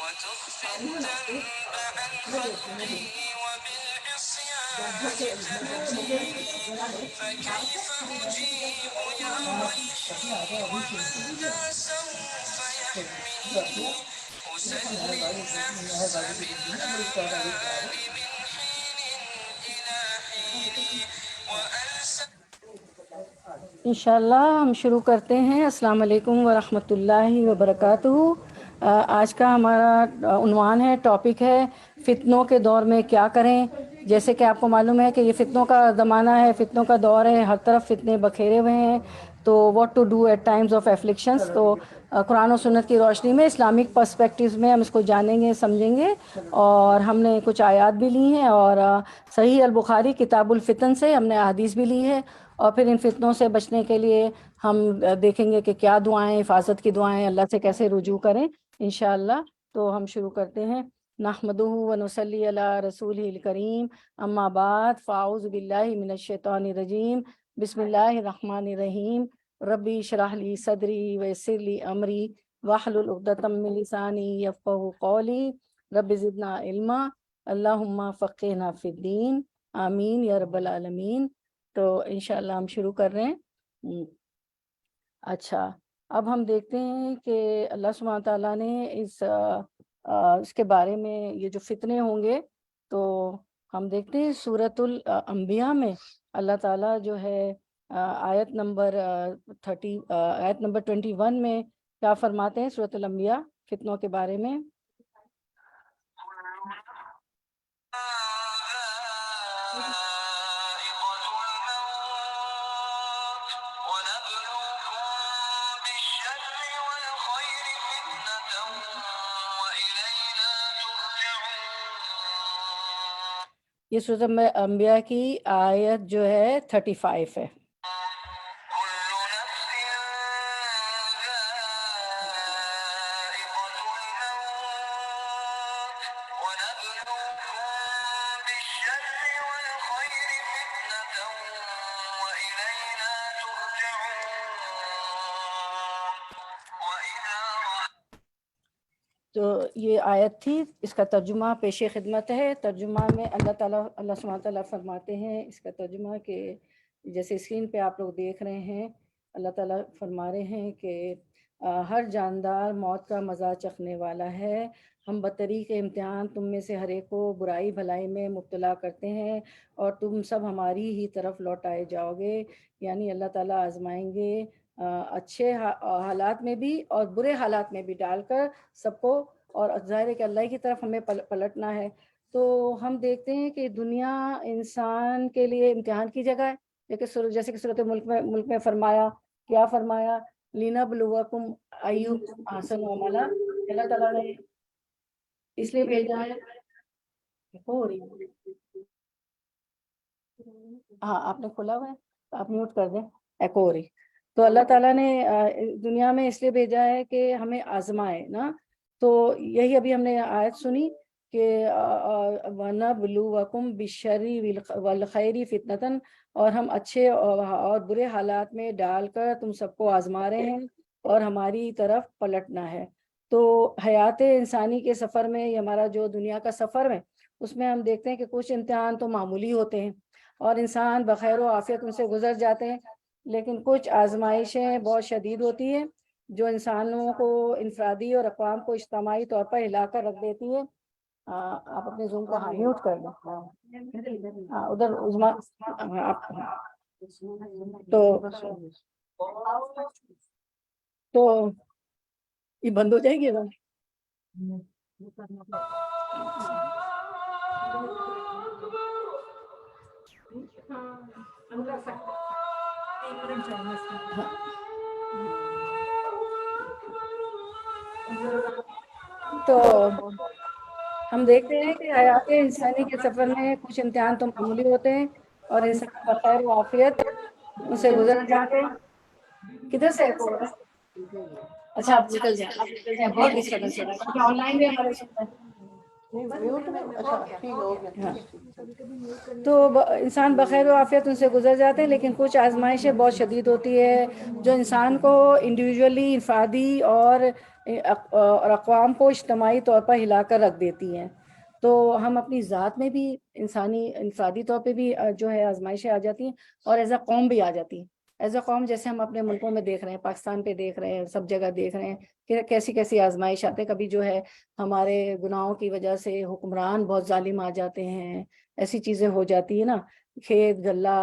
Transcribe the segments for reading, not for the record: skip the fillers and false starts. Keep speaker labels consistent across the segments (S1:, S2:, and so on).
S1: وتخفي الذنب عن خلقه وبالعصيان تأتيني فكيف أجيب يا ويحي ومن ذا سوف يحميني أسلي النفس بالآمال من حين إلى حين وأنسى.
S2: انشاءاللہ ہم شروع کرتے ہیں. السلام علیکم ورحمۃ اللہ وبرکاتہ. آج کا ہمارا عنوان ہے، ٹاپک ہے فتنوں کے دور میں کیا کریں. جیسے کہ آپ کو معلوم ہے کہ یہ فتنوں کا زمانہ ہے، فتنوں کا دور ہے، ہر طرف فتنے بکھیرے ہوئے ہیں. تو what to do at times of afflictions. تو قرآن و سنت کی روشنی میں، اسلامک پرسپیکٹیوز میں ہم اس کو جانیں گے، سمجھیں گے. اور ہم نے کچھ آیات بھی لی ہیں، اور صحیح البخاری کتاب الفتن سے ہم نے احادیث بھی لی ہے. اور پھر ان فتنوں سے بچنے کے لیے ہم دیکھیں گے کہ کیا دعائیں، حفاظت کی دعائیں، اللہ سے کیسے رجوع کریں انشاءاللہ. تو ہم شروع کرتے ہیں. نحمدہ ونصلی علی رسولہ الکریم، اما بعد، فاعوذ باللہ من الشیطان الرجیم، بسم اللہ الرحمن الرحیم. ربی اشرح لی صدری ویسر لی امری واحلل عقدۃ من لسانی یفقہوا قولی. رب زدنا علما، اللہم فقہنا فی الدین، آمین یا رب العالمین. تو انشاءاللہ ہم شروع کر رہے ہیں. اچھا، اب ہم دیکھتے ہیں کہ اللہ سبحانہ تعالیٰ نے اس کے بارے میں، یہ جو فتنے ہوں گے، تو ہم دیکھتے ہیں سورۃ الانبیاء میں اللہ تعالیٰ جو ہے آیت نمبر 21 میں کیا فرماتے ہیں سورۃ الانبیاء فتنوں کے بارے میں. یہ سورۃ انبیاء کی آیت جو ہے 35 ہے. تو یہ آیت تھی، اس کا ترجمہ پیش خدمت ہے. ترجمہ میں اللہ سبحانہ تعالیٰ فرماتے ہیں، اس کا ترجمہ کہ جیسے اسکرین پہ آپ لوگ دیکھ رہے ہیں، اللہ تعالیٰ فرما رہے ہیں کہ ہر جاندار موت کا مزہ چکھنے والا ہے. ہم بطریق امتحان تم میں سے ہر ایک کو برائی بھلائی میں مبتلا کرتے ہیں، اور تم سب ہماری ہی طرف لوٹائے جاؤ گے. یعنی اللہ تعالیٰ آزمائیں گے اچھے حالات میں بھی اور برے حالات میں بھی ڈال کر سب کو. اور ظاہر ہے کہ اللہ کی طرف ہمیں پلٹنا ہے. تو ہم دیکھتے ہیں کہ دنیا انسان کے لیے امتحان کی جگہ ہے. جیسے کہ صورت ملک میں فرمایا، کیا فرمایا؟ لِنَبْلُوَكُمْ أَيُّكُمْ أَحْسَنُ عَمَلًا. اللہ تعالیٰ نے اس لیے بھیجا ہے. ہو رہی ہے، ہاں آپ نے کھولا ہوا ہے تو آپ میوٹ کر دیں، ایکو ہو رہی. تو اللہ تعالیٰ نے دنیا میں اس لیے بھیجا ہے کہ ہمیں آزمائے نا. تو یہی ابھی ہم نے آیت سنی کہ وَنَبْلُوَكُمْ بِالشَّرِّ وَالْخَيْرِ فِتْنَةً، اور ہم اچھے اور برے حالات میں ڈال کر تم سب کو آزما رہے ہیں اور ہماری طرف پلٹنا ہے. تو حیات انسانی کے سفر میں، یہ ہمارا جو دنیا کا سفر ہے، اس میں ہم دیکھتے ہیں کہ کچھ امتحان تو معمولی ہوتے ہیں اور انسان بخیر و عافیت ان سے گزر جاتے ہیں، لیکن کچھ آزمائشیں بہت شدید ہوتی ہیں جو انسانوں کو انفرادی اور اقوام کو اجتماعی طور پر ہلا کر رکھ دیتی ہیں. آپ اپنے زوم کو میوٹ کر دیں. ادھر عظما تو یہ بند ہو جائے گی نا. تو ہم دیکھتے ہیں کہ حیات انسانی کے سفر میں کچھ امتحان تو معمولی ہوتے ہیں اور انسان بخیر و عافیت ان سے گزر جاتے ہیں. کدھر سے اچھا آپ نکل جائیں، بہت ڈسٹربنس ہو رہا ہے آن لائن میں ہمارے سنتے ہیں. تو انسان بخیر و عافیت ان سے گزر جاتے ہیں، لیکن کچھ آزمائشیں بہت شدید ہوتی ہے جو انسان کو انڈیویجولی، انفرادی اور اور اقوام کو اجتماعی طور پر ہلا کر رکھ دیتی ہیں. تو ہم اپنی ذات میں بھی انفرادی طور پہ بھی جو ہے آزمائشیں آ جاتی ہیں، اور ایز اے قوم بھی آ جاتی ہیں. ایز اے قوم جیسے ہم اپنے ملکوں میں دیکھ رہے ہیں، پاکستان پہ دیکھ رہے ہیں، سب جگہ دیکھ رہے ہیں کہ کیسی کیسی آزمائش آتے ہیں. کبھی جو ہے ہمارے گناہوں کی وجہ سے حکمران بہت ظالم آ جاتے ہیں، ایسی چیزیں ہو جاتی ہیں نا، کھیت غلہ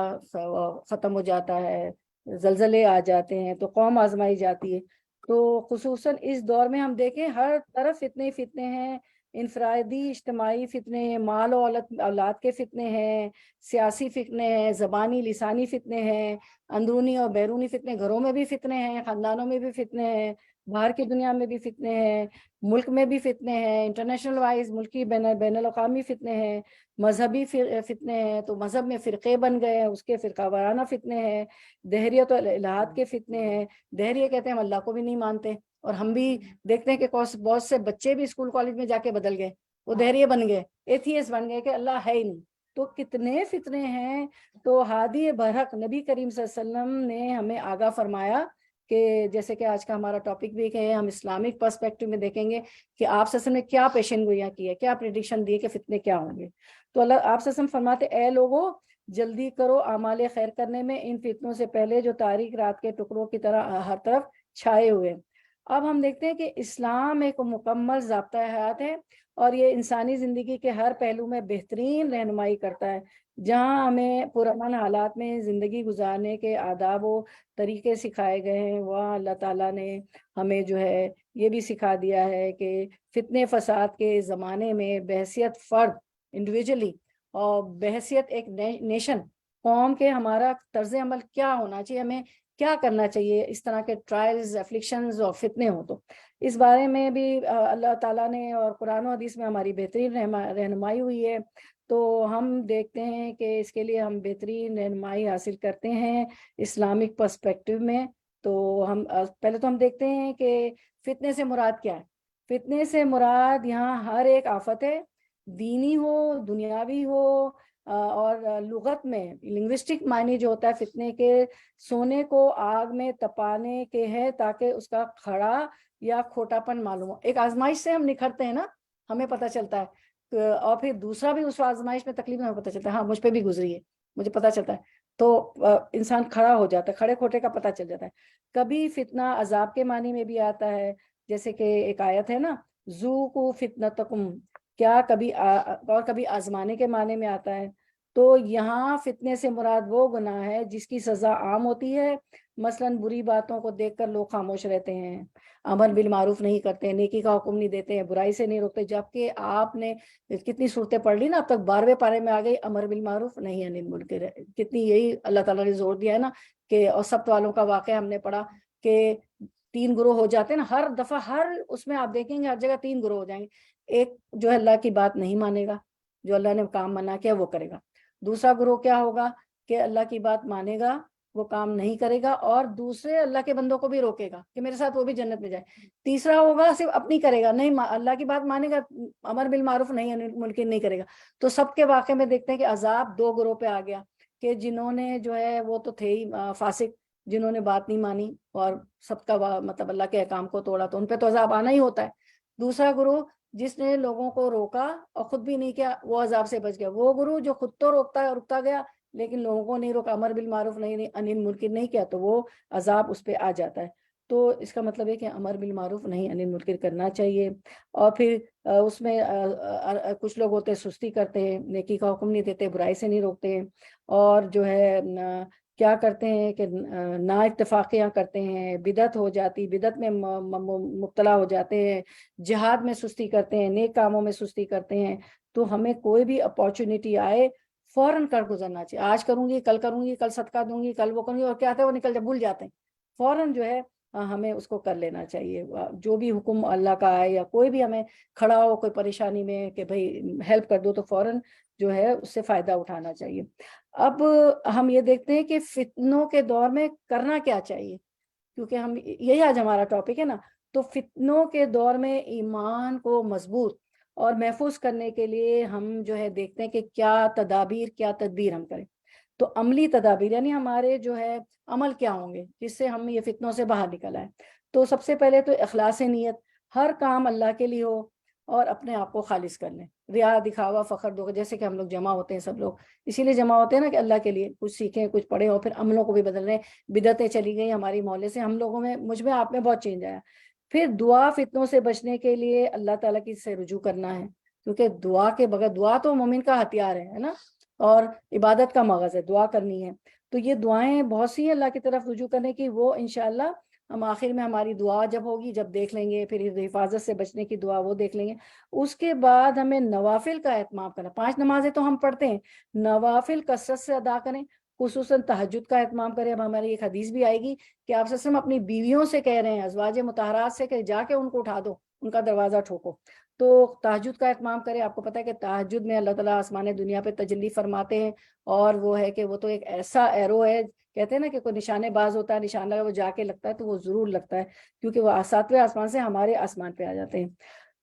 S2: ختم ہو جاتا ہے، زلزلے آ جاتے ہیں، تو قوم آزمائی جاتی ہے. تو خصوصاً اس دور میں ہم دیکھیں ہر طرف فتنے فتنے ہیں، انفرادی اجتماعی فتنے ہیں، مال و اولاد کے فتنے ہیں، سیاسی فتنے ہیں، زبانی لسانی فتنے ہیں، اندرونی اور بیرونی فتنے، گھروں میں بھی فتنے ہیں، خاندانوں میں بھی فتنے ہیں، باہر کی دنیا میں بھی فتنے ہیں، ملک میں بھی فتنے ہیں، انٹرنیشنل وائز ملکی بین الاقوامی فتنے ہیں، مذہبی فتنے ہیں، تو مذہب میں فرقے بن گئے ہیں، اس کے فرقہ وارانہ فتنے ہیں، دہریت و الہات کے فتنے ہیں. دہریے کہتے ہیں ہم اللہ کو بھی نہیں مانتے، اور ہم بھی دیکھتے ہیں کہ بہت سے بچے بھی اسکول کالج میں جا کے بدل گئے، وہ دہریے بن گئے، ایتھیسٹ بن گئے کہ اللہ ہے ہی نہیں. تو کتنے فتنے ہیں. تو ہادی برحق نبی کریم صلی اللہ علیہ وسلم نے ہمیں آگاہ فرمایا کہ جیسے کہ آج کا ہمارا ٹاپک بھی ہے، ہم اسلامک پرسپیکٹو میں دیکھیں گے کہ آپ صلی اللہ علیہ وسلم نے کیا پیشن گوئیاں کی ہے، کیا پریڈکشن دی ہے کہ فتنے کیا ہوں گے. تو اللہ آپ صلی اللہ علیہ وسلم فرماتے اے لوگوں جلدی کرو اعمال خیر کرنے میں، ان فتنوں سے پہلے جو تاریک رات کے ٹکڑوں کی طرح ہر طرف چھائے ہوئے. اب ہم دیکھتے ہیں کہ اسلام ایک مکمل ضابطہ حیات ہے، اور یہ انسانی زندگی کے ہر پہلو میں بہترین رہنمائی کرتا ہے. جہاں ہمیں پرامن حالات میں زندگی گزارنے کے آداب و طریقے سکھائے گئے ہیں، وہاں اللہ تعالیٰ نے ہمیں جو ہے یہ بھی سکھا دیا ہے کہ فتنے فساد کے زمانے میں بحیثیت فرد انڈیویجولی اور بحیثیت ایک نیشن قوم کے ہمارا طرز عمل کیا ہونا چاہیے، ہمیں کیا کرنا چاہیے اس طرح کے ٹرائلز افلکشنز اور فتنے ہوں. تو اس بارے میں بھی اللہ تعالیٰ نے اور قرآن و حدیث میں ہماری بہترین رہنمائی ہوئی ہے. تو ہم دیکھتے ہیں کہ اس کے لیے ہم بہترین رہنمائی حاصل کرتے ہیں اسلامک پرسپیکٹو میں. تو ہم پہلے تو ہم دیکھتے ہیں کہ فتنے سے مراد کیا ہے. فتنے سے مراد یہاں ہر ایک آفت ہے، دینی ہو دنیاوی ہو، اور لغت میں لنگوسٹک معنی جو ہوتا ہے فتنے کے، سونے کو آگ میں تپانے کے ہے تاکہ اس کا کھڑا یا کھوٹا پن معلوم ہو. ایک آزمائش سے ہم نکھرتے ہیں نا، ہمیں پتہ چلتا ہے، اور پھر دوسرا بھی اس آزمائش میں تکلیف میں پتہ چلتا ہے، ہاں مجھ پہ بھی گزری ہے، مجھے پتہ چلتا ہے. تو انسان کھڑا ہو جاتا ہے، کھڑے کھوٹے کا پتہ چل جاتا ہے. کبھی فتنہ عذاب کے معنی میں بھی آتا ہے، جیسے کہ ایک آیت ہے نا، ذوقوا فتنتکم، کیا کبھی اور کبھی آزمانے کے معنی میں آتا ہے. تو یہاں فتنے سے مراد وہ گناہ ہے جس کی سزا عام ہوتی ہے، مثلا بری باتوں کو دیکھ کر لوگ خاموش رہتے ہیں، امر بالمعروف نہیں کرتے، نیکی کا حکم نہیں دیتے ہیں، برائی سے نہیں روکتے. جبکہ آپ نے کتنی صورتیں پڑھ لی نا، اب تک 12ویں پارے میں آ گئی امر بالمعروف نہیں انل منکر، کتنی یہی اللہ تعالیٰ نے زور دیا ہے نا کہ، اور سبت والوں کا واقعہ ہم نے پڑھا کہ 3 گروہ ہو جاتے ہیں نا، ہر دفعہ ہر اس میں آپ دیکھیں گے ہر جگہ 3 گروہ ہو جائیں گے. ایک جو ہے اللہ کی بات نہیں مانے گا، جو اللہ نے کام منع کیا وہ کرے گا. دوسرا گروہ کیا ہوگا کہ اللہ کی بات مانے گا، وہ کام نہیں کرے گا، اور دوسرے اللہ کے بندوں کو بھی روکے گا کہ میرے ساتھ وہ بھی جنت میں جائے. تیسرا ہوگا صرف اپنی کرے گا، نہیں اللہ کی بات مانے گا، امر بالمعروف نہیں ممکن نہیں کرے گا. تو سب کے واقعے میں دیکھتے ہیں کہ عذاب 2 گروہ پہ آ گیا، کہ جنہوں نے جو ہے وہ تو تھے ہی فاسق، جنہوں نے بات نہیں مانی اور سب کا مطلب اللہ کے احکام کو توڑا، تو ان پہ تو عذاب آنا ہی ہوتا ہے. دوسرا گروہ جس نے لوگوں کو روکا اور خود بھی نہیں کیا، وہ عذاب سے بچ گیا. وہ گروہ جو خود تو روکتا ہے، رکتا گیا لیکن لوگوں کو نہیں روکا، امر بالمعروف نہیں انل منکر نہیں کیا، تو وہ عذاب اس پہ آ جاتا ہے. تو اس کا مطلب ہے کہ امر بالمعروف نہیں انل منکر کرنا چاہیے. اور پھر اس میں کچھ لوگ ہوتے ہیں سستی کرتے ہیں، نیکی کا حکم نہیں دیتے، برائی سے نہیں روکتے ہیں، اور جو ہے کیا کرتے ہیں کہ نا اتفاقیاں کرتے ہیں، بدعت ہو جاتی، بدعت میں مبتلا ہو جاتے ہیں، جہاد میں سستی کرتے ہیں، نیک کاموں میں سستی کرتے ہیں. تو ہمیں کوئی بھی اپارچونٹی آئے فوراً کر گزرنا چاہیے. آج کروں گی، کل کروں گی، کل صدقہ دوں گی، کل وہ کروں گی، اور کیا آتا ہے وہ نکل جائے، بھول جاتے ہیں. فوراً جو ہے ہمیں اس کو کر لینا چاہیے. جو بھی حکم اللہ کا آئے یا کوئی بھی ہمیں کھڑا ہو کوئی پریشانی میں کہ بھئی ہیلپ کر دو، تو فوراً جو ہے اس سے فائدہ اٹھانا چاہیے. اب ہم یہ دیکھتے ہیں کہ فتنوں کے دور میں کرنا کیا چاہیے، کیونکہ ہم یہی آج ہمارا ٹاپک ہے نا. تو فتنوں کے دور میں ایمان کو مضبوط اور محفوظ کرنے کے لیے ہم جو ہے دیکھتے ہیں کہ کیا تدابیر کیا تدبیر ہم کریں. تو عملی تدابیر یعنی ہمارے جو ہے عمل کیا ہوں گے جس سے ہم یہ فتنوں سے باہر نکل آئے. تو سب سے پہلے تو اخلاص نیت، ہر کام اللہ کے لیے ہو اور اپنے آپ کو خالص کر لیں. ریا، دکھاوا، فخر، دو جیسے کہ ہم لوگ جمع ہوتے ہیں سب لوگ اسی لیے جمع ہوتے ہیں نا کہ اللہ کے لیے کچھ سیکھیں کچھ پڑھیں، اور پھر عملوں کو بھی بدل رہے ہیں. بدعتیں چلی گئی ہماری مولے سے، ہم لوگوں میں، مجھ میں، آپ میں بہت چینج آیا. پھر دعا فتنوں سے بچنے کے لیے اللہ تعالیٰ کی سے رجوع کرنا ہے، کیونکہ دعا کے بغیر، دعا تو مومن کا ہتھیار ہے نا، اور عبادت کا مغز ہے، دعا کرنی ہے. تو یہ دعائیں بہت سی ہیں اللہ کی طرف رجوع کرنے کی، وہ انشاءاللہ ہم آخر میں ہماری دعا جب ہوگی جب دیکھ لیں گے. پھر حفاظت سے بچنے کی دعا وہ دیکھ لیں گے. اس کے بعد ہمیں نوافل کا اہتمام کرنا. 5 نمازیں تو ہم پڑھتے ہیں، نوافل کثرت سے ادا کریں، خصوصاً تہجد کا اہتمام کریں. اب ہماری ایک حدیث بھی آئے گی کہ آپ صلی اللہ علیہ وسلم اپنی بیویوں سے کہہ رہے ہیں، ازواج مطہرات سے، کہ جا کے ان کو اٹھا دو، ان کا دروازہ ٹھوکو. تو تہجد کا اہتمام کریں. آپ کو پتہ ہے کہ تہجد میں اللہ تعالیٰ آسمان دنیا پہ تجلی فرماتے ہیں، اور وہ ہے کہ وہ تو ایک ایسا ایرو ہے، کہتے ہیں نا کہ کوئی نشانے باز ہوتا ہے، نشان لگا وہ جا کے لگتا ہے تو وہ ضرور لگتا ہے، کیونکہ وہ 7ویں آسمان سے ہمارے آسمان پہ آ جاتے ہیں.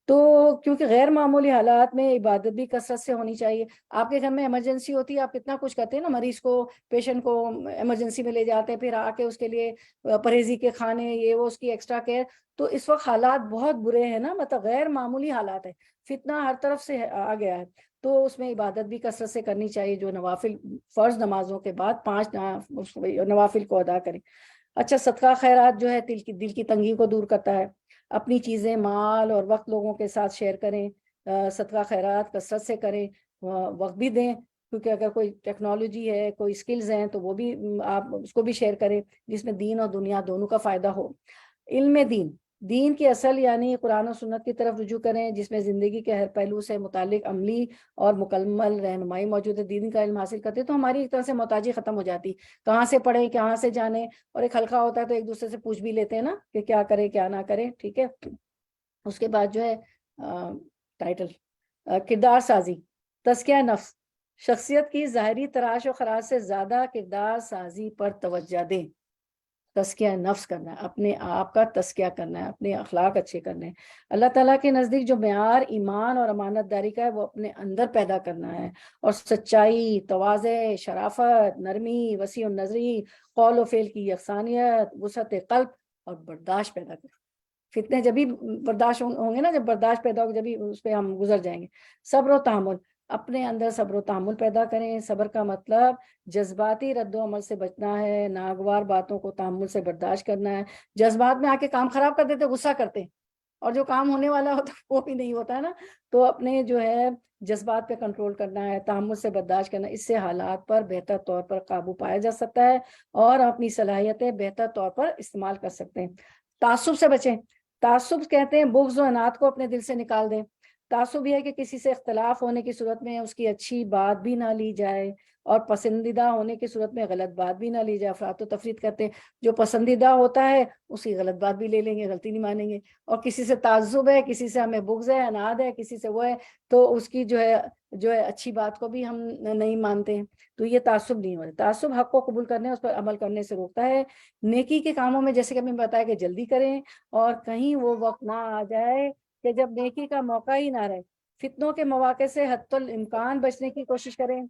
S2: تو کیونکہ غیر معمولی حالات میں عبادت بھی کثرت سے ہونی چاہیے. آپ کے گھر میں ایمرجنسی ہوتی ہے، آپ کتنا کچھ کرتے ہیں نا، مریض کو، پیشنٹ کو ایمرجنسی میں لے جاتے ہیں، پھر آ کے اس کے لیے پرہیزی کے کھانے، یہ وہ، اس کی ایکسٹرا کیئر. تو اس وقت حالات بہت برے ہیں نا، مطلب غیر معمولی حالات ہے، فتنہ ہر طرف سے آ گیا ہے. تو اس میں عبادت بھی کثرت سے کرنی چاہیے، جو نوافل فرض نمازوں کے بعد 5 نوافل کو ادا کریں. اچھا، صدقہ خیرات جو ہے دل کی تنگی کو دور کرتا ہے. اپنی چیزیں، مال اور وقت لوگوں کے ساتھ شیئر کریں. صدقہ خیرات کثرت سے کریں، وقت بھی دیں، کیونکہ اگر کوئی ٹیکنالوجی ہے، کوئی سکلز ہیں تو وہ بھی آپ اس کو بھی شیئر کریں، جس میں دین اور دنیا دونوں کا فائدہ ہو. علم دین کی اصل یعنی قرآن و سنت کی طرف رجوع کریں، جس میں زندگی کے ہر پہلو سے متعلق عملی اور مکمل رہنمائی موجود ہے. دین کا علم حاصل کرتے تو ہماری ایک طرح سے محتاجی ختم ہو جاتی، کہاں سے پڑھیں، کہاں سے جانیں. اور ایک حلقہ ہوتا ہے تو ایک دوسرے سے پوچھ بھی لیتے ہیں نا کہ کیا کریں کیا نہ کریں. ٹھیک ہے. اس کے بعد جو ہے ٹائٹل کردار سازی، تزکیہ نفس. شخصیت کی ظاہری تراش و خراش سے زیادہ کردار سازی پر توجہ دیں. تزکیہ نفس کرنا ہے، اپنے آپ کا تزکیہ کرنا ہے، اپنے اخلاق اچھے کرنے ہیں. اللہ تعالیٰ کے نزدیک جو معیار ایمان اور امانت داری کا ہے وہ اپنے اندر پیدا کرنا ہے، اور سچائی، تواضع، شرافت، نرمی، وسیع النظری، قول و فعل کی یکسانیت، وسعت قلب اور برداشت پیدا کرنا. فتنے جبھی برداشت ہوں گے نا، جب برداشت پیدا ہوگا جبھی اس پہ ہم گزر جائیں گے. صبر و تحمل، اپنے اندر صبر و تحمل پیدا کریں. صبر کا مطلب جذباتی رد و عمل سے بچنا ہے، ناگوار باتوں کو تحمل سے برداشت کرنا ہے. جذبات میں آ کے کام خراب کر دیتے، غصہ کرتے ہیں، اور جو کام ہونے والا ہوتا ہے وہ بھی نہیں ہوتا ہے نا. تو اپنے جو ہے جذبات پہ کنٹرول کرنا ہے، تحمل سے برداشت کرنا ہے. اس سے حالات پر بہتر طور پر قابو پایا جا سکتا ہے اور اپنی صلاحیتیں بہتر طور پر استعمال کر سکتے ہیں. تعصب سے بچیں. تعصب کہتے ہیں بغض و عناد کو اپنے دل سے نکال دیں. تعصب یہ ہے کہ کسی سے اختلاف ہونے کی صورت میں اس کی اچھی بات بھی نہ لی جائے، اور پسندیدہ ہونے کی صورت میں غلط بات بھی نہ لی جائے. افراط و تفریط کرتے ہیں، جو پسندیدہ ہوتا ہے اس کی غلط بات بھی لے لیں گے، غلطی نہیں مانیں گے. اور کسی سے تعصب ہے، کسی سے ہمیں بغض ہے، عناد ہے، کسی سے وہ ہے، تو اس کی جو ہے اچھی بات کو بھی ہم نہیں مانتے ہیں. تو یہ تعصب نہیں ہوتا. تعصب حق کو قبول کرنے، اس پر عمل کرنے سے روکتا ہے. نیکی کے کاموں میں جیسے کہ ہمیں بتایا کہ جلدی کریں، اور کہیں وہ وقت نہ آ جائے کہ جب نیکی کا موقع ہی نہ رہے. فتنوں کے مواقع سے حتی الامکان بچنے کی کوشش کریں.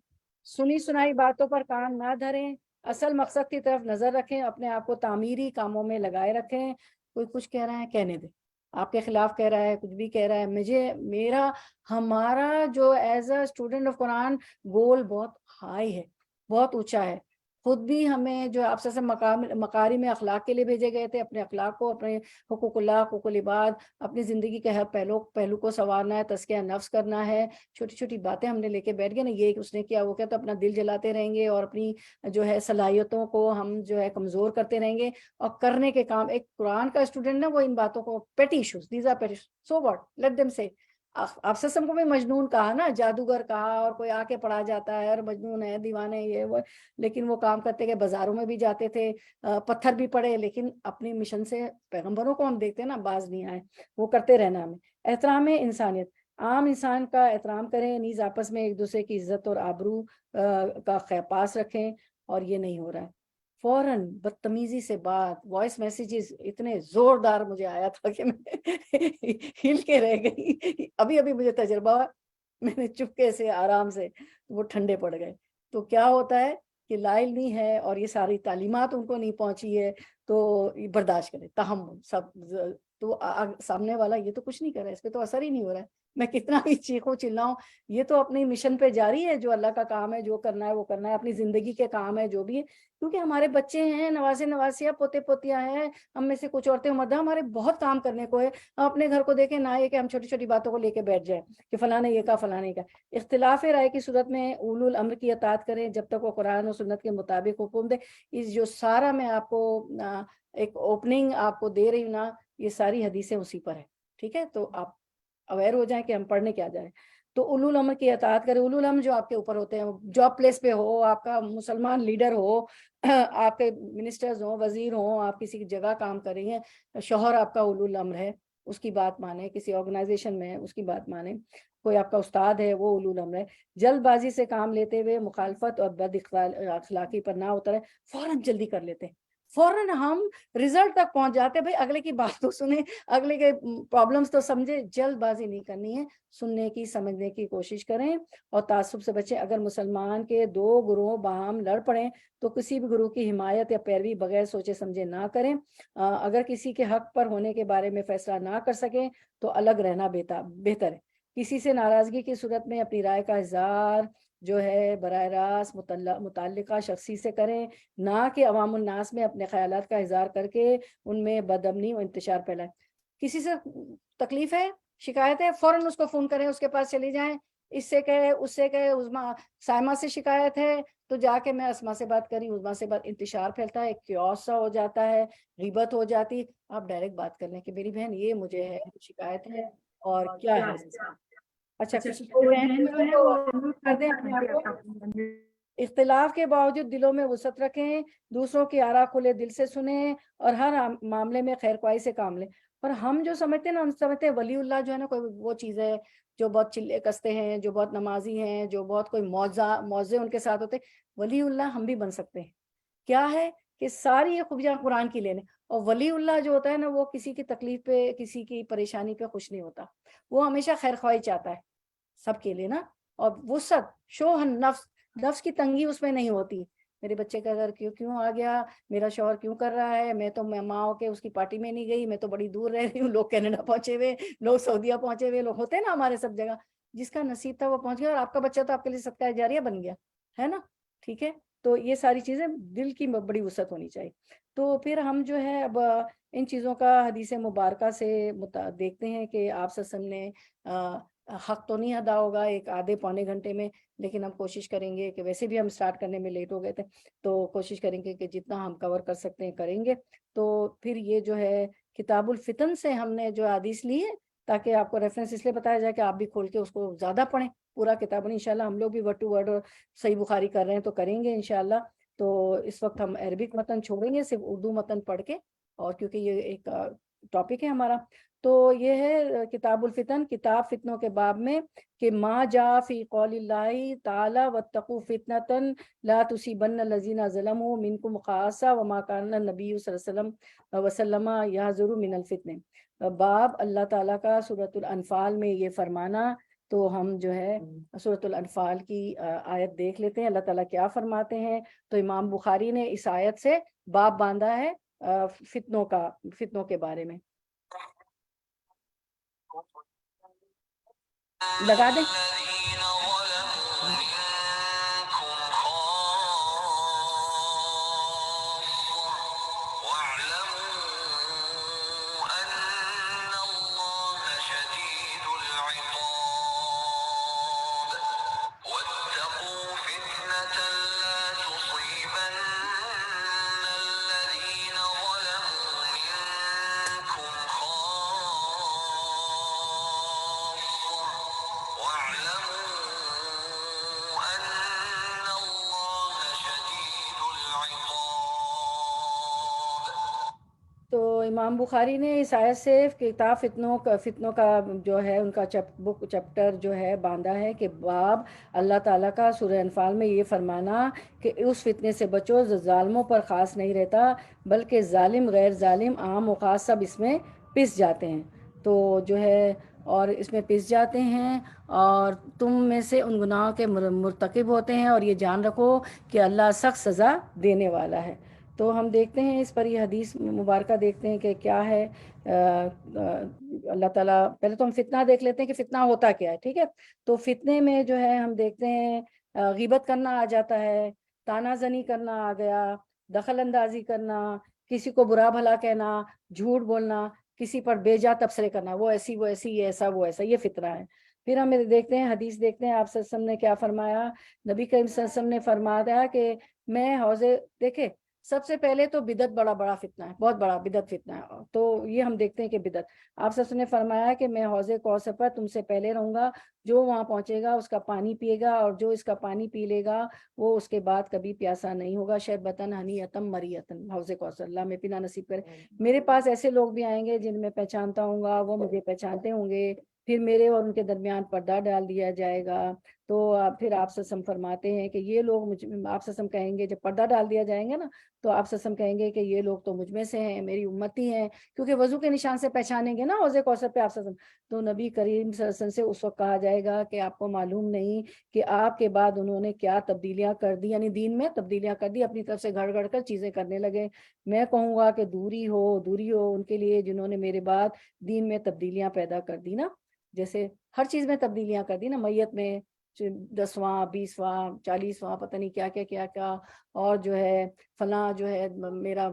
S2: سنی سنائی باتوں پر کان نہ دھریں، اصل مقصد کی طرف نظر رکھیں. اپنے آپ کو تعمیری کاموں میں لگائے رکھیں. کوئی کچھ کہہ رہا ہے کہنے دیں، آپ کے خلاف کہہ رہا ہے، کچھ بھی کہہ رہا ہے. ہمارا جو ایز اے اسٹوڈنٹ آف قرآن گول بہت ہائی ہے، بہت اونچا ہے. خود بھی ہمیں جو آپ سے مکارم اخلاق کے لیے بھیجے گئے تھے، اپنے اخلاق کو، اپنے حقوق اللہ، حقوق العباد، اپنی زندگی کے ہر پہلو کو سنوارنا ہے، تزکیہ نفس کرنا ہے. چھوٹی چھوٹی باتیں ہم نے لے کے بیٹھ گئے نا، یہ اس نے کیا وہ کیا، تو اپنا دل جلاتے رہیں گے اور اپنی جو ہے صلاحیتوں کو ہم جو ہے کمزور کرتے رہیں گے. اور کرنے کے کام، ایک قرآن کا اسٹوڈنٹ نا وہ ان باتوں کو پیٹی ایشوز، دیز آر پیٹی، سو واٹ، لیٹ دیم سے. آپ سسم کو بھی مجنون کہا نا، جادوگر کہا، اور کوئی آ کے پڑھا جاتا ہے اور مجنون ہے، دیوانے، یہ وہ. لیکن وہ کام کرتے کہ بازاروں میں بھی جاتے تھے، پتھر بھی پڑے، لیکن اپنی مشن سے پیغمبروں کو ہم دیکھتے ہیں نا، باز نہیں آئے. وہ کرتے رہنا ہمیں. احترام انسانیت، عام انسان کا احترام کریں، نیز آپس میں ایک دوسرے کی عزت اور آبرو کا پاس رکھیں. اور یہ نہیں ہو رہا ہے. فوراً بدتمیزی سے بات، وائس میسیجز اتنے زوردار مجھے آیا تھا کہ میں ہل کے رہ گئی. ابھی مجھے تجربہ ہوا، میں نے چپکے سے آرام سے، وہ ٹھنڈے پڑ گئے. تو کیا ہوتا ہے کہ لائل نہیں ہے اور یہ ساری تعلیمات ان کو نہیں پہنچی ہے، تو برداشت کریں، تحمل، سب تو سامنے والا یہ تو کچھ نہیں کر رہا ہے، اس پہ تو اثر ہی نہیں ہو رہا ہے، میں کتنا بھی چیخوں چلاؤں، یہ تو اپنی مشن پہ جاری ہے، جو اللہ کا کام ہے، جو کرنا ہے وہ کرنا ہے، اپنی زندگی کے کام ہے جو بھی ہے، کیونکہ ہمارے بچے ہیں، نوازے نواسیاں، پوتے پوتیاں ہیں، ہم میں سے کچھ عورتیں مرد ہیں، ہمارے بہت کام کرنے کو ہے. ہم اپنے گھر کو دیکھیں، نہ یہ کہ ہم چھوٹی چھوٹی باتوں کو لے کے بیٹھ جائیں کہ فلاں نے یہ کہا فلاں نے یہ کہا. اختلاف رائے کی صورت میں اولو الامر کی اطاعت کریں جب تک وہ قرآن و سنت کے مطابق حکم دے. اس جو سارا میں آپ کو ایک اوپننگ آپ کو دے رہی ہوں نا، یہ ساری حدیثیں اسی پر ہے. ٹھیک ہے، تو آپ اویئر ہو جائیں کہ ہم پڑھنے کیا جائیں. تو اولو الامر کی اطاعت کریں. اولو الامر جو آپ کے اوپر ہوتے ہیں، جاب پلیس پہ ہو، آپ کا مسلمان لیڈر ہو، آپ کے منسٹرز ہوں، وزیر ہوں، آپ کسی کی جگہ کام کر رہی ہیں، شوہر آپ کا اولو الامر ہے، اس کی بات مانیں. کسی آرگنائزیشن میں اس کی بات مانیں. کوئی آپ کا استاد ہے، وہ اولو الامر ہے. جلد بازی سے کام لیتے ہوئے مخالفت اور بد اخلاقی پر نہ اترے. فوراً جلدی کر لیتے ہیں، فوراً ہم رزلٹ تک پہنچ جاتے. بھائی اگلے کی بات تو سنیں، اگلے کے پرابلمس تو سمجھے. جلد بازی نہیں کرنی ہے، سننے کی، سمجھنے کی کوشش کریں اور تعصب سے بچیں. اگر مسلمان کے دو گروہ باہم لڑ پڑیں تو کسی بھی گروہ کی حمایت یا پیروی بغیر سوچے سمجھے نہ کریں. اگر کسی کے حق پر ہونے کے بارے میں فیصلہ نہ کر سکیں تو الگ رہنا بہتر ہے. کسی سے ناراضگی کی صورت میں اپنی رائے کا اظہار جو ہے براہ راست متعلقہ شخصی سے کریں، نہ کہ عوام الناس میں اپنے خیالات کا اظہار کر کے ان میں بدامنی و انتشار پھیلائیں. کسی سے تکلیف ہے، شکایت ہے، فوراً اس کو فون کریں، اس کے پاس چلی جائیں. اس سے کہے، اس سے کہے، سائمہ سے شکایت ہے تو جا کے میں اسما سے بات کری، اسما سے بات، انتشار پھیلتا ہے، کیوس سا ہو جاتا ہے، غیبت ہو جاتی. آپ ڈائریکٹ بات کر لیں کہ میری بہن یہ مجھے ہے، شکایت ہے اور کیا ہے. اچھا، کسی کوئی بہن جو ہے وہ نوٹ کر دیں اپنے آپ کو. اختلاف کے باوجود دلوں میں وسعت رکھیں، دوسروں کی آرا کھلے دل سے سنیں اور ہر معاملے میں خیر خواہی سے کام لیں. اور ہم جو سمجھتے ہیں نا، ہم سمجھتے ہیں ولی اللہ جو ہے نا، کوئی وہ چیز ہے جو بہت چلے کستے ہیں، جو بہت نمازی ہیں، جو بہت کوئی موضوع ان کے ساتھ ہوتے. ولی اللہ ہم بھی بن سکتے ہیں. کیا ہے کہ ساری یہ خوبیاں قرآن کی لینے. اور ولی اللہ جو ہوتا ہے نا، وہ کسی کی تکلیف پہ، کسی کی پریشانی پہ خوش نہیں ہوتا، وہ ہمیشہ خیر خواہی چاہتا ہے سب کے لیے نا. اور وسعت، شوہ نفس کی تنگی اس میں نہیں ہوتی. میرے بچے کا گھر کیوں آ گیا، میرا شوہر کیوں کر رہا ہے، میں تو ماں ہو کے اس کی پارٹی میں نہیں گئی، میں تو بڑی دور رہ رہی ہوں، لوگ کینیڈا پہنچے ہوئے، لوگ سعودیہ پہنچے ہوئے، لوگ ہوتے ہیں نا ہمارے سب جگہ. جس کا نصیب تھا وہ پہنچ گیا، اور آپ کا بچہ تو آپ کے لیے صدقہ جاریہ بن گیا ہے نا. ٹھیک ہے، تو یہ ساری چیزیں دل کی بڑی وسعت ہونی چاہیے. تو پھر ہم جو ہے اب ان چیزوں کا حدیث مبارکہ سے دیکھتے ہیں کہ آپ صلی اللہ علیہ وسلم نے حق تو نہیں ادا ہوگا ایک آدھے پونے گھنٹے میں، لیکن ہم کوشش کریں گے کہ ویسے بھی ہم سٹارٹ کرنے میں لیٹ ہو گئے تھے، تو کوشش کریں گے کہ جتنا ہم کور کر سکتے ہیں کریں گے. تو پھر یہ جو ہے کتاب الفتن سے ہم نے جو حدیث لی ہے، تاکہ آپ کو ریفرنس اس لیے بتایا جائے کہ آپ بھی کھول کے اس کو زیادہ پڑھیں پورا کتاب. انشاءاللہ ہم لوگ بھی ورڈ ٹو ورڈ صحیح بخاری کر رہے ہیں تو کریں گے انشاءاللہ. تو اس وقت ہم عربک متن چھوڑیں گے، صرف اردو متن پڑھ کے، اور کیونکہ یہ ایک ٹاپک ہے ہمارا. تو یہ ہے کتاب الفتن، کتاب فتنوں کے باب میں، کہ ما جا فی قول اللہ تعالی واتقوا فتنة لا تصیبن الذین ظلموا منکم خاصہ وما کان النبی صلی اللہ علیہ وسلم یحذر من الفتن. باب اللہ تعالیٰ کا سورۃ الانفال میں یہ فرمانا. تو ہم جو ہے سورۃ الانفال کی آیت دیکھ لیتے ہیں، اللہ تعالیٰ کیا فرماتے ہیں. تو امام بخاری نے اس آیت سے باب باندھا ہے فتنوں کے بارے میں. لگا دیں. تو امام بخاری نے اس آیت سے کتاب فتنوں کا جو ہے ان کا چپٹر جو ہے باندھا ہے کہ باب اللہ تعالیٰ کا سورہ انفال میں یہ فرمانا کہ اس فتنے سے بچو جو ظالموں پر خاص نہیں رہتا، بلکہ ظالم غیر ظالم عام و خاص سب اس میں پس جاتے ہیں. تو جو ہے اور اس میں پس جاتے ہیں، اور تم میں سے ان گناہوں کے مرتکب ہوتے ہیں، اور یہ جان رکھو کہ اللہ سخت سزا دینے والا ہے. تو ہم دیکھتے ہیں اس پر یہ حدیث مبارکہ دیکھتے ہیں کہ کیا ہے۔ اللہ تعالیٰ، پہلے تو ہم فتنہ دیکھ لیتے ہیں کہ فتنہ ہوتا کیا ہے، ٹھیک ہے۔ تو فتنے میں جو ہے ہم دیکھتے ہیں غیبت کرنا آ جاتا ہے، تانا زنی کرنا آ گیا، دخل اندازی کرنا، کسی کو برا بھلا کہنا، جھوٹ بولنا، کسی پر بے جا تبصرے کرنا، وہ ایسی وہ ایسی، یہ ایسا وہ ایسا، یہ فتنہ ہے۔ پھر ہم دیکھتے ہیں حدیث دیکھتے ہیں آپ صلی اللہ علیہ وسلم نے کیا فرمایا۔ نبی کریم صلی اللہ علیہ وسلم نے فرمایا کہ میں حوضے، دیکھے سب سے پہلے تو بدعت بڑا فتنہ ہے، بہت بڑا بدعت فتنہ ہے، تو یہ ہم دیکھتے ہیں کہ بدعت، آپ صلی اللہ علیہ وسلم نے فرمایا کہ میں حوض کوثر پر تم سے پہلے رہوں گا، جو وہاں پہنچے گا اس کا پانی پیے گا، اور جو اس کا پانی پی لے گا وہ اس کے بعد کبھی پیاسا نہیں ہوگا، شربتن ہنیئتن مریئتن، حوض کوثر، اللہ میں پینا نصیب کرے۔ میرے پاس ایسے لوگ بھی آئیں گے جن میں پہچانتا ہوں گا، وہ مجھے پہچانتے ہوں گے، پھر میرے اور ان کے درمیان پردہ ڈال دیا جائے گا۔ تو پھر آپ صلی اللہ علیہ وسلم فرماتے ہیں کہ یہ لوگ آپ صلی اللہ علیہ وسلم کہیں گے، جب پردہ ڈال دیا جائیں گے نا، تو آپ صلی اللہ علیہ وسلم کہیں گے کہ یہ لوگ تو مجھ میں سے ہیں، میری امتی ہیں، کیونکہ وضو کے نشان سے پہچانیں گے نا حوض کوثر پہ آپ صلی اللہ علیہ وسلم۔ تو نبی کریم صلی اللہ علیہ وسلم سے اس وقت کہا جائے گا کہ آپ کو معلوم نہیں کہ آپ کے بعد انہوں نے کیا تبدیلیاں کر دی، یعنی دین میں تبدیلیاں کر دی، اپنی طرف سے گھڑ گھڑ کر چیزیں کرنے لگے۔ میں کہوں گا کہ دوری ہو ان کے لیے جنہوں نے میرے بعد دین میں تبدیلیاں پیدا کر دی نا، جیسے ہر چیز میں تبدیلیاں کر دی نا، میت میں 10واں 20واں 40واں پتہ نہیں کیا کیا کیا کیا، اور جو ہے فلاں جو ہے میرا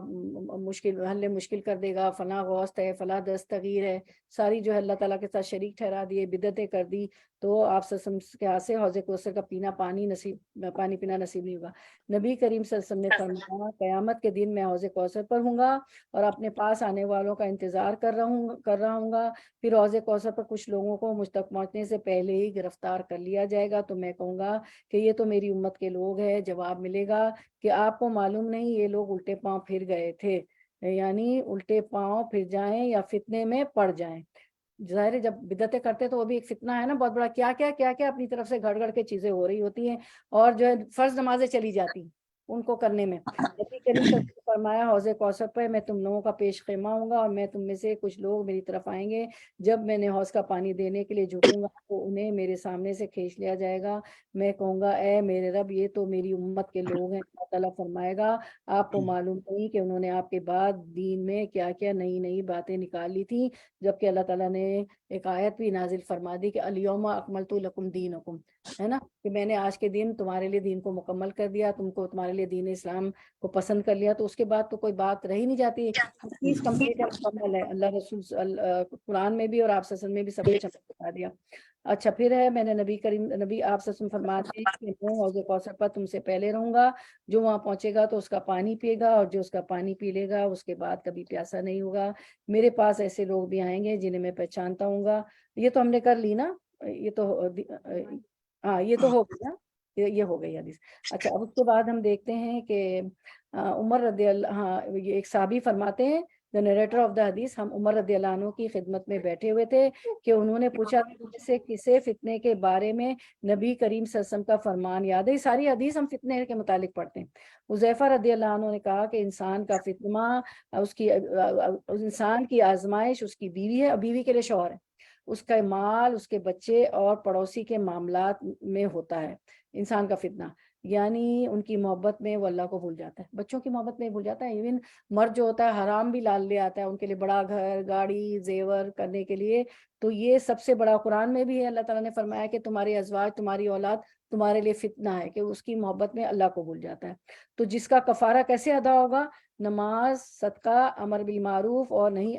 S2: مشکل حل مشکل کر دے گا، فلاں غوث ہے، فلاں دستگیر ہے، ساری جو ہے اللہ تعالیٰ کے ساتھ شریک ٹھہرا دیے، بدعتیں کر دی، تو آپ صلی اللہ علیہ وسلم کے ہاتھ سے حوض کوثر کا پانی پینا نصیب نہیں ہوگا۔ نبی کریم صلی اللہ علیہ وسلم نے فرمایا قیامت کے دن میں حوض کوثر پر ہوں گا اور اپنے پاس آنے والوں کا انتظار کر رہا ہوں گا، پھر حوض کوثر پر کچھ لوگوں کو مجھ تک پہنچنے سے پہلے ہی گرفتار کر لیا جائے گا، تو میں کہوں گا کہ یہ تو میری امت کے لوگ ہیں۔ جواب ملے گا کہ آپ کو معلوم نہیں یہ لوگ الٹے پاؤں پھر گئے تھے، یعنی الٹے پاؤں پھر جائیں یا فتنے میں پڑ جائیں۔ ظاہر ہے جب بدعتیں کرتے تو وہ بھی ایک فتنہ ہے نا، بہت بڑا، کیا کیا اپنی طرف سے گھڑ گھڑ کے چیزیں ہو رہی ہوتی ہیں، اور جو ہے فرض نمازیں چلی جاتی ہیں ان کو کرنے میں۔ نبی کریم صلی اللہ علیہ وسلم نے فرمایا حوض کوثر پر میں تم لوگوں کا پیش خیمہ ہوں گا، اور میں تم میں سے کچھ لوگ میری طرف آئیں گے، جب میں نے حوض کا پانی دینے کے لیے جھکوں گا تو انہیں میرے سامنے سے کھینچ لیا جائے گا، میں کہوں گا اے میرے رب یہ تو میری امت کے لوگ ہیں۔ اللہ تعالیٰ فرمائے گا آپ کو معلوم نہیں کہ انہوں نے آپ کے بعد دین میں کیا کیا نئی نئی باتیں نکال لی تھی، جبکہ اللہ تعالیٰ نے ایک آیت بھی نازل فرما دی کہ الیوم اکملت لکم دینکم، ہے نا، کہ میں نے آج کے دن تمہارے لیے دین کو مکمل کر دیا، تم کو تمہارے لیے دین اسلام کو پسند کر لیا، تو اس کے بعد تو کوئی بات رہی نہیں جاتی، چیز کمپلیٹ ہے، مکمل ہے۔ اللہ رسول قرآن میں بھی اور آپ وسلم میں بھی سب کچھ بتا دیا۔ اچھا پھر ہے، میں نے نبی آپ وسلم فرماتے ہیں کہ میں حوض کوثر پر تم سے پہلے رہوں گا، جو وہاں پہنچے گا تو اس کا پانی پیے گا، اور جو اس کا پانی پی لے گا اس کے بعد کبھی پیاسا نہیں ہوگا۔ میرے پاس ایسے لوگ بھی آئیں گے جنہیں میں پہچانتا ہوں گا۔ یہ تو ہم نے کر لی نا، یہ تو ہاں یہ تو ہو گیا، یہ ہو گئی حدیث۔ اچھا اب اس کے بعد ہم دیکھتے ہیں کہ عمر رضی اللہ، ہاں یہ ایک صحابی فرماتے ہیں the narrator of the حدیث، ہم عمر رضی اللہ عنہ کی خدمت میں بیٹھے ہوئے تھے کہ انہوں نے پوچھا سے کسے فتنے کے بارے میں نبی کریم صلی اللہ علیہ وسلم کا فرمان یاد ہے۔ ساری حدیث ہم فتنے کے متعلق پڑھتے ہیں۔ حذیفہ رضی اللہ عنہ نے کہا کہ انسان کا فتنہ، انسان کی آزمائش اس کی بیوی ہے، اور بیوی کے لیے شوہر ہے، اس کا مال، اس کے بچے اور پڑوسی کے معاملات میں ہوتا ہے انسان کا فتنہ، یعنی ان کی محبت میں وہ اللہ کو بھول جاتا ہے، بچوں کی محبت میں بھول جاتا ہے، ایون مرد جو ہوتا ہے حرام بھی لال لے آتا ہے ان کے لیے، بڑا گھر گاڑی زیور کرنے کے لیے۔ تو یہ سب سے بڑا، قرآن میں بھی ہے، اللہ تعالیٰ نے فرمایا کہ تمہاری ازواج، تمہاری اولاد تمہارے لیے فتنہ ہے، کہ اس کی محبت میں اللہ کو بھول جاتا ہے۔ تو جس کا کفارہ کیسے ادا ہوگا؟ نماز، صدقہ، امر بالمعروف اور نہیں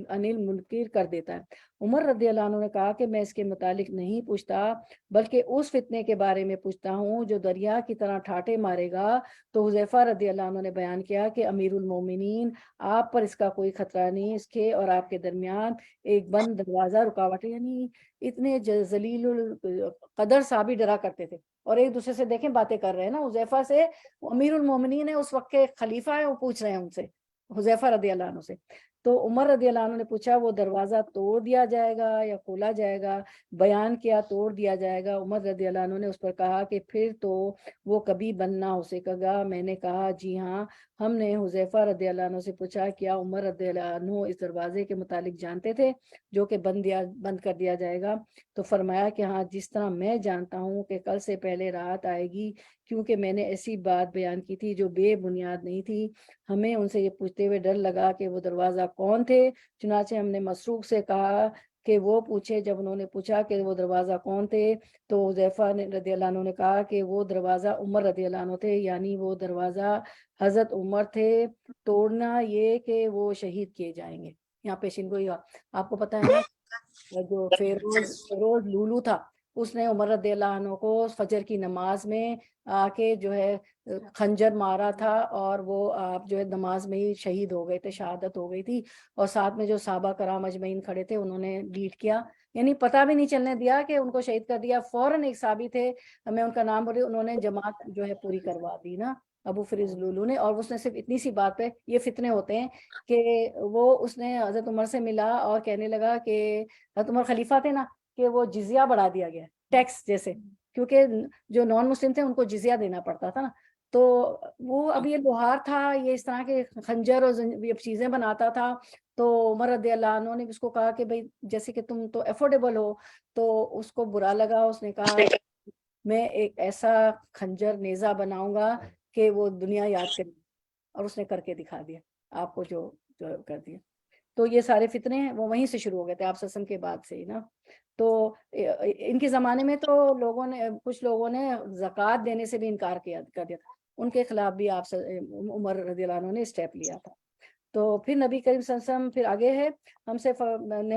S2: انل منکر کر دیتا ہے۔ عمر رضی اللہ عنہ نے کہا کہ میں اس کے متعلق نہیں پوچھتا، بلکہ اس فتنے کے بارے میں پوچھتا ہوں جو دریا کی طرح ٹھاٹے مارے گا۔ تو حذیفہ رضی اللہ عنہ نے بیان کیا کہ امیر المومنین، آپ پر اس کا کوئی خطرہ نہیں، اس کے اور آپ کے درمیان ایک بند دروازہ رکاوٹ ہے، یعنی اتنے ذلیل القدر صحابی ڈرا کرتے تھے، اور ایک دوسرے سے دیکھیں باتیں کر رہے ہیں نا حذیفہ سے، امیر المومنین ہے اس وقت کے خلیفہ ہے، وہ پوچھ رہے ہیں ان سے، حذیفہ رضی اللہ عنہ سے۔ تو عمر رضی اللہ عنہ نے پوچھا وہ دروازہ توڑ دیا جائے گا یا کھولا جائے گا؟ بیان کیا توڑ دیا جائے گا۔ عمر رضی اللہ عنہ نے اس پر کہا کہ پھر تو وہ کبھی بند نہ ہو سکے گا۔ میں نے کہا جی ہاں۔ ہم نے حذیفہ رضی اللہ عنہ سے پوچھا کیا عمر رضی اللہ عنہ اس دروازے کے متعلق جانتے تھے جو کہ بند کر دیا جائے گا؟ تو فرمایا کہ ہاں، جس طرح میں جانتا ہوں کہ کل سے پہلے رات آئے گی کیونکہ میں نے ایسی بات بیان کی تھی جو بے بنیاد نہیں تھی۔ ہمیں ان سے یہ پوچھتے ہوئے ڈر لگا کہ وہ دروازہ کون تھے، چنانچہ ہم نے مسروق سے کہا کہ وہ پوچھے۔ جب انہوں نے پوچھا کہ وہ دروازہ کون تھے تو حذیفہ رضی اللہ عنہ نے کہا کہ وہ دروازہ عمر رضی اللہ عنہ تھے، یعنی وہ دروازہ حضرت عمر تھے، توڑنا یہ کہ وہ شہید کیے جائیں گے۔ یہاں پیشین گوئی آپ کو پتہ ہے نا، جو فیروز لولو تھا اس نے عمر رضی اللہ عنہ کو فجر کی نماز میں آ کے جو ہے خنجر مارا تھا، اور وہ آپ جو ہے نماز میں ہی شہید ہو گئے تھے، شہادت ہو گئی تھی، اور ساتھ میں جو صحابہ کرام اجمعین کھڑے تھے انہوں نے لیڈ کیا، یعنی پتہ بھی نہیں چلنے دیا کہ ان کو شہید کر دیا۔ فوراً ایک صحابی تھے، میں ان کا نام بول رہی ہوں، انہوں نے جماعت جو ہے پوری کروا دی نا، ابو فریز لولو نے۔ اور اس نے صرف اتنی سی بات پہ، یہ فتنے ہوتے ہیں کہ وہ اس نے حضرت عمر سے ملا اور کہنے لگا کہ حضرت عمر خلیفہ تھے نا، کہ وہ جزیہ بڑھا دیا گیا، ٹیکس جیسے، کیونکہ جو نان مسلم تھے ان کو جزیہ دینا پڑتا تھا نا، تو وہ اب یہ لوہار تھا، یہ اس طرح کے خنجر اور یہ چیزیں بناتا تھا، تو عمر رضی اللہ عنہ نے اس کو کہا کہ بھئی جیسے کہ تم تو افورڈیبل ہو، تو اس کو برا لگا، اس نے کہا میں ایک ایسا خنجر نیزہ بناؤں گا کہ وہ دنیا یاد کرے، اور اس نے کر کے دکھا دیا آپ کو، جو کر دیا۔ تو یہ سارے فتنے ہیں وہ وہیں سے شروع ہو گئے تھے آپ وسلم کے بعد سے ہی نا۔ تو ان کے زمانے میں تو کچھ لوگوں نے زکوٰۃ دینے سے بھی انکار کر دیا تھا، ان کے خلاف بھی آپ عمر رضی اللہ عنہ نے اسٹیپ لیا تھا۔ تو پھر نبی کریم صلی اللہ علیہ وسلم پھر آگے ہے،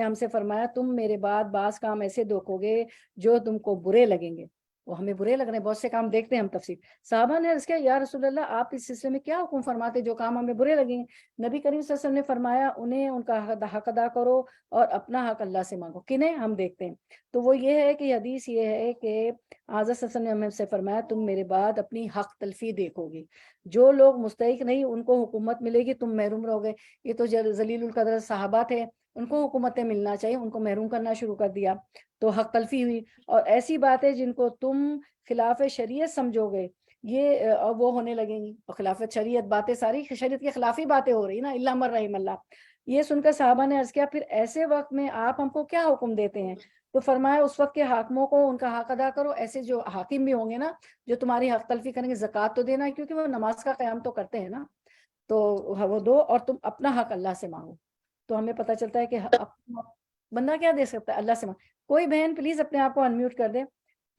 S2: ہم سے فرمایا تم میرے بعد بعض کام ایسے دیکھو گے جو تم کو برے لگیں گے۔ وہ ہمیں برے لگ رہے ہیں، بہت سے کام دیکھتے ہیں ہم تفصیل۔ صحابہ نے عرض کیا یا رسول اللہ آپ اس سلسلے میں کیا حکم فرماتے جو کام ہمیں برے لگیں گے؟ نبی کریم صلی اللہ علیہ وسلم نے فرمایا انہیں ان کا حق ادا کرو اور اپنا حق اللہ سے مانگو۔ کنہیں؟ ہم دیکھتے ہیں، تو وہ یہ ہے کہ حدیث یہ ہے کہ حضرت صلی اللہ علیہ وسلم نے ہمیں سے فرمایا تم میرے بعد اپنی حق تلفی دیکھو گی، جو لوگ مستحق نہیں ان کو حکومت ملے گی، تم محروم رہو گے۔ یہ تو ذلیل القدر صحابہ تھے، ان کو حکومتیں ملنا چاہیے، ان کو محروم کرنا شروع کر دیا، تو حق تلفی ہوئی۔ اور ایسی باتیں جن کو تم خلاف شریعت سمجھو گے یہ وہ ہونے لگیں گی، اور خلافت شریعت باتیں ساری شریعت کے خلافی باتیں ہو رہی نا، اللہ من رحم اللہ۔ یہ سن کر صحابہ نے عرض کیا پھر ایسے وقت میں آپ ہم کو کیا حکم دیتے ہیں؟ تو فرمایا اس وقت کے حاکموں کو ان کا حق ادا کرو، ایسے جو حاکم بھی ہوں گے نا جو تمہاری حق تلفی کریں گے، زکوٰۃ تو دینا ہے کیونکہ وہ نماز کا قیام تو کرتے ہیں نا، تو وہ دو، اور تم اپنا حق اللہ سے مانگو۔ تو ہمیں پتہ چلتا ہے کہ بندہ کیا دے سکتا ہے؟ اللہ سے مانگو۔ کوئی بہن پلیز اپنے آپ کو انمیوٹ کر دے۔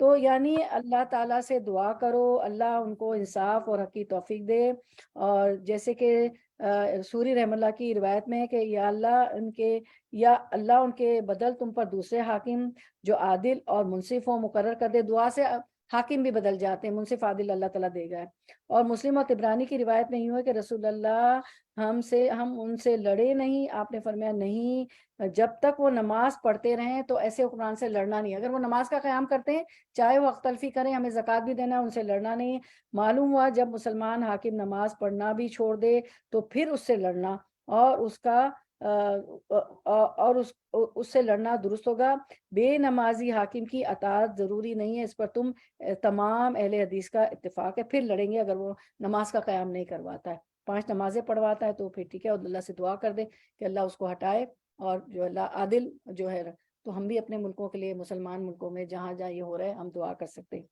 S2: تو یعنی اللہ تعالیٰ سے دعا کرو، اللہ ان کو انصاف اور حق کی توفیق دے، اور جیسے کہ سوری رحم اللہ کی روایت میں ہے کہ یا اللہ ان کے بدل تم پر دوسرے حاکم جو عادل اور منصف ہو مقرر کر دے۔ دعا سے حاکم بھی بدل جاتے ہیں، منصف عادل اللہ تعالیٰ دے گا۔ اور مسلم اور طبرانی کی روایت میں یوں ہے کہ رسول اللہ ہم ان سے لڑے نہیں، آپ نے فرمایا نہیں، جب تک وہ نماز پڑھتے رہیں تو ایسے حکمران سے لڑنا نہیں، اگر وہ نماز کا قیام کرتے ہیں چاہے وہ حق تلفی کریں، ہمیں زکوٰۃ بھی دینا ہے، ان سے لڑنا نہیں۔ معلوم ہوا جب مسلمان حاکم نماز پڑھنا بھی چھوڑ دے تو پھر اس سے لڑنا اور اس سے لڑنا درست ہوگا۔ بے نمازی حاکم کی اطاعت ضروری نہیں ہے، اس پر تم تمام اہل حدیث کا اتفاق ہے، پھر لڑیں گے اگر وہ نماز کا قیام نہیں کرواتا ہے، 5 نمازیں پڑھواتا ہے تو پھر ٹھیک ہے، اور اللہ سے دعا کر دے کہ اللہ اس کو ہٹائے، اور جو اللہ عادل جو ہے۔ تو ہم بھی اپنے ملکوں کے لیے، مسلمان ملکوں میں جہاں جہاں یہ ہو رہا ہے ہم دعا کر سکتے ہیں۔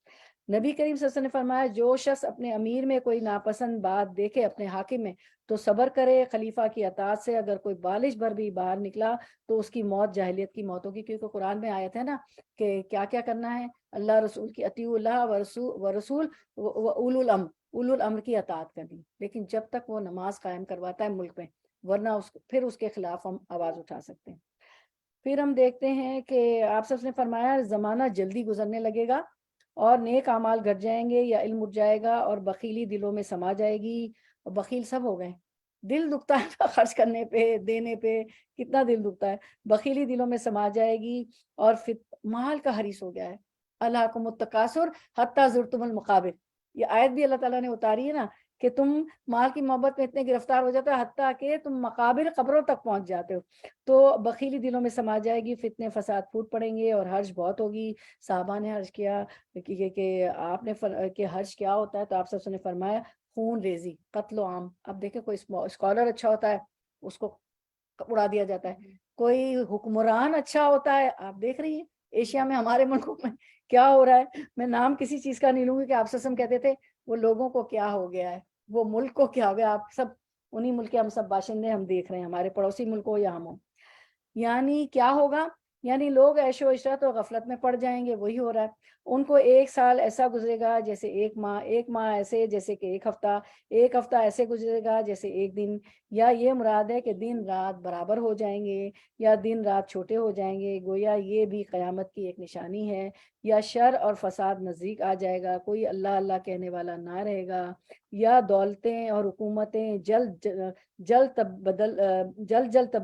S2: نبی کریم صلی اللہ علیہ وسلم نے فرمایا جو شخص اپنے امیر میں کوئی ناپسند بات دیکھے اپنے حاکم میں تو صبر کرے، خلیفہ کی اطاعت سے اگر کوئی بالش بھر بھی باہر نکلا تو اس کی موت جاہلیت کی موت ہوگی، کیونکہ قرآن میں آیت ہے نا کہ کیا کیا کرنا ہے، اللہ رسول کی اطیعوا اللہ ورسول اولو الامر کی اطاعت کرنی، لیکن جب تک وہ نماز قائم کرواتا ہے ملک میں، ورنہ پھر اس کے خلاف ہم آواز اٹھا سکتے ہیں۔ پھر ہم دیکھتے ہیں کہ آپ سب نے فرمایا زمانہ جلدی گزرنے لگے گا اور نیک اعمال گھٹ جائیں گے یا علم اٹھ جائے گا اور بخیلی دلوں میں سما جائے گی، اور بخیل سب ہو گئے، دل دکھتا ہے خرچ کرنے پہ، دینے پہ، کتنا دل دکھتا ہے، بخیلی دلوں میں سما جائے گی، اور مال کا حریص ہو گیا ہے، الہاکم التکاثر حتی زرتم المقابر۔ یہ آیت بھی اللہ تعالیٰ نے اتاری ہے نا کہ تم مال کی محبت میں اتنے گرفتار ہو جاتے ہو حتیٰ کہ تم مقابر قبروں تک پہنچ جاتے ہو، تو بخیلی دلوں میں سما جائے گی، فتنے فساد پھوٹ پڑیں گے اور حرج بہت ہوگی۔ صحابہ نے حرج کیا کہ آپ نے کہ حرج کیا ہوتا ہے، تو آپ سب نے فرمایا خون ریزی، قتل و عام۔ اب دیکھیں کوئی اسکالر اچھا ہوتا ہے اس کو اڑا دیا جاتا ہے، کوئی حکمران اچھا ہوتا ہے، آپ دیکھ رہی ہیں ایشیا میں ہمارے ملکوں میں کیا ہو رہا ہے، میں نام کسی چیز کا نہیں لوں گی کہ آپ سسم کہتے تھے وہ لوگوں کو کیا ہو گیا ہے، وہ ملک کو کیا ہو گیا، آپ سب انہی ملک کے ہم سب باشندے ہم دیکھ رہے ہیں، ہمارے پڑوسی ملک ہو یا ہم ہوں. یعنی کیا ہوگا، یعنی لوگ عیش و عشرت اور غفلت میں پڑ جائیں گے، وہی ہو رہا ہے. ان کو ایک سال ایسا گزرے گا جیسے ایک ماہ ایسے جیسے کہ ایک ہفتہ ایسے گزرے گا جیسے ایک دن. یا یہ مراد ہے کہ دن رات برابر ہو جائیں گے یا دن رات چھوٹے ہو جائیں گے، گویا یہ بھی قیامت کی ایک نشانی ہے. یا شر اور فساد نزدیک آ جائے گا، کوئی اللہ اللہ کہنے والا نہ رہے گا. یا دولتیں اور حکومتیں جلد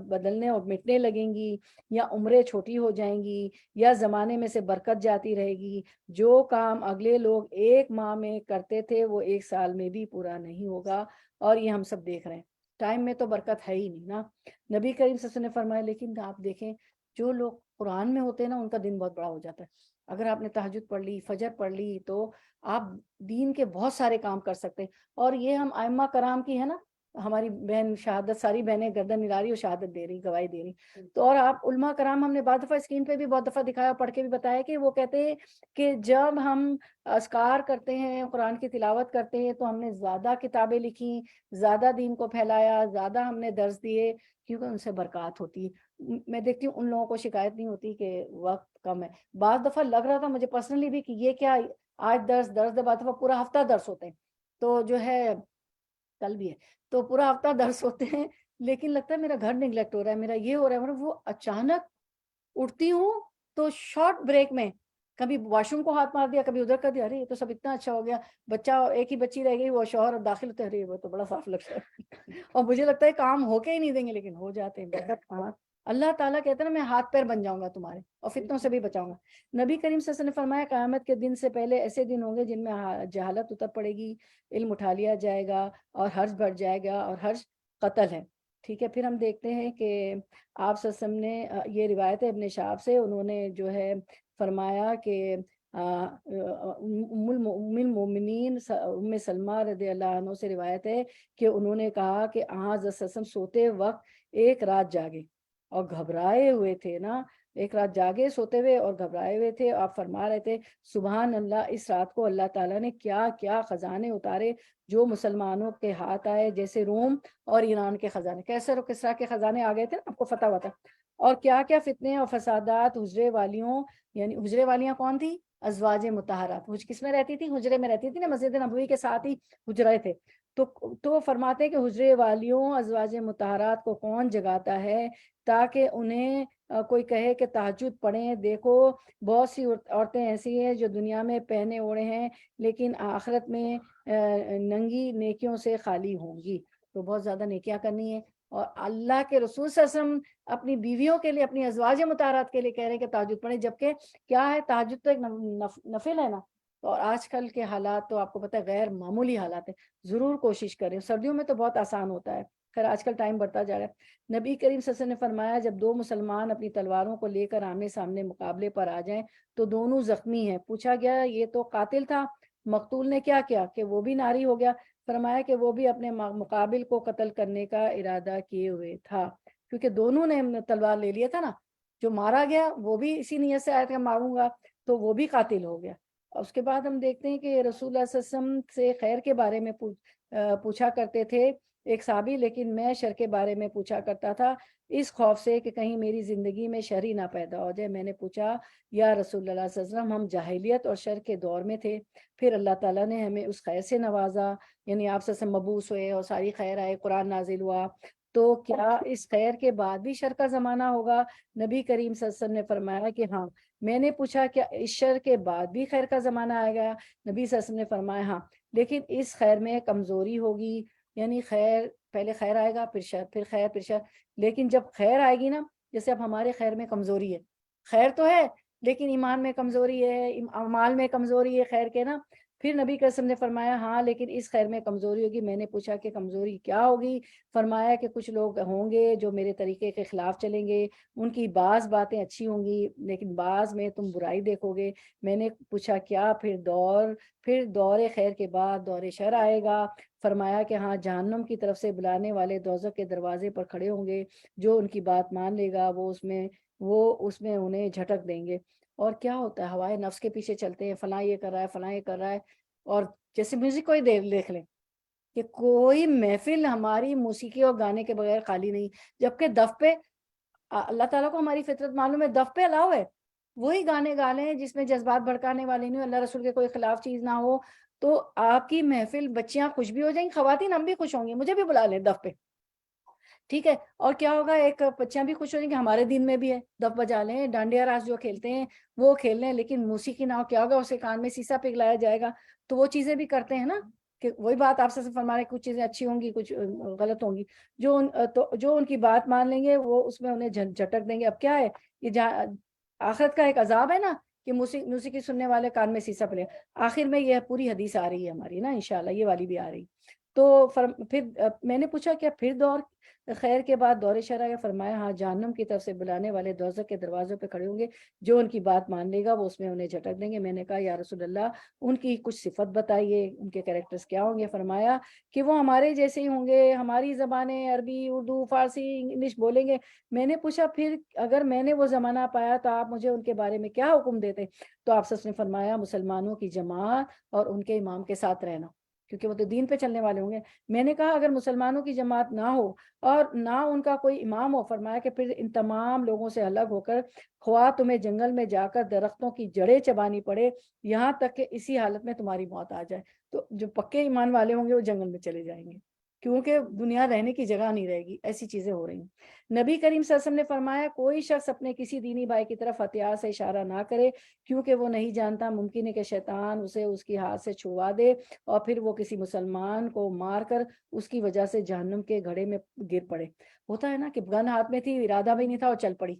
S2: بدلنے اور مٹنے لگیں گی. یا عمریں چھوٹی ہو جائیں گی، یا زمانے میں سے برکت جاتی رہے گی. جو کام اگلے لوگ ایک ماہ میں کرتے تھے وہ ایک سال میں بھی پورا نہیں ہوگا. اور یہ ہم سب دیکھ رہے ہیں، ٹائم میں تو برکت ہے ہی نہیں نا. نبی کریم صلی اللہ علیہ وسلم نے فرمایا، لیکن آپ دیکھیں جو لوگ قرآن میں ہوتے ہیں نا ان کا دن بہت بڑا ہو جاتا ہے. اگر آپ نے تہجد پڑھ لی، فجر پڑھ لی، تو آپ دین کے بہت سارے کام کر سکتے ہیں. اور یہ ہم ائمہ کرام کی ہے نا، ہماری بہن شہادت، ساری بہنیں گردن ہلا رہی اور شہادت دے رہی، گواہی دے رہی. تو اور آپ علماء کرام، ہم نے بعض دفعہ اسکرین پہ بھی بہت دفعہ دکھایا، پڑھ کے بھی بتایا کہ وہ کہتے ہیں کہ جب ہم اذکار کرتے ہیں، قرآن کی تلاوت کرتے ہیں، تو ہم نے زیادہ کتابیں لکھی، زیادہ دین کو پھیلایا، زیادہ ہم نے درس دیے، کیونکہ ان سے برکات ہوتی ہے. میں دیکھتی ہوں ان لوگوں کو شکایت نہیں ہوتی کہ وقت کم ہے. بعض دفعہ لگ رہا تھا مجھے پرسنلی بھی کہ یہ کیا آج درس بعض دفعہ پورا ہفتہ درس ہوتے ہیں، تو جو ہے کل بھی ہے تو پورا ہفتہ درس ہوتے ہیں، لیکن لگتا ہے میرا گھر نگلیکٹ ہو رہا ہے، میرا یہ ہو رہا ہے. وہ اچانک اٹھتی ہوں تو شارٹ بریک میں کبھی واش روم کو ہاتھ مار دیا، کبھی ادھر کر دیا، ارے یہ تو سب اتنا اچھا ہو گیا. بچہ ایک ہی بچی رہ گئی، وہ شوہر اور داخل ہوتے، ارے وہ تو بڑا صاف لگتا ہے. اور مجھے لگتا ہے کام ہو کے ہی نہیں دیں گے، لیکن ہو جاتے ہیں. برکت. ہاں، اللہ تعالیٰ کہتے ہیں نا، میں ہاتھ پیر بن جاؤں گا تمہارے اور فتنوں سے بھی بچاؤں گا. نبی کریم صلی اللہ علیہ وسلم نے فرمایا، قیامت کے دن سے پہلے ایسے دن ہوں گے جن میں جہالت اتر پڑے گی، علم اٹھا لیا جائے گا اور حرج بڑھ جائے گا، اور حرج قتل ہے. ٹھیک ہے، پھر ہم دیکھتے ہیں کہ آپ صلی اللہ علیہ وسلم نے، یہ روایت ہے ابن شہاب سے، انہوں نے جو ہے فرمایا کہ ام المومنین ام سلمہ رضی اللہ عنہ سے روایت ہے کہ انہوں نے کہا کہ حضرت صلی اللہ علیہ وسلم سوتے وقت ایک رات جاگے اور گھبرائے ہوئے تھے نا، ایک رات جاگے سوتے ہوئے اور گھبرائے ہوئے تھے. آپ فرما رہے تھے، سبحان اللہ، اس رات کو اللہ تعالیٰ نے کیا کیا خزانے اتارے جو مسلمانوں کے ہاتھ آئے، جیسے روم اور ایران کے خزانے، کیسر و کسریٰ کے خزانے آ گئے تھے نا، آپ کو فتح ہوا تھا. اور کیا کیا فتنے اور فسادات حجرے والیوں، یعنی حجرے والیاں کون تھی؟ ازواج مطہرات. کس میں رہتی تھی؟ حجرے میں رہتی تھی نا، مسجد نبوی کے ساتھ ہی حجرے تھے. تو فرماتے ہیں کہ حجرے والیوں ازواج مطہرات کو کون جگاتا ہے تاکہ انہیں کوئی کہے کہ تہجد پڑھیں. دیکھو بہت سی عورتیں ایسی ہیں جو دنیا میں پہنے اوڑھے ہیں لیکن آخرت میں ننگی نیکیوں سے خالی ہوں گی. تو بہت زیادہ نیکیاں کرنی ہے. اور اللہ کے رسول صلی اللہ علیہ وسلم اپنی بیویوں کے لیے، اپنی ازواج مطہرات کے لیے کہہ رہے ہیں کہ تہجد پڑھیں، جبکہ کیا ہے، تہجد تو ایک نفل ہے نا. اور آج کل کے حالات تو آپ کو پتہ ہے غیر معمولی حالات ہیں. ضرور کوشش کریں، سردیوں میں تو بہت آسان ہوتا ہے، خیر آج کل ٹائم بڑھتا جا رہا ہے. نبی کریم صلی اللہ علیہ وسلم نے فرمایا، جب دو مسلمان اپنی تلواروں کو لے کر آمنے سامنے مقابلے پر آ جائیں تو دونوں زخمی ہیں. پوچھا گیا یہ تو قاتل تھا، مقتول نے کیا کیا کہ وہ بھی ناری ہو گیا؟ فرمایا کہ وہ بھی اپنے مقابل کو قتل کرنے کا ارادہ کیے ہوئے تھا، کیونکہ دونوں نے تلوار لے لیا تھا نا. جو مارا گیا وہ بھی اسی نیت سے آیا تھا ماروں گا، تو وہ بھی قاتل ہو گیا. اس کے بعد ہم دیکھتے ہیں کہ رسول اللہ صلی اللہ علیہ وسلم سے خیر کے بارے میں پوچھا کرتے تھے ایک صحابی، لیکن میں شر کے بارے میں پوچھا کرتا تھا اس خوف سے کہ کہیں میری زندگی میں شر ہی نہ پیدا ہو جائے. میں نے پوچھا، یا رسول اللہ صلی اللہ علیہ وسلم، ہم جاہلیت اور شر کے دور میں تھے، پھر اللہ تعالیٰ نے ہمیں اس خیر سے نوازا، یعنی آپ صلی اللہ علیہ وسلم مبعوث ہوئے اور ساری خیر آئے، قرآن نازل ہوا، تو کیا اس خیر کے بعد بھی شر کا زمانہ ہوگا؟ نبی کریم صلی اللہ علیہ وسلم نے فرمایا کہ ہاں. میں نے پوچھا کیا اس شر کے بعد بھی خیر کا زمانہ آئے گا؟ نبی صلی اللہ علیہ وسلم نے فرمایا ہاں، لیکن اس خیر میں کمزوری ہوگی، یعنی خیر، پہلے خیر آئے گا، پھر شر، پھر خیر، پھر شر. لیکن جب خیر آئے گی نا، جیسے اب ہمارے خیر میں کمزوری ہے، خیر تو ہے لیکن ایمان میں کمزوری ہے، اعمال میں کمزوری ہے خیر کے نا. پھر نبی کریم نے فرمایا ہاں لیکن اس خیر میں کمزوری ہوگی. میں نے پوچھا کہ کمزوری کیا ہوگی؟ فرمایا کہ کچھ لوگ ہوں گے جو میرے طریقے کے خلاف چلیں گے، ان کی بعض باتیں اچھی ہوں گی لیکن بعض میں تم برائی دیکھو گے. میں نے پوچھا کیا پھر دور خیر کے بعد دور شر آئے گا؟ فرمایا کہ ہاں، جہنم کی طرف سے بلانے والے دوزخ کے دروازے پر کھڑے ہوں گے، جو ان کی بات مان لے گا وہ اس میں انہیں جھٹک دیں گے. اور کیا ہوتا ہے، ہوائے نفس کے پیچھے چلتے ہیں، فلاں یہ کر رہا ہے، فلاں یہ کر رہا ہے. اور جیسے میوزک کوئی دیکھ لیں کہ کوئی محفل ہماری موسیقی اور گانے کے بغیر خالی نہیں. جبکہ دف پہ اللہ تعالیٰ کو ہماری فطرت معلوم ہے، دف پہ الاؤ ہے. وہی گانے گا لیں جس میں جذبات بھڑکانے والے نہیں ہو، اللہ رسول کے کوئی خلاف چیز نہ ہو، تو آپ کی محفل بچیاں خوش بھی ہو جائیں گی، خواتین ہم بھی خوش ہوں گے، مجھے بھی بلا لیں دف پہ. ٹھیک ہے. اور کیا ہوگا، ایک بچیاں بھی خوش ہو جائیں گے، ہمارے دین میں بھی ہے دف بجا لیں، ڈانڈیا راس جو کھیلتے ہیں وہ کھیل لیں، لیکن موسیقی نہ ہو، کیا ہوگا، اسے کان میں سیسا پگھلایا جائے گا. تو وہ چیزیں بھی کرتے ہیں نا، کہ وہی بات آپ سے فرما رہے، کچھ چیزیں اچھی ہوں گی، کچھ غلط ہوں گی. جو ان کی بات مان لیں گے وہ اس میں انہیں جھٹک دیں گے. اب کیا ہے یہ آخرت کا ایک عذاب ہے نا، کہ موسیقی سننے والے کان میں سیسا پڑے. آخر میں یہ پوری حدیث آ رہی ہے ہماری نا، انشاءاللہ یہ والی بھی آ رہی. تو پھر میں نے پوچھا کیا پھر دور خیر کے بعد دور شرع ہے؟ فرمایا ہاں، جہنم کی طرف سے بلانے والے دوزخ کے دروازوں پہ کھڑے ہوں گے، جو ان کی بات مان لے گا وہ اس میں انہیں جھٹک دیں گے. میں نے کہا یا رسول اللہ ان کی کچھ صفت بتائیے، ان کے کریکٹرز کیا ہوں گے؟ فرمایا کہ وہ ہمارے جیسے ہی ہوں گے، ہماری زبانیں عربی، اردو، فارسی، انگلش بولیں گے. میں نے پوچھا پھر اگر میں نے وہ زمانہ پایا تو آپ مجھے ان کے بارے میں کیا حکم دیتے؟ تو آپ نے فرمایا مسلمانوں کی جماعت اور ان کے امام کے ساتھ رہنا، کیونکہ وہ تو دین پہ چلنے والے ہوں گے. میں نے کہا اگر مسلمانوں کی جماعت نہ ہو اور نہ ان کا کوئی امام ہو، فرمایا کہ پھر ان تمام لوگوں سے الگ ہو کر خواہ تمہیں جنگل میں جا کر درختوں کی جڑیں چبانی پڑے، یہاں تک کہ اسی حالت میں تمہاری موت آ جائے. تو جو پکے ایمان والے ہوں گے وہ جنگل میں چلے جائیں گے، کیونکہ دنیا رہنے کی جگہ نہیں رہے گی. ایسی چیزیں ہو رہی ہیں. نبی کریم صلی اللہ علیہ وسلم نے فرمایا کوئی شخص اپنے کسی دینی بھائی کی طرف ہتھیار سے اشارہ نہ کرے، کیونکہ وہ نہیں جانتا، ممکن ہے کہ شیطان اسے اس کی ہاتھ سے چھڑوا دے اور پھر وہ کسی مسلمان کو مار کر اس کی وجہ سے جہنم کے گھڑے میں گر پڑے. ہوتا ہے نا کہ گن ہاتھ میں تھی، ارادہ بھی نہیں تھا اور چل پڑی.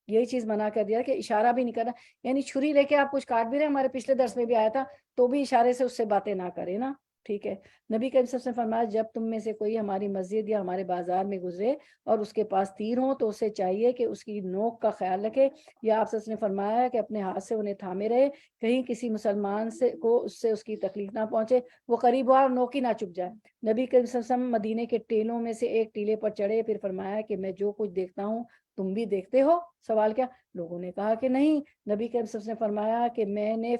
S2: یہی چیز منع کر دیا کہ اشارہ بھی نہیں کرنا، یعنی چھری لے کے آپ کچھ کاٹ بھی رہے، ہمارے پچھلے درس میں بھی آیا تھا، تو بھی اشارے سے اس سے باتیں نہ کرے نا. ٹھیک ہے. نبی کریم صلی اللہ علیہ وسلم نے فرمایا جب تم میں سے کوئی ہماری مسجد یا ہمارے بازار میں گزرے اور اس کے پاس تیر ہو تو اسے چاہیے کہ اس کی نوک کا خیال رکھے، یا آپ صلی اللہ علیہ وسلم نے فرمایا کہ اپنے ہاتھ سے انہیں تھامے رہے، کہیں کسی مسلمان سے کو اس سے اس کی تکلیف نہ پہنچے، وہ قریب ہوا اور نوک ہی نہ چپ جائے. نبی کریم صلی اللہ علیہ وسلم مدینے کے ٹیلوں میں سے ایک ٹیلے پر چڑھے، پھر فرمایا کہ میں جو کچھ دیکھتا ہوں تم بھی دیکھتے ہو؟ سوال کیا؟ لوگوں نے کہا کہ نہیں. نبی کریم صلی اللہ علیہ وسلم نے فرمایا کہ میں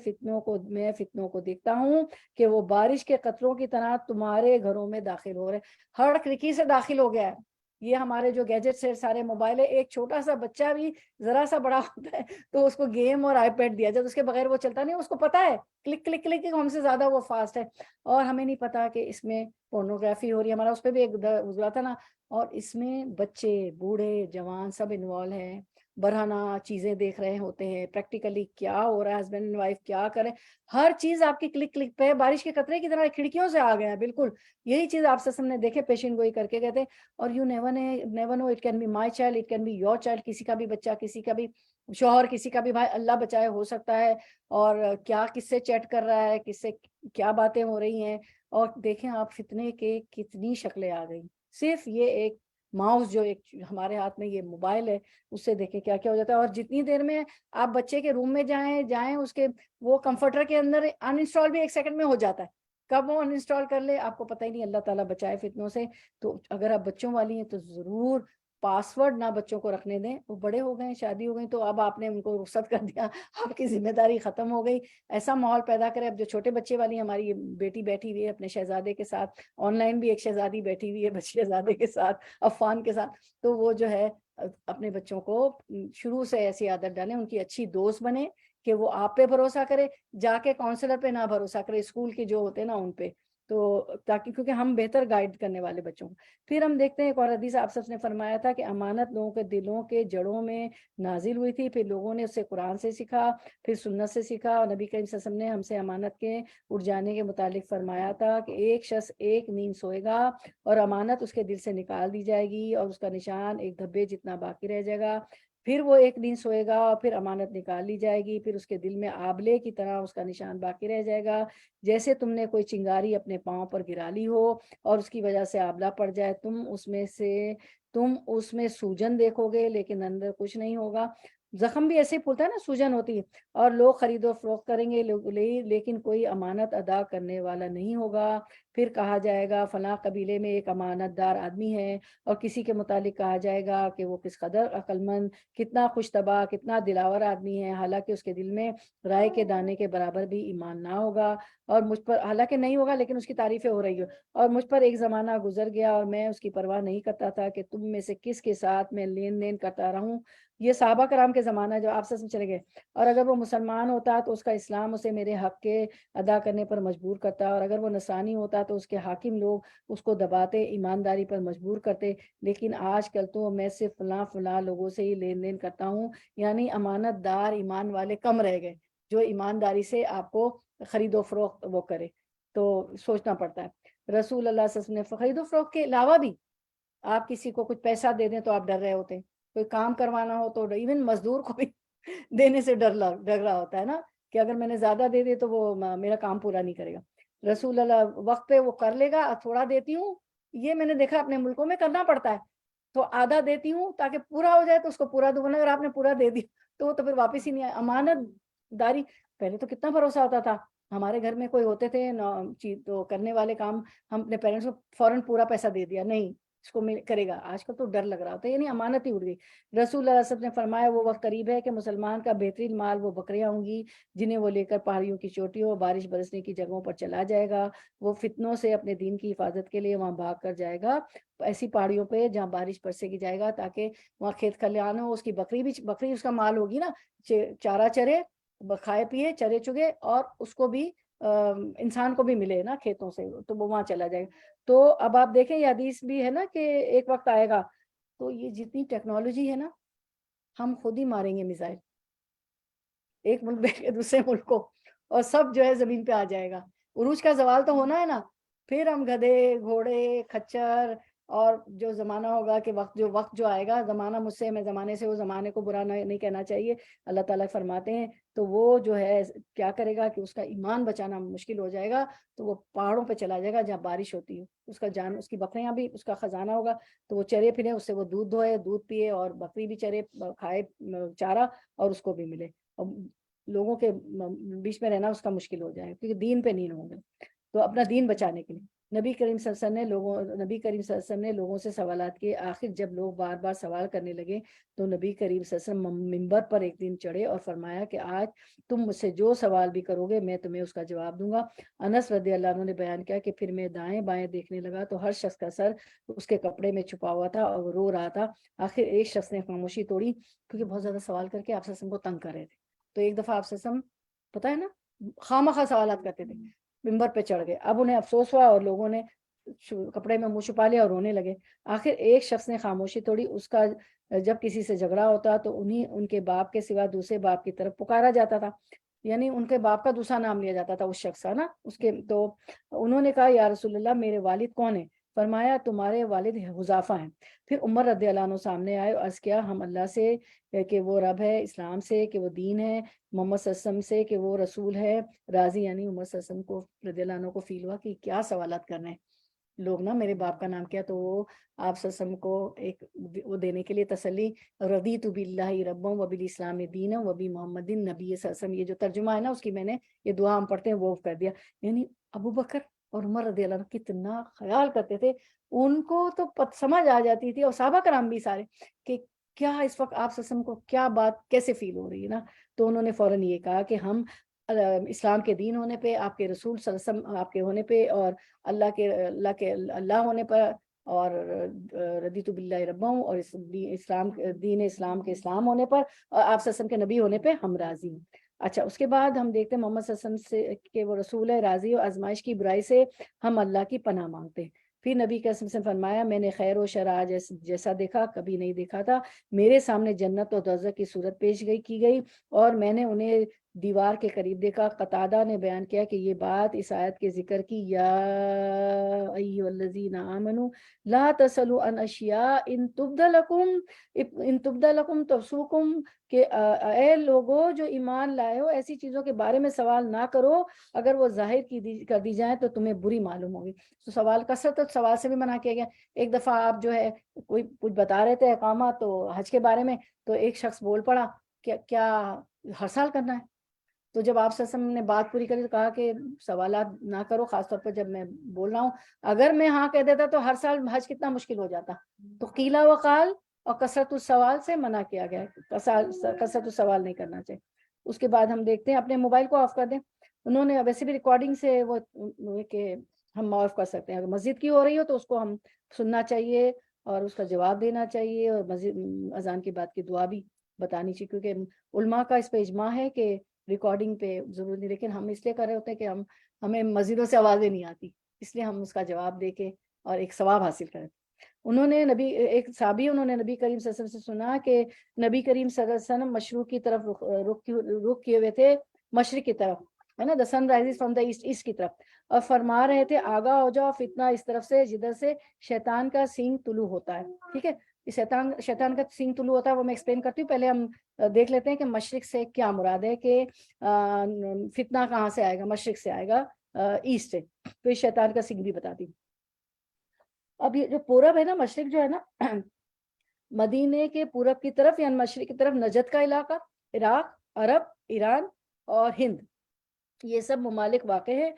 S2: فتنوں کو دیکھتا ہوں کہ وہ بارش کے قطروں کی طرح تمہارے گھروں میں داخل ہو رہے، ہر کھڑکی سے داخل ہو گیا ہے. یہ ہمارے جو گیجٹس ہے، سارے موبائل ہے، ایک چھوٹا سا بچہ بھی ذرا سا بڑا ہوتا ہے تو اس کو گیم اور آئی پیڈ دیا جب اس کے بغیر وہ چلتا نہیں، اس کو پتا ہے کلک کلک کلک ہم سے زیادہ وہ فاسٹ ہے. اور ہمیں نہیں پتا کہ اس میں پورنوگرافی ہو رہی ہے. ہمارا اس پہ بھی ایک گزرا تھا نا. اور اس میں بچے، بوڑھے، جوان سب انوالو ہیں، برہنہ چیزیں دیکھ رہے ہوتے ہیں، پریکٹیکلی کیا ہو رہا ہے، ہسبینڈ اینڈ وائف کیا کریں، ہر چیز آپ کی کلک کلک پہ. بارش کے قطرے کی طرح کھڑکیوں سے آ گیا ہے بالکل. یہی چیز آپ سسم نے دیکھے، پیشن گوئی کر کے گئے تھے. اور you never know, it can be my child, it can be your child. کسی کا بھی بچہ، کسی کا بھی شوہر، کسی کا بھی بھائی، اللہ بچائے، ہو سکتا ہے. اور کیا کس سے چیٹ کر رہا ہے، کس سے کیا باتیں ہو رہی ہیں. اور دیکھیں آپ فتنے کے کتنی شکلیں آ گئی. صرف یہ ایک ماؤس جو ایک ہمارے ہاتھ میں یہ موبائل ہے، اس سے دیکھیں کیا کیا ہو جاتا ہے. اور جتنی دیر میں آپ بچے کے روم میں جائیں اس کے وہ کمفرٹر کے اندر ان انسٹال بھی 1 سیکنڈ میں ہو جاتا ہے. کب وہ ان انسٹال کر لے آپ کو پتہ ہی نہیں. اللہ تعالیٰ بچائے فتنوں سے. تو اگر آپ بچوں والی ہیں تو ضرور پاسورڈ نہ بچوں کو رکھنے دیں. وہ بڑے ہو گئے، شادی ہو گئی، تو اب آپ نے ان کو رخصت کر دیا، آپ کی ذمہ داری ختم ہو گئی. ایسا ماحول پیدا کرے. اب جو چھوٹے بچے والی ہماری بیٹی بیٹھی ہوئی ہے اپنے شہزادے کے ساتھ، آن لائن بھی ایک شہزادی بیٹھی ہوئی ہے شہزادے کے ساتھ، عفان کے ساتھ. تو وہ جو ہے اپنے بچوں کو شروع سے ایسی عادت ڈالیں، ان کی اچھی دوست بنے کہ وہ آپ پہ بھروسہ کرے، جا کے کاؤنسلر پہ نہ بھروسہ کرے، اسکول کے جو ہوتے ہیں نا ان پہ. تو تاکہ کیونکہ ہم بہتر گائیڈ کرنے والے بچوں کو. پھر ہم دیکھتے ہیں ایک اور حدیث آپ سب نے فرمایا تھا کہ امانت لوگوں کے دلوں کے جڑوں میں نازل ہوئی تھی، پھر لوگوں نے اسے قرآن سے سیکھا، پھر سنت سے سیکھا. اور نبی کریم صلی اللہ علیہ وسلم نے ہم سے امانت کے اڑ جانے کے متعلق فرمایا تھا کہ ایک شخص ایک نیند سوئے گا اور امانت اس کے دل سے نکال دی جائے گی اور اس کا نشان ایک دھبے جتنا باقی رہ جائے گا. پھر وہ ایک دن سوئے گا اور پھر امانت نکال لی جائے گی، پھر اس کے دل میں آبلے کی طرح اس کا نشان باقی رہ جائے گا، جیسے تم نے کوئی چنگاری اپنے پاؤں پر گرا لی ہو اور اس کی وجہ سے آبلہ پڑ جائے. تم اس میں سوجن دیکھو گے لیکن اندر کچھ نہیں ہوگا. زخم بھی ایسے پھولتا ہے نا، سوجن ہوتی ہے. اور لوگ خرید و فروخت کریں گے لیکن کوئی امانت ادا کرنے والا نہیں ہوگا. پھر کہا جائے گا فلاں قبیلے میں ایک امانت دار آدمی ہے، اور کسی کے متعلق کہا جائے گا کہ وہ کس قدر عقل مند، کتنا خوش طبع، کتنا دلاور آدمی ہے، حالانکہ اس کے دل میں رائے کے دانے کے برابر بھی ایمان نہ ہوگا، اور مجھ پر حالانکہ نہیں ہوگا لیکن اس کی تعریفیں ہو رہی ہو، اور مجھ پر ایک زمانہ گزر گیا اور میں اس کی پرواہ نہیں کرتا تھا کہ تم میں سے کس کے ساتھ میں لین دین کرتا رہوں۔ یہ صحابہ کرام کے زمانہ جو آپ سے چلے گئے، اور اگر وہ مسلمان ہوتا تو اس کا اسلام اسے میرے حق کے ادا کرنے پر مجبور کرتا، اور اگر وہ نصرانی ہوتا تو اس کے حاکم لوگ اس کو دباتے، ایمانداری پر مجبور کرتے، لیکن آج کل تو میں صرف فلاں فلاں لوگوں سے ہی لین دین کرتا ہوں، یعنی امانت دار ایمان والے کم رہ گئے جو ایمانداری سے آپ کو خرید و فروخت وہ کرے۔ تو سوچنا پڑتا ہے۔ رسول اللہ صلی اللہ علیہ وسلم نے خرید و فروخت کے علاوہ بھی آپ کسی کو کچھ پیسہ دے دیں تو آپ ڈر رہے ہوتے ہیں، کوئی کام کروانا ہو تو ایون مزدور کو بھی دینے سے ڈر رہا ہوتا ہے نا، کہ اگر میں نے زیادہ دے دے تو وہ میرا کام پورا نہیں کرے گا۔ رسول اللہ وقت پہ وہ کر لے گا، تھوڑا دیتی ہوں، یہ میں نے دیکھا اپنے ملکوں میں کرنا پڑتا ہے، تو آدھا دیتی ہوں تاکہ پورا ہو جائے تو اس کو پورا دوں، اگر آپ نے پورا دے دیا تو وہ تو پھر واپس ہی نہیں آئے۔ امانت داری پہلے تو کتنا بھروسہ ہوتا تھا، ہمارے گھر میں کوئی ہوتے تھے چیز تو کرنے والے کام، ہم اپنے پیرنٹس کو فوراً پورا پیسہ دے دیا، نہیں اس کو کرے گا، آج کل تو ڈر لگ رہا ہوتا ہے، یعنی امانت ہی اڑ گئی۔ رسول اللہ صلی اللہ علیہ وسلم نے فرمایا وہ وقت قریب ہے کہ مسلمان کا بہترین مال وہ بکریاں ہوں گی جنہیں وہ لے کر پہاڑیوں کی چوٹیوں، بارش برسنے کی جگہوں پر چلا جائے گا، وہ فتنوں سے اپنے دین کی حفاظت کے لیے وہاں بھاگ کر جائے گا ایسی پہاڑیوں پہ جہاں بارش برسے کی جائے گا، تاکہ وہاں کھیت کھلیان ہو، اس کی بکری اس کا مال ہوگی نا، چارہ چرے، کھائے پیے، چرے چگے، اور اس کو بھی انسان کو بھی ملے نا کھیتوں سے، تو وہ وہاں چلا جائے گا۔ تو اب آپ دیکھیں یہ حدیث بھی ہے نا کہ ایک وقت آئے گا تو یہ جتنی ٹیکنالوجی ہے نا، ہم خود ہی ماریں گے میزائل ایک ملک بیٹھ کے دوسرے ملک کو، اور سب جو ہے زمین پہ آ جائے گا۔ عروج کا زوال تو ہونا ہے نا، پھر ہم گدھے، گھوڑے، کھچر، اور جو زمانہ ہوگا کہ وقت جو آئے گا، زمانہ مجھ سے، میں زمانے سے، وہ زمانے کو برا نہیں کہنا چاہیے، اللہ تعالیٰ فرماتے ہیں تو وہ جو ہے کیا کرے گا کہ اس کا ایمان بچانا مشکل ہو جائے گا، تو وہ پہاڑوں پہ چلا جائے گا جہاں بارش ہوتی ہے، اس کی بکریاں بھی اس کا خزانہ ہوگا، تو وہ چرے پھرے، اس سے وہ دودھ دوہے، دودھ پیے، اور بکری بھی چرے کھائے چارہ، اور اس کو بھی ملے، اور لوگوں کے بیچ میں رہنا اس کا مشکل ہو جائے کیونکہ دین پہ نہیں ہوں گے۔ تو اپنا دین بچانے کے لیے نبی کریم صلی اللہ علیہ وسلم نے لوگوں سے سوالات کیے، آخر جب لوگ بار بار سوال کرنے لگے تو نبی کریم صلی اللہ علیہ وسلم منبر پر ایک دن چڑھے اور فرمایا کہ آج تم مجھ سے جو سوال بھی کرو گے میں تمہیں اس کا جواب دوں گا۔ انس رضی اللہ عنہ نے بیان کیا کہ پھر میں دائیں بائیں دیکھنے لگا تو ہر شخص کا سر اس کے کپڑے میں چھپا ہوا تھا اور وہ رو رہا تھا۔ آخر ایک شخص نے خاموشی توڑی کیونکہ بہت زیادہ سوال کر کے آپ صلی اللہ علیہ وسلم کو تنگ کر رہے تھے، تو ایک دفعہ آپ صلی اللہ علیہ وسلم پتہ ہے نا خواہ سوالات کرتے تھے، منبر پہ چڑھ گئے، اب انہیں افسوس ہوا اور لوگوں نے کپڑے میں منہ چھپا لیا اور رونے لگے۔ آخر ایک شخص نے خاموشی توڑی، اس کا جب کسی سے جھگڑا ہوتا تو ان کے باپ کے سوا دوسرے باپ کی طرف پکارا جاتا تھا، یعنی ان کے باپ کا دوسرا نام لیا جاتا تھا اس شخص کا نا، اس کے تو انہوں نے کہا یا رسول اللہ میرے والد کون ہیں؟ فرمایا تمہارے والد حذیفہ ہیں۔ پھر عمر رضی اللہ عنہ سامنے آئے اور عرض کیا ہم اللہ سے کہ وہ رب ہے، اسلام سے کہ وہ دین ہے، محمد صلی اللہ علیہ وسلم سے کہ وہ رسول ہے راضی، یعنی عمر صلی اللہ علیہ وسلم کو رضی اللہ عنہ کو فیل ہوا کہ کیا سوالات کر رہے ہیں لوگ نا، میرے باپ کا نام کیا، تو وہ آپ صلی اللہ علیہ وسلم کو ایک وہ دینے کے لیے تسلی، رضیت باللہ ربا وبالاسلام دینا وبمحمد نبی صلی اللہ علیہ وسلم، یہ جو ترجمہ ہے نا اس کی میں نے یہ دعا ہم پڑھتے ہیں وہ کر دیا، یعنی ابو بکر اور عمر رضی اللہ عنہ کتنا خیال کرتے تھے، ان کو تو سمجھ آ جاتی تھی، اور صحابہ کرام بھی سارے کہ کیا اس وقت آپ صلی اللہ علیہ وسلم کو کیا بات کیسے فیل ہو رہی ہے نا، تو انہوں نے فوراً یہ کہا کہ ہم اسلام کے دین ہونے پہ، آپ کے رسول صلی اللہ علیہ وسلم آپ کے ہونے پہ، اور اللہ ہونے پر، اور رضیت باللہ ربا، اور دین اسلام کے اسلام ہونے پر، اور آپ صلی اللہ علیہ وسلم کے نبی ہونے پہ ہم راضی ہیں۔ اچھا اس کے بعد ہم دیکھتے ہیں محمد صلی اللہ علیہ وسلم سے کہ وہ رسول ہے، راضی اور آزمائش کی برائی سے ہم اللہ کی پناہ مانگتے ہیں۔ پھر نبی کے اسم سے فرمایا میں نے خیر و شر جیسا دیکھا کبھی نہیں دیکھا تھا، میرے سامنے جنت اور دوزخ کی صورت پیش کی گئی اور میں نے انہیں دیوار کے قریب دیکھا۔ قتادہ نے بیان کیا کہ یہ بات اس آیت کے ذکر کی یا ایھا الذین آمنوا لا تسألوا عن اشیاء ان تبد لکم تسؤکم، کہ اے لوگو جو ایمان لائے ہو ایسی چیزوں کے بارے میں سوال نہ کرو اگر وہ ظاہر کر دی جائیں تو تمہیں بری معلوم ہوگی۔ تو سوال کثرت سوال سے بھی منع کیا گیا۔ ایک دفعہ آپ جو ہے کوئی کچھ بتا رہے تھے اقامہ تو حج کے بارے میں، تو ایک شخص بول پڑا کیا ہر سال کرنا ہے؟ تو جب آپ صلی اللہ علیہ وسلم نے بات پوری کری تو کہا کہ سوالات نہ کرو، خاص طور پر جب میں بول رہا ہوں. اگر میں ہاں کہہ دیتا تو ہر سال حج کتنا مشکل ہو جاتا. تو قیلا وقال اور کثرت السوال سے منع کیا گیا ہے، کثرت السوال نہیں کرنا چاہیے. اس کے بعد ہم دیکھتے ہیں، اپنے موبائل کو آف کر دیں. انہوں نے ویسے بھی ریکارڈنگ سے وہ کہ ہم آف کر سکتے ہیں، اگر مسجد کی ہو رہی ہو تو اس کو ہم سننا چاہیے اور اس کا جواب دینا چاہیے، اور اذان کے بعد کی دعا بھی بتانی چاہیے، کیونکہ علماء کا اس پہ اجماع ہے کہ ریکارڈنگ پہ ضرور نہیں. لیکن ہم اس لیے کر رہے ہوتے ہیں کہ ہمیں مسجدوں سے آوازیں نہیں آتی، اس لیے ہم اس کا جواب دے کے اور ایک ثواب حاصل کریں. انہوں نے ایک صحابی انہوں نے نبی کریم صلی اللہ علیہ وسلم سے سنا کہ نبی کریم صلی اللہ علیہ وسلم مشرق کی طرف رخ کیے ہوئے تھے، مشرق کی طرف ہے نا، دا سن رائزز فرام دا ایسٹ کی طرف، اور فرما رہے تھے آگاہ ہو جاؤ فتنہ اس طرف سے جدھر سے شیطان کا سینگ طلوع ہوتا ہے. ٹھیک ہے، شیطان کا سینگ طلوع ہوتا ہے، وہ میں ایکسپلین کرتی ہوں. پہلے ہم دیکھ لیتے ہیں کہ مشرق سے کیا مراد ہے، کہ فتنہ کہاں سے آئے گا. مشرق سے آئے گا، ایسٹ سے. تو یہ شیطان کا سینگ بھی بتاتی ہوں. اب یہ جو پورب ہے نا، مشرق جو ہے نا، مدینے کے پورب کی طرف یعنی مشرق کی طرف نجد کا علاقہ، عراق، عرب، ایران اور ہند، یہ سب ممالک واقع ہے.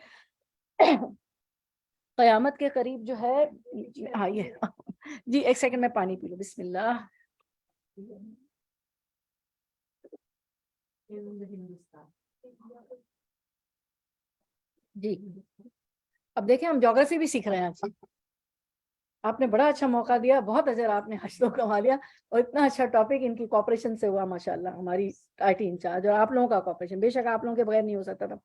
S2: قیامت کے قریب جو ہے، ہاں یہ جی ایک سیکنڈ میں پانی پی لوں، بسم اللہ. جی اب دیکھیں ہم جغرافی بھی سیکھ رہے ہیں. آپ نے بڑا اچھا موقع دیا، بہت اجر آپ نے حج تو کما لیا، اور اتنا اچھا ٹاپک ان کی کوآپریشن سے ہوا ماشاءاللہ. ہماری IT انچارج اور آپ لوگوں کا کوآپریشن، بے شک آپ لوگوں کے بغیر نہیں ہو سکتا تھا.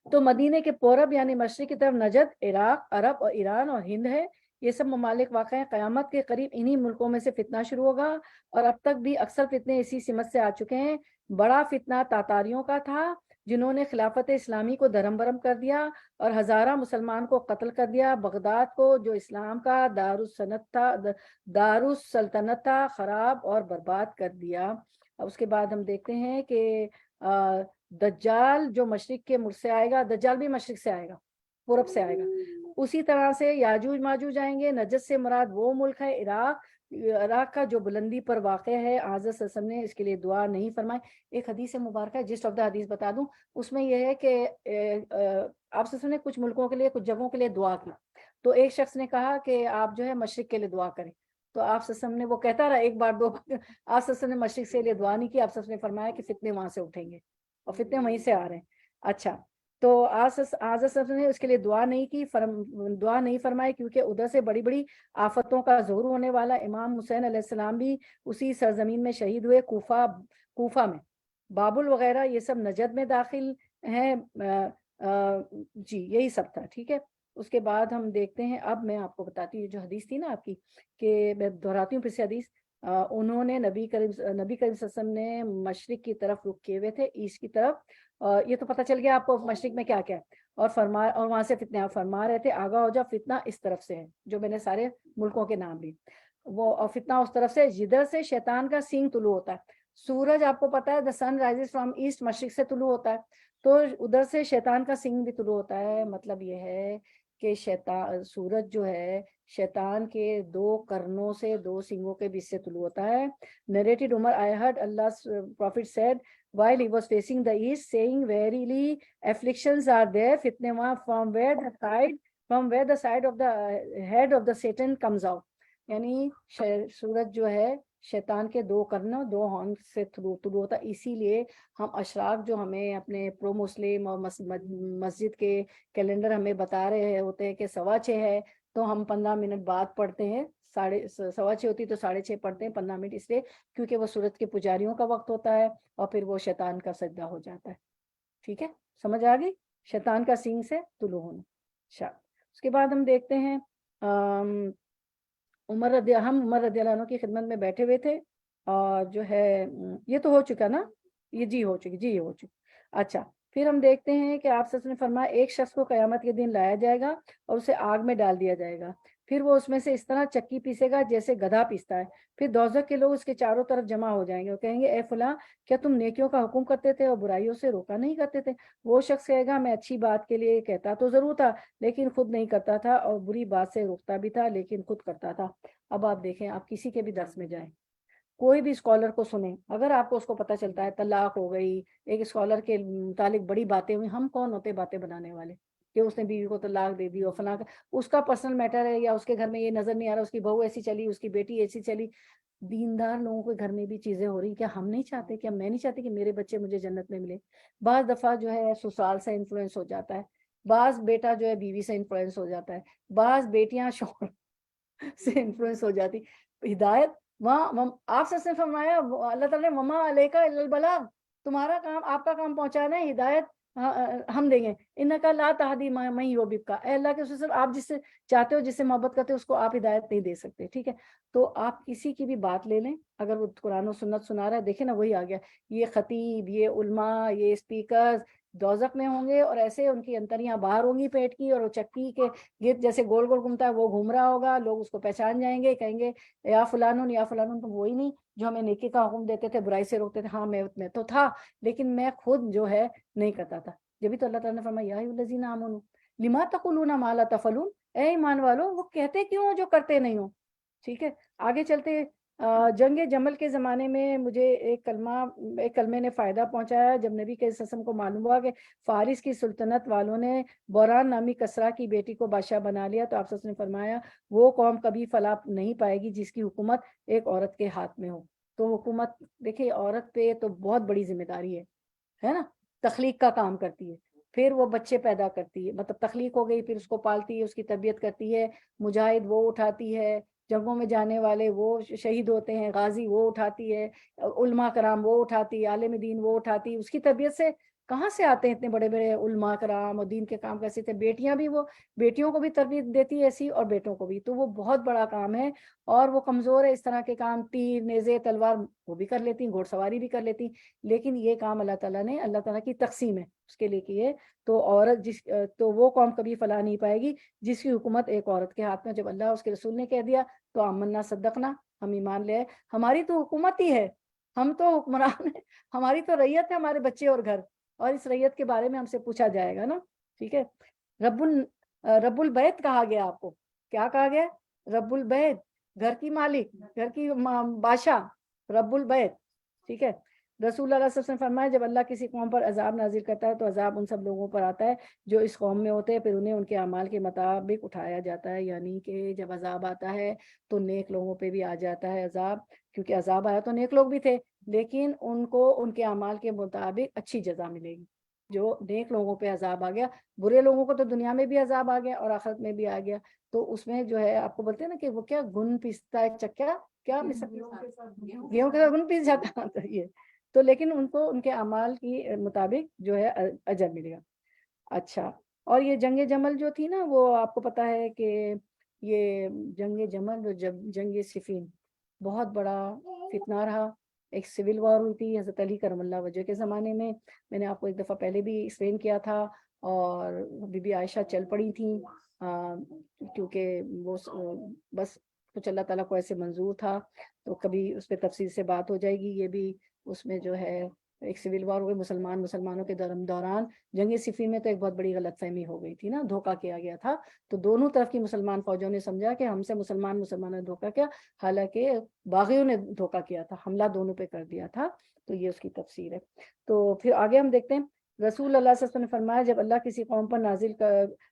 S2: تو مدینے کے پورب یعنی مشرق کی طرف نجد، عراق، عرب اور ایران اور ہند ہے. یہ سب ممالک واقع ہیں. قیامت کے قریب انہی ملکوں میں سے فتنہ شروع ہوگا، اور اب تک بھی اکثر فتنے اسی سمت سے آ چکے ہیں. بڑا فتنہ تاتاریوں کا تھا، جنہوں نے خلافت اسلامی کو دھرم برم کر دیا اور ہزارہ مسلمان کو قتل کر دیا. بغداد کو جو اسلام کا دارالسلطنت تھا خراب اور برباد کر دیا. اب اس کے بعد ہم دیکھتے ہیں کہ دجال جو مشرق کے ملک سے آئے گا، دجال بھی مشرق سے آئے گا، پورب سے آئے گا. اسی طرح سے یاجوج ماجوج آئیں گے. نجد سے مراد وہ ملک ہے عراق کا جو بلندی پر واقع ہے. حضرت صلی اللہ علیہ وسلم نے اس کے لیے دعا نہیں فرمائی. ایک حدیث مبارکہ ہے، جسٹ آف دا حدیث بتا دوں، اس میں یہ ہے کہ آپ صلی اللہ علیہ وسلم نے کچھ ملکوں کے لیے، کچھ جگہوں کے لیے دعا کی. تو ایک شخص نے کہا کہ آپ جو ہے مشرق کے لیے دعا کریں. تو آپ صلی اللہ علیہ وسلم نے، وہ کہتا رہا ایک بار دو بار، آپ صلی اللہ علیہ وسلم نے مشرق سے لیے دعا نہیں کی. آپ صلی اللہ علیہ وسلم نے فرمایا کہ فتنے وہاں سے اٹھیں گے، اور فتنے وہیں سے آ رہے ہیں. اچھا، تو آج نے اس کے لیے دعا نہیں کی، دعا نہیں فرمائی، کیونکہ ادھر سے بڑی بڑی آفتوں کا ظہور ہونے والا. امام حسین علیہ السلام بھی اسی سرزمین میں شہید ہوئے، کوفہ میں. بابل وغیرہ یہ سب نجد میں داخل ہیں. جی یہی سب تھا. ٹھیک ہے، اس کے بعد ہم دیکھتے ہیں. اب میں آپ کو بتاتی ہوں جو حدیث تھی نا آپ کی، کہ میں دہراتی ہوں پھر سے حدیث. انہوں نے نبی کریم صلی اللہ علیہ وسلم نے مشرق کی طرف رخ کیے ہوئے تھے، ایسٹ کی طرف. یہ تو پتہ چل گیا آپ کو مشرق میں کیا کیا ہے. اور وہاں سے فتنہ فرما رہے تھے آگاہ ہو جا، فتنہ اس طرف سے ہے، جو میں نے سارے ملکوں کے نام لی. وہ اور فتنہ اس طرف سے جدھر سے شیطان کا سینگ طلوع ہوتا ہے. سورج آپ کو پتا ہے دا سن رائزز فرام ایسٹ، مشرق سے طلوع ہوتا ہے. تو ادھر سے شیطان کا سینگ بھی طلوع ہوتا ہے. مطلب یہ ہے کہ سورج جو ہے شیطان کے دو کرنوں سے، دو سنگوں کے بیچ سے طلوع ہوتا ہے. Narrated Umar, I heard Allah's Prophet said while he was facing the east, saying, verily afflictions are there, fitne wahan, from where the side of the head of the Satan comes out. یعنی سورج جو ہے شیطان کے دو کرنوں، دو horn سے طلوع ہوتا. اسی لیے ہم اشراق جو ہمیں اپنے پرو مسلم اور مسجد کے کیلنڈر ہمیں بتا رہے ہوتے ہیں کہ 6:15 ہے، تو ہم 15 منٹ بعد پڑھتے ہیں. 6:15 ہوتی تو 6:30 پڑھتے ہیں 15 منٹ، اس لیے کیونکہ وہ سورج کے پجاریوں کا وقت ہوتا ہے، اور پھر وہ شیطان کا سجدہ ہو جاتا ہے. ٹھیک ہے، سمجھ آ گئی؟ شیطان کا سینگ سے طلوع ہونا. اچھا، اس کے بعد ہم دیکھتے ہیں عمر رضی اللہ عنہ کی خدمت میں بیٹھے ہوئے تھے، اور جو ہے یہ تو ہو چکا نا، یہ ہو چکی. اچھا، پھر ہم دیکھتے ہیں کہ آپ نے فرمایا ایک شخص کو قیامت کے دن لایا جائے گا اور اسے آگ میں ڈال دیا جائے گا. پھر وہ اس میں سے اس طرح چکی پیسے گا جیسے گدھا پیستا ہے. پھر دوزخ کے لوگ اس کے چاروں طرف جمع ہو جائیں گے اور کہیں گے اے فلاں، کیا تم نیکیوں کا حکم کرتے تھے اور برائیوں سے روکا نہیں کرتے تھے؟ وہ شخص کہے گا میں اچھی بات کے لیے کہتا تو ضرور تھا، لیکن خود نہیں کرتا تھا، اور بری بات سے روکتا بھی تھا لیکن خود کرتا تھا. اب آپ دیکھیں، آپ کسی کے بھی درس میں جائیں، کوئی بھی اسکالر کو سنیں، اگر آپ کو اس کو پتہ چلتا ہے طلاق ہو گئی، ایک اسکالر کے متعلق بڑی باتیں ہوئی، ہم کون ہوتے باتیں بنانے والے کہ اس نے بیوی کو طلاق دے دی اور فلاں اس کا پرسنل میٹر ہے، یا اس کے گھر میں یہ نظر نہیں آ رہا اس کی بہو ایسی چلی، اس کی بیٹی ایسی چلی. دیندار لوگوں کے گھر میں بھی چیزیں ہو رہی، کیا ہم نہیں چاہتے، کیا میں نہیں چاہتی کہ میرے بچے مجھے جنت میں ملے؟ بعض دفعہ جو ہے سسرال سے انفلوئنس ہو جاتا ہے، بعض بیٹا جو ہے بیوی سے انفلوئنس ہو جاتا ہے، بعض بیٹیاں شوہر سے انفلوئنس ہو جاتی. ہدایت وہاں آپ سے فرمایا اللہ تعالیٰ نے وما علیکا الا البلاغ، تمہارا کام، آپ کا کام پہنچانا ہے، ہدایت ہم دیں گے. انکا لا تہدی من یحبک، اے اللہ کے رسول، آپ جس سے چاہتے ہو، جس سے محبت کرتے ہو، اس کو آپ ہدایت نہیں دے سکتے. ٹھیک ہے، تو آپ کسی کی بھی بات لے لیں، اگر وہ قرآن و سنت سنا رہا ہے، دیکھیں نا وہی آ گیا، یہ خطیب، یہ علماء، یہ اسپیکرز دوزخ میں ہوں گے، اور ایسے ان کی انتریاں باہر ہوں گی پیٹ کی، اور وہ چکی کے گرد جیسے گول گول گھومتا ہے وہ گھوم رہا ہوگا، لوگ اس کو پہچان جائیں گے، کہیں گے یا فلانون یا فلانون، تم وہی نہیں جو ہمیں نیکی کا حکم دیتے تھے، برائی سے روکتے تھے؟ ہاں میں تو تھا، لیکن میں خود جو ہے نہیں کرتا تھا. جبھی تو اللہ تعالیٰ نے فرمایا یا ایھا الذین آمنوا لما تقولون ما لا تفعلون، اے ایمان والو وہ کہتے کیوں ہو جو کرتے نہیں ہو. ٹھیک ہے، آگے چلتے. جنگ جمل کے زمانے میں مجھے ایک کلمے نے فائدہ پہنچایا، جب نبی کے وسلم کو معلوم ہوا کہ فارس کی سلطنت والوں نے بوران نامی کسرا کی بیٹی کو بادشاہ بنا لیا، تو آپ نے فرمایا وہ قوم کبھی فلاح نہیں پائے گی جس کی حکومت ایک عورت کے ہاتھ میں ہو. تو حکومت دیکھیں عورت پہ تو بہت بڑی ذمہ داری ہے نا، تخلیق کا کام کرتی ہے، پھر وہ بچے پیدا کرتی ہے، مطلب تخلیق ہو گئی، پھر اس کو پالتی ہے، اس کی تربیت کرتی ہے، مجاہد وہ اٹھاتی ہے، جنگوں میں جانے والے وہ شہید ہوتے ہیں، غازی وہ اٹھاتی ہے، علماء کرام وہ اٹھاتی ہے، عالم دین وہ اٹھاتی ہے. اس کی تربیت سے کہاں سے آتے ہیں اتنے بڑے بڑے علماء کرام اور دین کے کام کیسے تھے؟ بیٹیاں بھی، وہ بیٹیوں کو بھی تربیت دیتی ہے ایسی، اور بیٹوں کو بھی. تو وہ بہت بڑا کام ہے، اور وہ کمزور ہے اس طرح کے کام، تیر نیزے تلوار وہ بھی کر لیتی، گھوڑ سواری بھی کر لیتی، لیکن یہ کام اللہ تعالیٰ نے، اللہ تعالیٰ کی تقسیم ہے اس کے لیے کی ہے. تو عورت تو وہ قوم کبھی فلاح نہیں پائے گی جس کی حکومت ایک عورت کے ہاتھ میں. جب اللہ اس کے رسول نے کہہ دیا تو آمنا صدقنا، ہم ایمان لے آئے. ہماری تو حکومت ہی ہے، ہم تو حکمران ہیں، ہماری تو ریت ہے، ہمارے بچے اور گھر، اور اس ریت کے بارے میں ہم سے پوچھا جائے گا نا. ٹھیک ہے، رب البیت کہا گیا. آپ کو کیا کہا گیا؟ رب البیت، گھر کی مالک، گھر کی بادشاہ، رب البیت. ٹھیک ہے، رسول اللہ صلی اللہ علیہ وسلم نے فرمایا جب اللہ کسی قوم پر عذاب نازل کرتا ہے تو عذاب ان سب لوگوں پر آتا ہے جو اس قوم میں ہوتے ہیں، پھر انہیں ان کے اعمال کے مطابق اٹھایا جاتا ہے. یعنی کہ جب عذاب آتا ہے تو نیک لوگوں پہ بھی آ جاتا ہے عذاب، کیونکہ عذاب آیا تو نیک لوگ بھی تھے، لیکن ان کو ان کے اعمال کے مطابق اچھی جزا ملے گی. جو نیک لوگوں پہ عذاب آ گیا، برے لوگوں کو تو دنیا میں بھی عذاب آ گیا اور آخرت میں بھی آ گیا. تو اس میں جو ہے آپ کو بولتے ہیں نا کہ وہ کیا گن پیستا ہے چکیا، کیا گیہوں کے ساتھ گن پیس جاتا ہے. تو لیکن ان کو ان کے اعمال کی مطابق جو ہے اجر ملے گا. اچھا، اور یہ جنگ جمل جو تھی نا، وہ آپ کو پتا ہے کہ یہ جنگ جمل اور جنگ صفین بہت بڑا فتنہ رہا. ایک سول وار ہوئی تھی حضرت علی کرم اللہ وجہ کے زمانے میں نے آپ کو ایک دفعہ پہلے بھی ایکسپلین کیا تھا، اور بی بی عائشہ چل پڑی تھیں کیونکہ وہ بس کچھ اللہ تعالیٰ کو ایسے منظور تھا. تو کبھی اس پہ تفصیل سے بات ہو جائے گی. یہ بھی اس میں جو ہے ایک سول وار ہوئے مسلمانوں کے دوران. جنگ صفین میں تو ایک بہت بڑی غلط فہمی ہو گئی تھی نا، دھوکہ کیا گیا تھا. تو دونوں طرف کی مسلمان فوجوں نے سمجھا کہ ہم سے مسلمانوں نے دھوکہ کیا، حالانکہ باغیوں نے دھوکہ کیا تھا، حملہ دونوں پہ کر دیا تھا. تو یہ اس کی تفسیر ہے. تو پھر آگے ہم دیکھتے ہیں رسول اللہ صلی اللہ علیہ وسلم نے فرمایا جب اللہ کسی قوم پر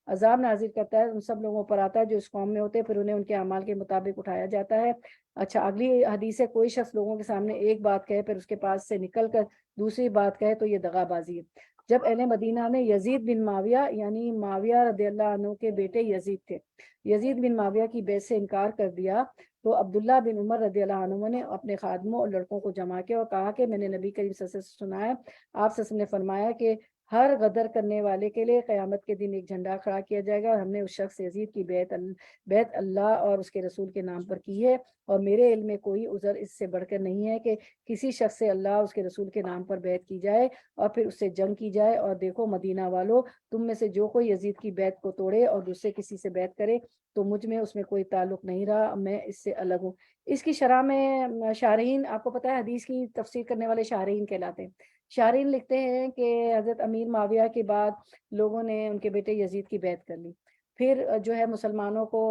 S2: عذاب نازل کرتا ہے ان سب لوگوں پر آتا ہے جو اس قوم میں ہوتے ہیں، پھر انہیں ان کے اعمال کے مطابق اٹھایا جاتا ہے. اچھا، اگلی حدیث ہے کوئی شخص لوگوں کے سامنے ایک بات کہے پھر اس کے پاس سے نکل کر دوسری بات کہے تو یہ دغا بازی ہے. جب اہل مدینہ نے یزید بن معاویہ یعنی معاویہ رضی اللہ عنہ کے بیٹے یزید تھے، یزید بن معاویہ کی بیعت سے انکار کر دیا، تو عبداللہ بن عمر رضی اللہ عنہ نے اپنے خادموں اور لڑکوں کو جمع کیا اور کہا کہ میں نے نبی کریم صلی اللہ علیہ وسلم سے سنا ہے، آپ صلی اللہ علیہ وسلم نے فرمایا کہ ہر غدر کرنے والے کے لیے قیامت کے دن ایک جھنڈا کھڑا کیا جائے گا، اور ہم نے اس شخص یزید کی بیعت اللہ اور اس کے رسول کے نام پر کی ہے، اور میرے علم میں کوئی عذر اس سے بڑھ کر نہیں ہے کہ کسی شخص سے اللہ اور اس کے رسول کے نام پر بیعت کی جائے اور پھر اس سے جنگ کی جائے. اور دیکھو مدینہ والو، تم میں سے جو کوئی یزید کی بیعت کو توڑے اور دوسرے کسی سے بیعت کرے تو مجھ میں اس میں کوئی تعلق نہیں رہا، میں اس سے الگ ہوں. اس کی شرح میں شارحین، آپ کو پتہ ہے حدیث کی تفسیر کرنے والے شارحین کہلاتے ہیں. شارحین لکھتے ہیں کہ حضرت امیر معاویہ کے بعد لوگوں نے ان کے بیٹے یزید کی بیعت کر لی. پھر جو ہے مسلمانوں کو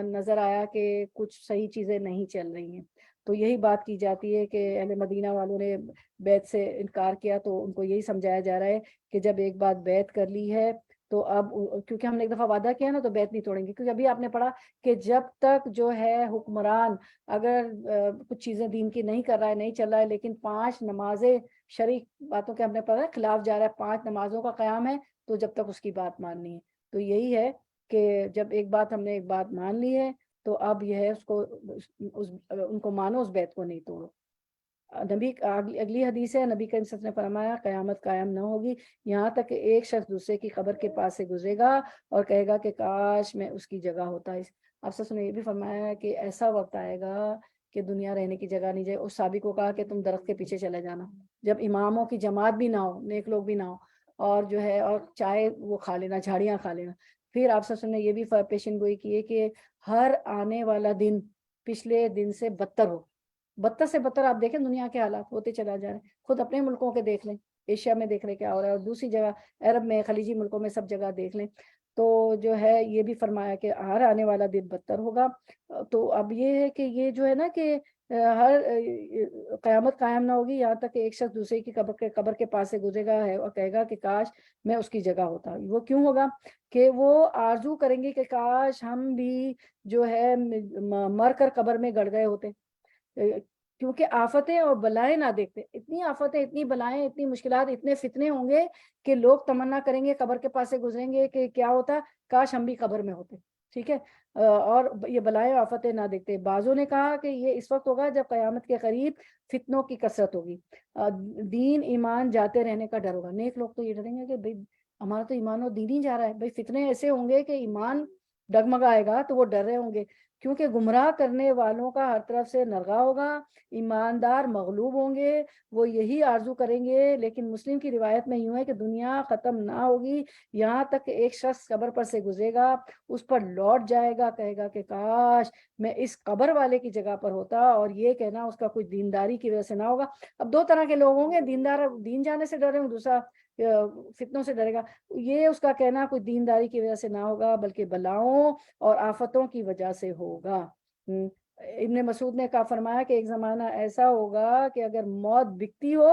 S2: نظر آیا کہ کچھ صحیح چیزیں نہیں چل رہی ہیں، تو یہی بات کی جاتی ہے کہ اہل مدینہ والوں نے بیعت سے انکار کیا، تو ان کو یہی سمجھایا جا رہا ہے کہ جب ایک بات بیعت کر لی ہے تو اب، کیونکہ ہم نے ایک دفعہ وعدہ کیا نا تو بیعت نہیں توڑیں گے، کیونکہ ابھی آپ نے پڑھا کہ جب تک جو ہے حکمران اگر کچھ چیزیں دین کی نہیں کر رہا ہے، نہیں چل رہا ہے، لیکن 5 نمازیں شرعی باتوں کے ہم نے پڑھا خلاف جا رہا ہے، 5 نمازوں کا قیام ہے، تو جب تک اس کی بات ماننی ہے۔ تو یہی ہے کہ جب ایک بات ہم نے ایک بات مان لی ہے تو اب یہ ہے اس کو ان کو مانو، اس بیعت کو نہیں توڑو۔ نبی اگلی حدیث ہے، نبی کریم صلی اللہ علیہ وسلم نے فرمایا قیامت قائم نہ ہوگی یہاں تک کہ ایک شخص دوسرے کی قبر کے پاس سے گزرے گا اور کہے گا کہ کاش میں اس کی جگہ ہوتا۔ آپ سے نے یہ بھی فرمایا کہ ایسا وقت آئے گا کہ دنیا رہنے کی جگہ نہیں جائے۔ اس صحابی کو کہا کہ تم درخت کے پیچھے چلے جانا، جب اماموں کی جماعت بھی نہ ہو، نیک لوگ بھی نہ ہو، اور جو ہے اور چائے وہ کھا لینا، جھاڑیاں کھا لینا۔ پھر آپ سے نے یہ بھی پیشن گوئی کی ہے کہ ہر آنے والا دن پچھلے دن سے بدتر ہو، بدتر سے بدتر۔ آپ دیکھیں دنیا کے حالات ہوتے چلا جا رہے ہیں، خود اپنے ملکوں کے دیکھ لیں، ایشیا میں دیکھ لیں کیا ہو رہا ہے، اور دوسری جگہ عرب میں، خلیجی ملکوں میں، سب جگہ دیکھ لیں۔ تو جو ہے یہ بھی فرمایا کہ ہر آنے والا دن بدتر ہوگا۔ تو اب یہ ہے کہ یہ جو ہے نا کہ ہر قیامت قائم نہ ہوگی یہاں تک کہ ایک شخص دوسرے کی قبر کے پاس سے گزرے گا ہے اور کہے گا کہ کاش میں اس کی جگہ ہوتا۔ وہ کیوں ہوگا کہ وہ آرزو کریں گے کہ کاش ہم بھی جو ہے مر کر قبر میں گڑ گئے ہوتے، کیونکہ آفتیں اور بلائیں نہ دیکھتے، اتنی آفتیں، اتنی بلائیں، اتنی مشکلات، اتنے فتنے ہوں گے کہ لوگ تمنا کریں گے، قبر کے پاس سے گزریں گے کہ کیا ہوتا کاش ہم بھی قبر میں ہوتے، ٹھیک ہے۔ اور یہ بلائیں آفتیں نہ دیکھتے۔ بعضوں نے کہا کہ یہ اس وقت ہوگا جب قیامت کے قریب فتنوں کی کثرت ہوگی، دین ایمان جاتے رہنے کا ڈر ہوگا۔ نیک لوگ تو یہ ڈریں گے کہ بھئی ہمارا تو ایمان و دین ہی جا رہا ہے، بھئی فتنے ایسے ہوں گے کہ ایمان ڈگمگائے گا، تو وہ ڈر رہے ہوں گے، کیونکہ گمراہ کرنے والوں کا ہر طرف سے نرغہ ہوگا، ایماندار مغلوب ہوں گے، وہ یہی آرزو کریں گے۔ لیکن مسلم کی روایت میں یوں ہے کہ دنیا ختم نہ ہوگی یہاں تک کہ ایک شخص قبر پر سے گزرے گا، اس پر لوٹ جائے گا، کہے گا کہ کاش میں اس قبر والے کی جگہ پر ہوتا، اور یہ کہنا اس کا کوئی دینداری کی وجہ سے نہ ہوگا۔ اب 2 طرح کے لوگ ہوں گے، دیندار دین جانے سے ڈرے ہوں، دوسرا فتنوں سے ڈرے گا۔ یہ اس کا کہنا کوئی دینداری کی وجہ سے نہ ہوگا بلکہ بلاؤں اور آفتوں کی وجہ سے ہوگا۔ ابن مسعود نے کہا، فرمایا کہ ایک زمانہ ایسا ہوگا کہ اگر موت بکتی ہو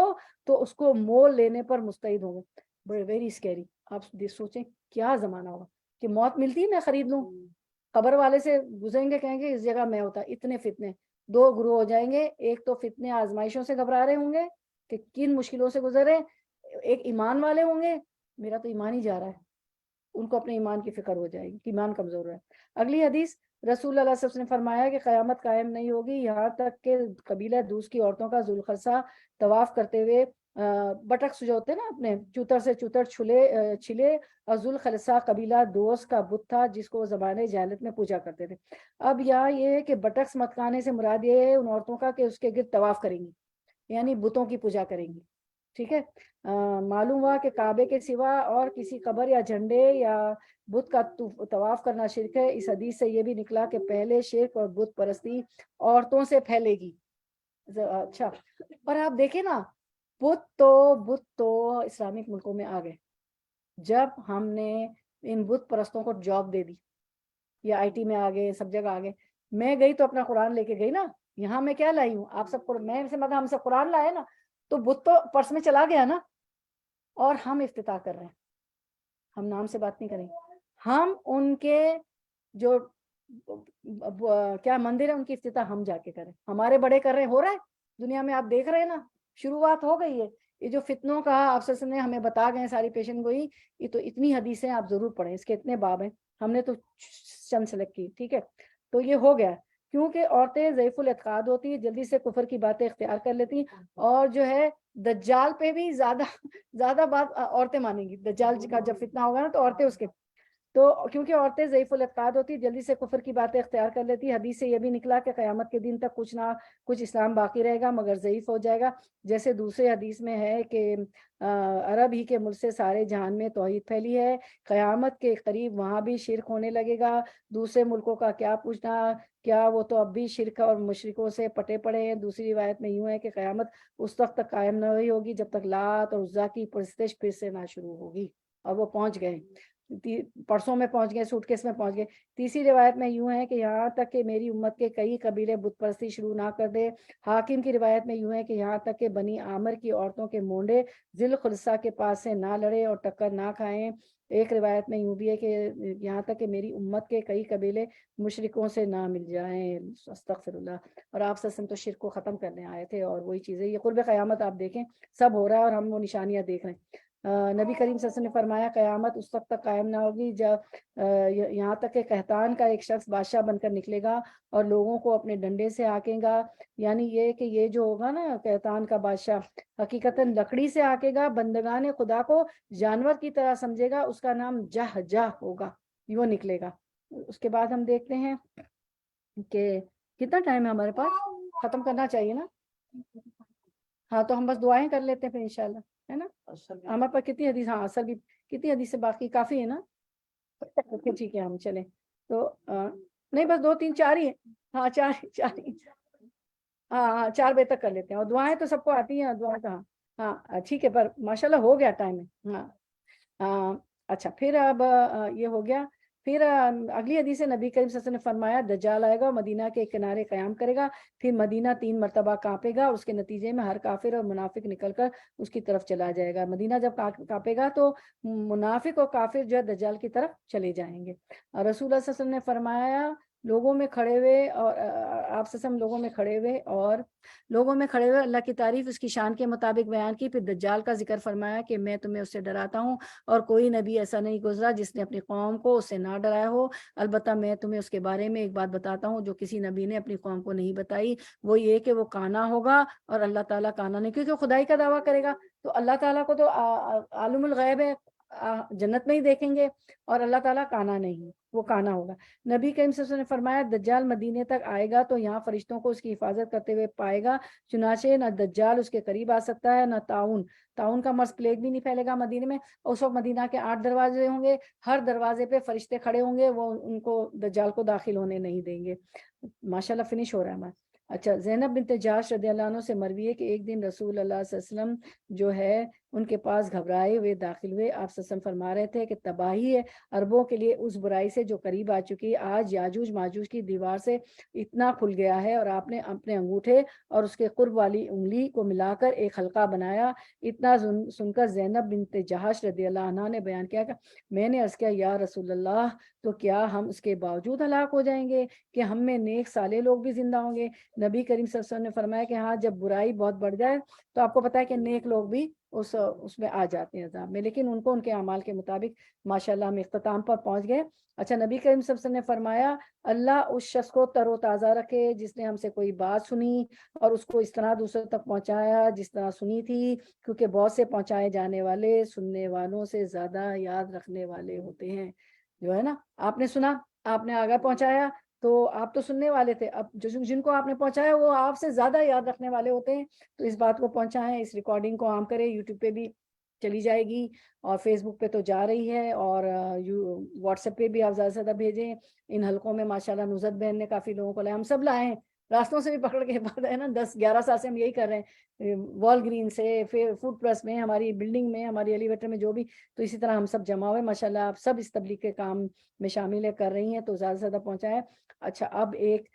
S2: تو اس کو مول لینے پر مستعد ہوں گے۔ بڑے ویری اسکیری۔ آپ سوچیں کیا زمانہ ہوگا کہ موت ملتی ہے میں خرید لوں، قبر والے سے گزریں گے کہیں گے اس جگہ میں ہوتا۔ اتنے فتنے، 2 گروہ ہو جائیں گے، ایک تو فتنے آزمائشوں سے گھبرا رہے ہوں گے کہ کن مشکلوں سے گزرے، ایک ایمان والے ہوں گے میرا تو ایمان ہی جا رہا ہے، ان کو اپنے ایمان کی فکر ہو جائے گی کہ ایمان کمزور ہے۔ اگلی حدیث، رسول اللہ صلی اللہ علیہ وسلم نے فرمایا کہ قیامت قائم نہیں ہوگی یہاں تک کہ قبیلہ دوس کی عورتوں کا ذوالخرسہ طواف کرتے ہوئے بٹکس جو ہوتے ہیں نا اپنے چوتر سے چوتر چھلے، اور ذوالخرسہ قبیلہ دوس کا بت تھا جس کو وہ زمانے جہالت میں پوجا کرتے تھے۔ اب یہاں یہ ہے کہ بٹکس متکانے سے مراد یہ ہے ان عورتوں کا کہ اس کے گرد طواف کریں گی، یعنی بتوں کی پوجا کریں گی، ٹھیک ہے۔ معلوم ہوا کہ کعبے کے سوا اور کسی قبر یا جھنڈے یا بت کا طواف کرنا شرک ہے۔ اس حدیث سے یہ بھی نکلا کہ پہلے شرک اور بت پرستی عورتوں سے پھیلے گی۔ اچھا، اور آپ دیکھیں نا بت تو اسلامک ملکوں میں آ گئے، جب ہم نے ان بت پرستوں کو جاب دے دی یا آئی ٹی میں آ گئے، سب جگہ آ گئے۔ میں گئی تو اپنا قرآن لے کے گئی نا، یہاں میں کیا لائی ہوں، آپ سب میں سے مطلب ہم سب قرآن لائے نا، تو بت تو پرس میں چلا گیا نا، اور ہم افتتاح کر رہے ہیں۔ ہم نام سے بات نہیں کریں، ہم ان کے جو کیا مندر ہے ان کی افتتاح ہم جا کے کریں، ہمارے بڑے کر رہے ہیں، ہو رہا ہے دنیا میں، آپ دیکھ رہے ہیں نا، شروعات ہو گئی ہے۔ یہ جو فتنوں کا آپ سے نے ہمیں بتا گئے ساری پیشن گوئی، یہ تو اتنی حدیثیں آپ ضرور پڑھیں، اس کے اتنے باب ہیں، ہم نے تو چند سلیکٹ کی، ٹھیک ہے۔ تو یہ ہو گیا کیونکہ عورتیں ضعیف الاعتقاد ہوتی ہیں، جلدی سے کفر کی باتیں اختیار کر لیتی ہیں، اور جو ہے دجال پہ بھی زیادہ بات عورتیں مانیں گی۔ دجال کا جب فتنہ ہوگا نا تو عورتیں اس کے، تو کیونکہ عورتیں ضعیف الاعتقاد ہوتی، جلدی سے کفر کی باتیں اختیار کر لیتی۔ حدیث سے یہ بھی نکلا کہ قیامت کے دن تک کچھ نہ کچھ اسلام باقی رہے گا مگر ضعیف ہو جائے گا، جیسے دوسرے حدیث میں ہے کہ عرب ہی کے ملک سے سارے جہان میں توحید پھیلی ہے، قیامت کے قریب وہاں بھی شرک ہونے لگے گا، دوسرے ملکوں کا کیا پوچھنا، کیا وہ تو اب بھی شرک اور مشرکوں سے پٹے پڑے ہیں۔ دوسری روایت میں یوں ہے کہ قیامت اس وقت تک قائم نہ ہوئی ہوگی جب تک لات اور عزا کی پرستش پھر سے نہ شروع ہوگی، اور وہ پہنچ گئے۔ پرسوں میں پہنچ گئے، سوٹ کیس میں پہنچ گئے۔ تیسری روایت میں یوں ہے کہ یہاں تک کہ میری امت کے کئی قبیلے بت پرستی شروع نہ کر دے۔ حاکم کی روایت میں یوں ہے کہ یہاں تک کہ بنی عامر کی عورتوں کے مونڈے ذی الخلصہ کے پاس سے نہ لڑے اور ٹکر نہ کھائیں۔ ایک روایت میں یوں بھی ہے کہ یہاں تک کہ میری امت کے کئی قبیلے مشرکوں سے نہ مل جائیں۔ استغفر اللہ۔ اور آپ صلی اللہ علیہ وسلم تو شرک کو ختم کرنے آئے تھے، اور وہی چیزیں یہ قرب قیامت آپ دیکھیں سب ہو رہا ہے اور ہم وہ نشانیاں دیکھ رہے ہیں۔ نبی کریم صلی اللہ علیہ وسلم نے فرمایا قیامت اس وقت تک قائم نہ ہوگی جب یہاں تک کہ قحطان کا ایک شخص بادشاہ بن کر نکلے گا اور لوگوں کو اپنے ڈنڈے سے ہانکے گا۔ یعنی یہ کہ یہ جو ہوگا نا قحطان کا بادشاہ حقیقتاً لکڑی سے ہانکے گا، بندگان خدا کو جانور کی طرح سمجھے گا، اس کا نام جہ جہ ہوگا، وہ نکلے گا۔ اس کے بعد ہم دیکھتے ہیں کہ کتنا ٹائم ہے ہمارے پاس، ختم کرنا چاہیے نا؟ ہاں تو ہم بس دعائیں کر لیتے ہیں پھر انشاءاللہ، ہے نا؟ ہمارے پاس کتنی حدیث، ہاں اصل بھی کتنی حدیث سے باقی کافی ہے نا؟ پھر ٹھیک ہے ہم چلیں تو نہیں بس 2 3 4 ہی ہے، ہاں 4 ہی، ہاں ہاں 4 بجے تک کر لیتے ہیں، اور دعائیں تو سب کو آتی ہیں، دعائیں تو ہاں ٹھیک ہے، پر ماشاءاللہ ہو گیا ٹائم ہے۔ ہاں اچھا پھر اب یہ ہو گیا۔ پھر اگلی حدیث نبی کریم صلی اللہ علیہ وسلم نے فرمایا دجال آئے گا اور مدینہ کے کنارے قیام کرے گا، پھر مدینہ 3 مرتبہ کانپے گا، اس کے نتیجے میں ہر کافر اور منافق نکل کر اس کی طرف چلا جائے گا۔ مدینہ جب کانپے گا تو منافق اور کافر جو ہے دجال کی طرف چلے جائیں گے۔ اور رسول اللہ صلی اللہ علیہ وسلم نے فرمایا لوگوں میں کھڑے ہوئے، اور آپ سے ہم لوگوں میں کھڑے ہوئے اللہ کی تعریف اس کی شان کے مطابق بیان کی، پھر دجال کا ذکر فرمایا کہ میں تمہیں اس سے ڈراتا ہوں اور کوئی نبی ایسا نہیں گزرا جس نے اپنی قوم کو اس سے نہ ڈرایا ہو، البتہ میں تمہیں اس کے بارے میں ایک بات بتاتا ہوں جو کسی نبی نے اپنی قوم کو نہیں بتائی، وہ یہ کہ وہ کانا ہوگا اور اللہ تعالیٰ کانا نہیں، کیونکہ وہ خدائی کا دعویٰ کرے گا تو اللہ تعالیٰ کو تو عالم الغیب ہے، جنت میں ہی دیکھیں گے، اور اللہ تعالیٰ کانا نہیں، وہ کانا ہوگا۔ نبی کریم صلی اللہ علیہ وسلم نے فرمایا دجال مدینے تک آئے گا تو یہاں فرشتوں کو اس کی حفاظت کرتے ہوئے پائے گا، چنانچہ نہ دجال اس کے قریب آ سکتا ہے، نہ تعاون کا مرض پلیگ بھی نہیں پھیلے گا مدینے میں۔ اس وقت مدینہ کے 8 دروازے ہوں گے، ہر دروازے پہ فرشتے کھڑے ہوں گے، وہ ان کو دجال کو داخل ہونے نہیں دیں گے۔ ماشاءاللہ فنش ہو رہا ہے ہمارا۔ اچھا زینب بنت جاش رضی اللہ عنہ سے مروی ہے کہ ایک دن رسول اللہ صلی اللہ علیہ وسلم جو ہے ان کے پاس گھبرائے ہوئے داخل ہوئے، آپ صلی اللہ علیہ وسلم فرما رہے تھے کہ تباہی ہے عربوں کے لیے اس برائی سے جو قریب آ چکی، آج یاجوج ماجوج کی دیوار سے اتنا کھل گیا ہے اور آپ نے اپنے انگوٹھے اور اس کے قرب والی انگلی کو ملا کر ایک حلقہ بنایا۔ اتنا سن کر زینب بنت جہش رضی اللہ عنہ نے بیان کیا کہ میں نے عرض کیا یا رسول اللہ تو کیا ہم اس کے باوجود ہلاک ہو جائیں گے کہ ہم میں نیک صالح لوگ بھی زندہ ہوں گے؟ نبی کریم صلی اللہ علیہ وسلم نے فرمایا کہ ہاں جب برائی بہت بڑھ جائے تو آپ کو پتا ہے کہ نیک لوگ بھی اس میں آ جاتے ہیں عذاب میں، لیکن ان کو ان کے اعمال کے مطابق ماشاءاللہ ہم اختتام پر پہنچ گئے۔ اچھا نبی کریم صلی اللہ علیہ وسلم نے فرمایا اللہ اس شخص کو تر و تازہ رکھے جس نے ہم سے کوئی بات سنی اور اس کو اس طرح دوسروں تک پہنچایا جس طرح سنی تھی، کیونکہ بہت سے پہنچائے جانے والے سننے والوں سے زیادہ یاد رکھنے والے ہوتے ہیں۔ جو ہے نا آپ نے سنا، آپ نے آگے پہنچایا تو آپ تو سننے والے تھے، اب جن کو آپ نے پہنچایا وہ آپ سے زیادہ یاد رکھنے والے ہوتے ہیں، تو اس بات کو پہنچائیں، اس ریکارڈنگ کو عام کریں، یوٹیوب پہ بھی چلی جائے گی اور فیس بک پہ تو جا رہی ہے، اور واٹس ایپ پہ بھی آپ زیادہ سے زیادہ بھیجیں۔ ان حلقوں میں ماشاءاللہ نصرت بہن نے کافی لوگوں کو لائے، ہم سب لائے ہیں، راستوں سے بھی پکڑ کے بعد ہے نا 10 11 سال سے ہم یہی کر رہے ہیں، وال گرین سے، فوڈ پریس میں، ہماری بلڈنگ میں، ہماری ایلیویٹر میں جو بھی، تو اسی طرح ہم سب جمع ہوئے ماشاءاللہ، آپ سب اس تبلیغ کے کام میں شامل کر رہی ہیں، تو زیادہ سے زیادہ پہنچائیں۔ اچھا اب ایک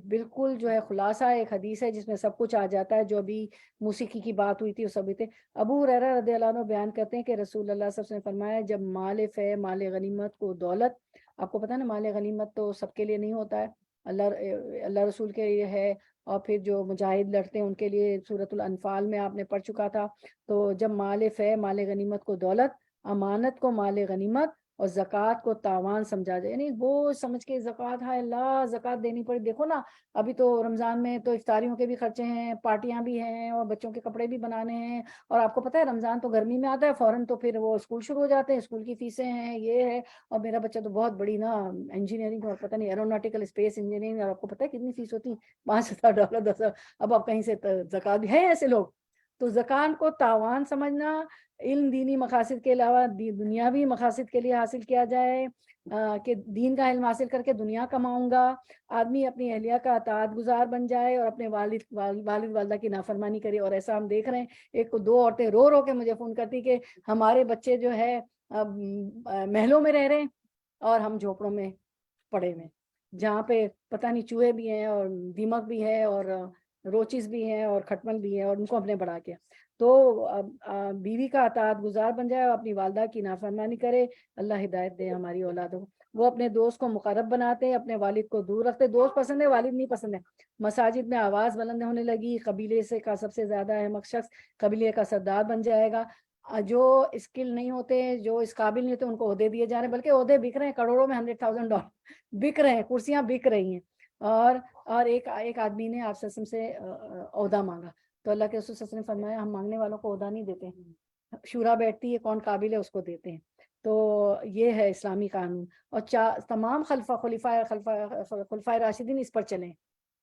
S2: بالکل جو ہے خلاصہ ایک حدیث ہے جس میں سب کچھ آ جاتا ہے، جو ابھی موسیقی کی بات ہوئی تھی وہ سب تھے۔ ابو ہریرہ رضی اللہ عنہ بیان کرتے ہیں کہ رسول اللہ صلی اللہ علیہ وسلم نے فرمایا جب مال فے، مال غنیمت کو دولت، آپ کو پتہ ہے نا مال غنیمت تو سب کے لیے نہیں ہوتا ہے، اللہ رسول کے لیے ہے، اور پھر جو مجاہد لڑتے ہیں ان کے لیے سورۃ الانفال میں آپ نے پڑھ چکا تھا۔ تو جب مال فے، مال غنیمت کو دولت، امانت کو مال غنیمت اور زکوٰۃ کو تاوان سمجھا جائے، یعنی وہ سمجھ کے زکوٰۃ، ہے اللہ زکوٰۃ دینی پڑی، دیکھو نا ابھی تو رمضان میں تو افطاریوں کے بھی خرچے ہیں، پارٹیاں بھی ہیں، اور بچوں کے کپڑے بھی بنانے ہیں، اور آپ کو پتہ ہے رمضان تو گرمی میں آتا ہے فوراً، تو پھر وہ اسکول شروع ہو جاتے ہیں، اسکول کی فیسیں ہیں، یہ ہے، اور میرا بچہ تو بہت بڑی نا انجینئرنگ اور پتہ نہیں ایروناٹیکل اسپیس انجینئرنگ، اور آپ کو پتہ ہے کتنی فیس ہوتی ہے $5,000 10,000، اب آپ کہیں سے زکوٰۃ بھی ہے، ایسے لوگ تو زکات کو تاوان سمجھنا، علم دینی مقاصد کے علاوہ دنیاوی مقاصد کے لیے حاصل کیا جائے، کہ دین کا علم حاصل کر کے دنیا کماؤں گا، آدمی اپنی اہلیہ کا اطاعت گزار بن جائے اور اپنے والد والدہ کی نافرمانی کرے. اور ایسا ہم دیکھ رہے ہیں، ایک کو دو عورتیں رو رو کے مجھے فون کرتی کہ ہمارے بچے جو ہے محلوں میں رہ رہے ہیں اور ہم جھوپڑوں میں پڑے ہوئے، جہاں پہ پتہ نہیں چوہے بھی ہیں اور دیمک بھی ہے اور روچز بھی ہیں اور کھٹمل بھی ہیں، اور ان کو ہم نے بڑھا کے. تو بیوی کا اطاعت گزار بن جائے اور اپنی والدہ کی نافرمانی کرے. اللہ ہدایت دے ہماری اولادوں کو. وہ اپنے دوست کو مقرب بناتے ہیں، اپنے والد کو دور رکھتے. دوست پسند ہے، والد نہیں پسند ہے. مساجد میں آواز بلند ہونے لگی، قبیلے سے کا سب سے زیادہ احمق شخص قبیلے کا سردار بن جائے گا. جو اسکل نہیں ہوتے، جو اس قابل نہیں ہوتے، ان کو عہدے دیے جا رہے ہیں، بلکہ عہدے بک رہے ہیں کروڑوں میں، $100,000 بک رہے ہیں، کرسیاں بک رہی ہیں. اور ایک آدمی نے آپ سے عہدہ مانگا، تو اللہ کے رسول صلی اللہ علیہ وسلم نے فرمایا ہم مانگنے والوں کو عہدہ نہیں دیتے، شورا بیٹھتی ہے کون قابل ہے اس کو دیتے ہیں. تو یہ ہے اسلامی قانون. اور تمام خلفائے راشدین اس پر چلیں،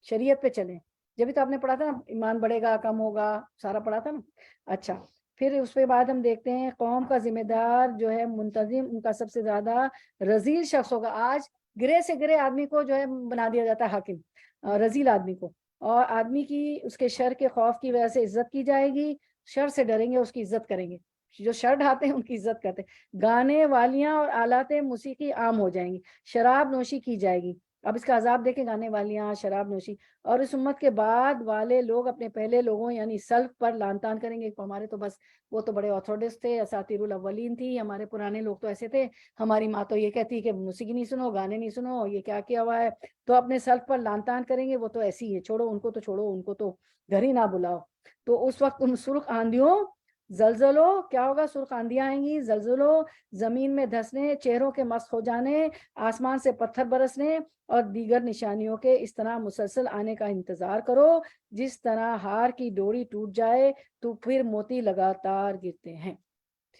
S2: شریعت پہ چلیں. جبھی تو آپ نے پڑھا تھا نا ایمان بڑھے گا کم ہوگا، سارا پڑھا تھا نا. اچھا، پھر اس کے بعد ہم دیکھتے ہیں قوم کا ذمہ دار جو ہے منتظم، ان کا سب سے زیادہ رذیل شخص ہوگا. آج گرے سے گرے آدمی کو جو ہے بنا دیا جاتا ہے حاکم، رذیل آدمی کو. اور آدمی کی اس کے شر کے خوف کی وجہ سے عزت کی جائے گی، شر سے ڈریں گے اس کی عزت کریں گے. جو شر ڈھاتے ہیں ان کی عزت کرتے ہیں. گانے والیاں اور آلات موسیقی عام ہو جائیں گی، شراب نوشی کی جائے گی. اب اس کا عذاب دیکھیں، گانے والیاں، شراب نوشی. اور اس امت کے بعد والے لوگ اپنے پہلے لوگوں یعنی سلف پر لعن طعن کریں گے. ہمارے تو بس وہ تو بڑے آتھورٹس تھے، اساطیر الاولین تھی، ہمارے پرانے لوگ تو ایسے تھے. ہماری ماں تو یہ کہتی کہ موسیقی نہیں سنو، گانے نہیں سنو، یہ کیا کیا ہوا ہے. تو اپنے سلف پر لعن طعن کریں گے. وہ تو ایسی ہے، چھوڑو ان کو، تو چھوڑو ان کو، تو گھر ہی نہ بلاؤ. تو اس وقت ان سرخ آندھیوں، زلزلوں، کیا ہوگا؟ سرخ آندیاں آئیں گی، زلزلوں، زمین میں دھسنے، چہروں کے مسخ ہو جانے، آسمان سے پتھر برسنے اور دیگر نشانیوں کے اس طرح مسلسل آنے کا انتظار کرو جس طرح ہار کی ڈوری ٹوٹ جائے تو پھر موتی لگاتار گرتے ہیں.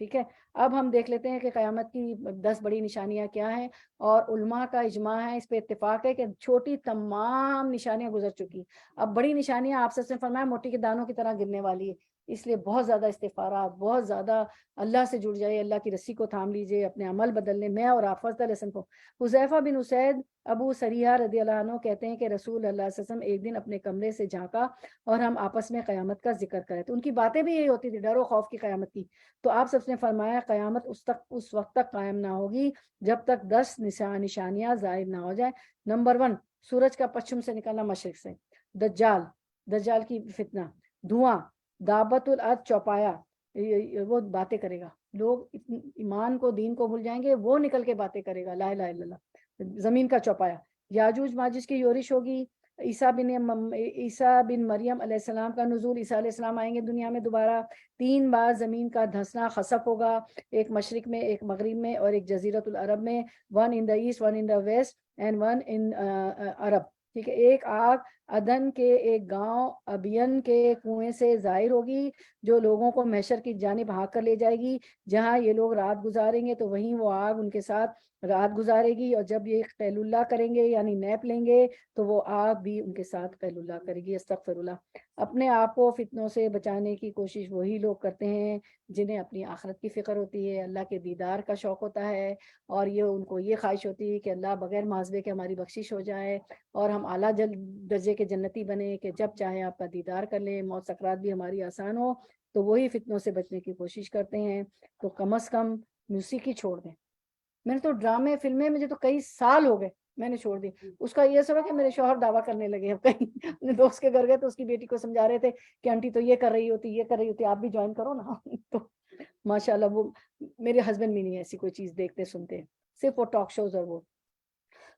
S2: ٹھیک ہے، اب ہم دیکھ لیتے ہیں کہ قیامت کی 10 بڑی نشانیاں کیا ہیں. اور علماء کا اجماع ہے، اس پہ اتفاق ہے کہ چھوٹی تمام نشانیاں گزر چکی. اب بڑی نشانیاں آپ سے فرمایا موٹی کے دانوں کی طرح گرنے والی ہے. اس لیے بہت زیادہ استغفارات، بہت زیادہ اللہ سے جڑ جائے، اللہ کی رسی کو تھام لیجئے، اپنے عمل بدلنے میں. اور آپ فرض لیسن کو حذیفہ بن اسید ابو سریہ رضی اللہ عنہ کہتے ہیں کہ رسول اللہ صلی اللہ علیہ وسلم ایک دن اپنے کمرے سے جھانکا اور ہم آپس میں قیامت کا ذکر کرے. تو ان کی باتیں بھی یہی ہوتی تھی، ڈر و خوف کی قیامت کی. تو آپ سب نے فرمایا قیامت اس وقت تک قائم نہ ہوگی جب تک 10 نشانیاں ظاہر نہ ہو جائیں. نمبر 1، سورج کا پچھم سے نکلنا مشرق سے، دجال کی فتنہ، دھواں، دابت الارض چوپایا، وہ باتیں کرے گا. لوگ ایمان کو، دین کو بھول جائیں گے، وہ نکل کے باتیں کرے گا، لا الہ الا اللہ. زمین کا چوپایا، یاجوج ماجوج کی یورش ہوگی. عیسیٰ بن مریم علیہ السلام کا نزول، عیسیٰ علیہ السلام آئیں گے دنیا میں دوبارہ. 3 بار زمین کا دھسنا، خسف ہوگا، ایک مشرق میں، ایک مغرب میں اور ایک جزیرۃ العرب میں. 1 in the east, 1 in the west and 1 in عرب. ٹھیک ہے، ایک آگ عدن کے ایک گاؤں ابین کے کنویں سے ظاہر ہوگی جو لوگوں کو محشر کی جانب ہانک کر لے جائے گی. جہاں یہ لوگ رات گزاریں گے تو وہیں وہ آگ ان کے ساتھ رات گزارے گی. اور جب یہ قیل اللہ کریں گے یعنی نیپ لیں گے تو وہ آگ بھی ان کے ساتھ قیل اللہ کرے گی. استغفر اللہ. اپنے آپ کو فتنوں سے بچانے کی کوشش وہی لوگ کرتے ہیں جنہیں اپنی آخرت کی فکر ہوتی ہے، اللہ کے دیدار کا شوق ہوتا ہے، اور یہ ان کو یہ خواہش ہوتی ہے کہ اللہ بغیر محاسبے کے ہماری بخشش ہو جائے اور ہم اعلیٰ درجے کے جنتی بنے کہ جب چاہے آپ کا دیدار کر لیں، موت سکرات بھی ہماری آسان ہو. تو وہی فتنوں سے بچنے کی کوشش کرتے ہیں. تو کم از کم موسیقی چھوڑ دیں. میں نے تو ڈرامے فلمیں، مجھے تو کئی سال ہو گئے میں نے چھوڑ دی. اس کا یہ سبب کہ میرے شوہر دعویٰ کرنے لگے. اب کہیں اپنے دوست کے گھر گئے تو اس کی بیٹی کو سمجھا رہے تھے کہ آنٹی تو یہ کر رہی ہوتی، یہ کر رہی ہوتی، آپ بھی جوائن کرو نا. تو ماشاءاللہ وہ میرے ہسبینڈ بھی نہیں ایسی کوئی چیز دیکھتے سنتے، صرف وہ ٹاک شوز. اور وہ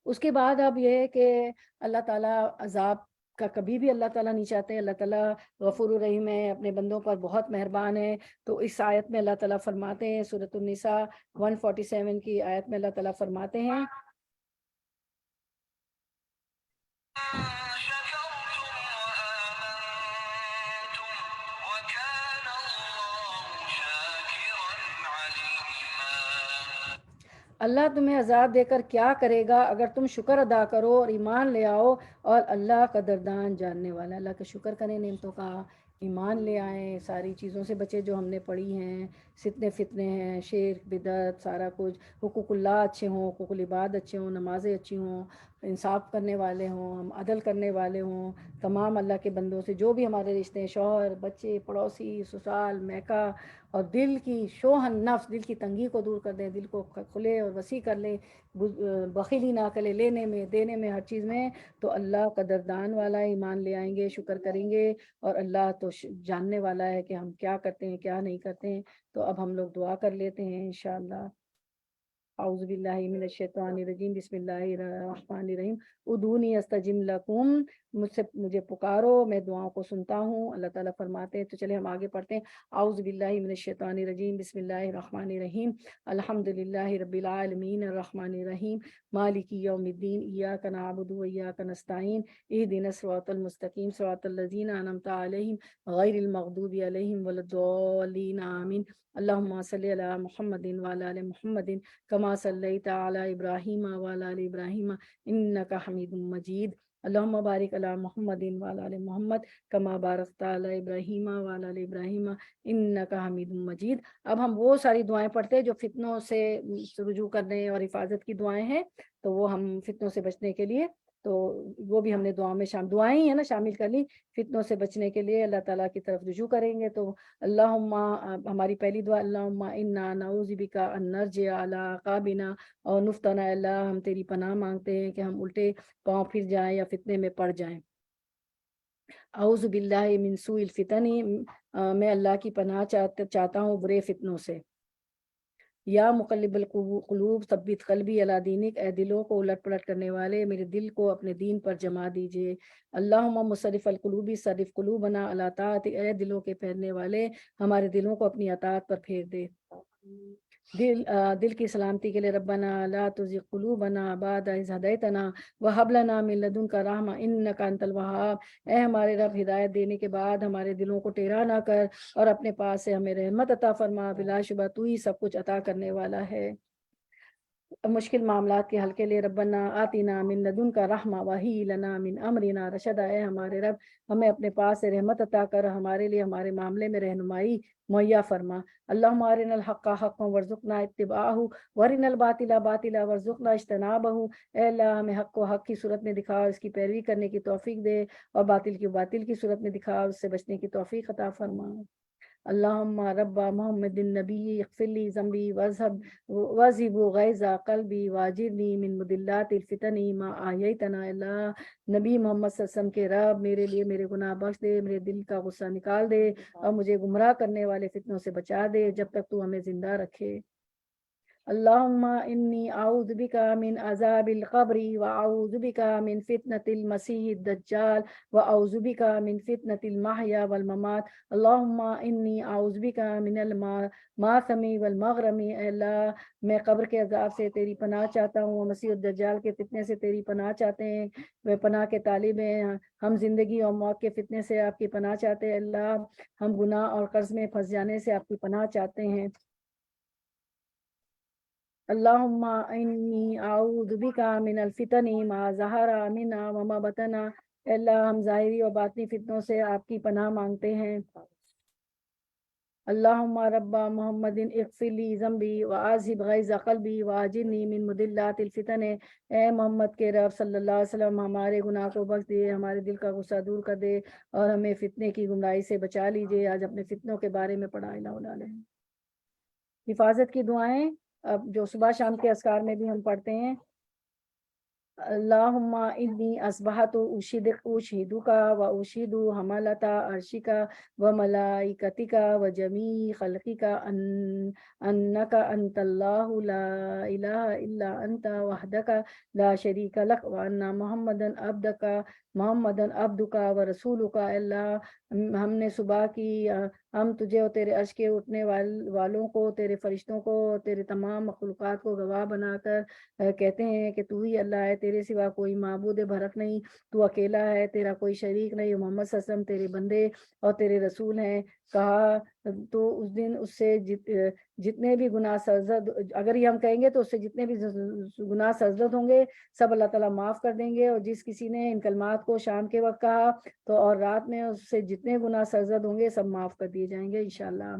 S2: اس کے بعد اب یہ ہے کہ اللہ تعالیٰ عذاب کا کبھی بھی اللہ تعالیٰ نہیں چاہتے. اللہ تعالیٰ غفور الرحیم ہے، اپنے بندوں پر بہت مہربان ہے. تو اس آیت میں اللہ تعالیٰ فرماتے ہیں، سورۃ النساء 147 کی آیت میں اللہ تعالیٰ فرماتے ہیں اللہ تمہیں عذاب دے کر کیا کرے گا اگر تم شکر ادا کرو اور ایمان لے آؤ، اور اللہ قدردان جاننے والا. اللہ کا شکر کریں نعمتوں کا ایمان لے آئیں، ساری چیزوں سے بچے جو ہم نے پڑھی ہیں، فتنے ہیں، شرک بدعت سارا کچھ، حقوق اللہ اچھے ہوں، حقوق العباد اچھے ہوں، نمازیں اچھی ہوں، انصاف کرنے والے ہوں، ہم عدل کرنے والے ہوں، تمام اللہ کے بندوں سے جو بھی ہمارے رشتے ہیں، شوہر بچے پڑوسی سسرال میکا، اور دل کی شوہن نفس، دل کی تنگی کو دور کر دیں، دل کو کھلے اور وسیع کر لیں، بخیلی نہ کرے، لینے میں دینے میں ہر چیز میں، تو اللہ قدردان والا ایمان لے آئیں گے، شکر کریں گے، اور اللہ تو جاننے والا ہے کہ ہم کیا کرتے ہیں کیا نہیں کرتے ہیں۔ تو اب ہم لوگ دعا کر لیتے ہیں انشاءاللہ۔ اعوذ باللہ من الشیطان الرجیم، بسم اللہ الرحمن الرحیم، ادعونی استجب لکم، مجھے پکارو میں دعاؤں کو سنتا ہوں، اللہ تعالیٰ فرماتے ہیں۔ تو چلے ہم آگے پڑھتے ہیں۔ اعوذ باللہ من الشیطان الرجیم، بسم اللہ الرحمن الرحیم، الحمد للہ رب العالمین، الرحمن الرحیم، مالک یوم الدین، ایاک نعبد و ایاک نستعین، اہدنا الصراط المستقیم، صراط الذین انعمت علیہم غیر المغضوب علیہم ولا الضالین، آمین۔ اللہم صلی علی محمد وعلی آل محمد کما صلیت علی ابراہیم وعلی آل ابراہیم انک حمید مجید، اللہم بارک علی محمد وعلی آل محمد کما بارکت علی ابراہیم وعلی آل ابراہیم انک حمید مجید۔ اب ہم وہ ساری دعائیں پڑھتے ہیں جو فتنوں سے رجوع کرنے اور حفاظت کی دعائیں ہیں، تو وہ ہم فتنوں سے بچنے کے لیے، تو وہ بھی ہم نے دعا میں دعائیں ہی ہیں نا شامل کر لی، فتنوں سے بچنے کے لیے اللہ تعالیٰ کی طرف رجوع کریں گے۔ تو اللہم، ہماری پہلی دعا، اللہم انا نعوذ بک ان نرجع علی اعقابنا اور نفتن، اللہ ہم تیری پناہ مانگتے ہیں کہ ہم الٹے پاؤں پھر جائیں یا فتنے میں پڑ جائیں۔ اعوذ باللہ من سوء الفتن، میں اللہ کی پناہ چاہتا ہوں برے فتنوں سے۔ یا مقلب القلوب ثبت قلبی علی دینک، اے دلوں کو الٹ پلٹ کرنے والے میرے دل کو اپنے دین پر جما دیجئے۔ اللہم مصرف القلوب صرف قلوبنا علی طاعتک، اے دلوں کے پھیرنے والے ہمارے دلوں کو اپنی اطاعت پر پھیر دے۔ دل کی سلامتی کے لیے ربنا لا تزغ قلوبنا بعد اذ ہدیتنا وہب لنا من لدنک رحمہ انک انت الوہاب، اے ہمارے رب ہدایت دینے کے بعد ہمارے دلوں کو ٹیڑھا نہ کر، اور اپنے پاس سے ہمیں رحمت عطا فرما، بلا شبہ تو ہی سب کچھ عطا کرنے والا ہے۔ مشکل معاملات کے حل کے لیے ربنا آتنا من لدنک رحمہ وہی لنا من امرنا رشدا، اے ہمارے رب ہمیں اپنے پاس سے رحمت عطا کر، ہمارے لیے ہمارے معاملے میں رہنمائی مہیا فرما۔ اللہم ارنا الحق حقا وارزقنا اتباعہ وارنا الباطل باطلا وارزقنا اجتنابہ، اے اللہ ہمیں حق کو حق کی صورت میں دکھا، اس کی پیروی کرنے کی توفیق دے، اور باطل کی صورت میں دکھا، اس سے بچنے کی توفیق عطا فرما۔ اللہم رب محمد النبی اغفر لی ذنبی واذھب غیظ قلبی واجرنی من مضلات الفتن ما احییتنا، اللہ نبی محمد صلی اللہ علیہ وسلم کے رب میرے لیے میرے گناہ بخش دے، میرے دل کا غصہ نکال دے، اور مجھے گمراہ کرنے والے فتنوں سے بچا دے جب تک تو ہمیں زندہ رکھے۔ اللہم انی اعوذ بک من عذاب القبر واعوذ بک من فتنة المسیح الدجال واعوذ بک من فتنة المحیا والممات، اللہم انی اعوذ بک من الماثم والمغرم، اے اللہ میں قبر کے عذاب سے تیری پناہ چاہتا ہوں، مسیح الدجال کے فتنے سے تیری پناہ چاہتے ہیں، وہ پناہ کے طالب ہیں، ہم زندگی اور موت کے فتنے سے آپ کی پناہ چاہتے ہیں، اللہ ہم گناہ اور قرض میں پھنس جانے سے آپ کی پناہ چاہتے ہیں۔ اللہم انی اعوذ بک من الفتن ما ظہر منہا وما بطن، اے اللہ ہم ظاہری اور باطنی فتنوں سے آپ کی پناہ مانگتے ہیں۔ اللہم رب محمد اغفر لی ذنبی واذھب غیظ قلبی واجرنی من مضلات الفتن، اے محمد کے رب صلی اللہ علیہ وسلم ہمارے گناہ کو بخش دے، ہمارے دل کا غصہ دور کر دے، اور ہمیں فتنے کی گمراہی سے بچا لیجئے۔ آج اپنے فتنوں کے بارے میں پڑھا حفاظت کی دعائیں، اب جو صبح شام کے اذکار میں بھی ہم پڑھتے ہیں۔ اللہم انی اصبحت اشہدک و اشہد حملۃ عرشک و ملائکتک و جمیع خلقک انک انت اللہ لا الہ الا انت وحدک لا شریک لک و ان محمدن عبدک و رسولک، اللہ ہم نے صبح کی، ہم تجھے اور تیرے عرش کے اٹھنے والوں کو، تیرے فرشتوں کو اور تیرے تمام مخلوقات کو گواہ بنا کر کہتے ہیں کہ تو ہی اللہ ہے، تیرے سوا کوئی معبود برحق نہیں، تو اکیلا ہے، تیرا کوئی شریک نہیں، محمد صلی اللہ علیہ وسلم تیرے بندے اور تیرے رسول ہیں۔ کہا تو اس دن اس سے جتنے بھی گناہ سرزد، اگر یہ ہم کہیں گے تو اس سے جتنے بھی گناہ سرزد ہوں گے سب اللہ تعالیٰ معاف کر دیں گے. اور جس کسی نے ان کلمات کو شام کے وقت کہا تو اور رات میں اس سے جتنے گناہ سرزد ہوں گے سب معاف کر دیے جائیں گے انشاءاللہ.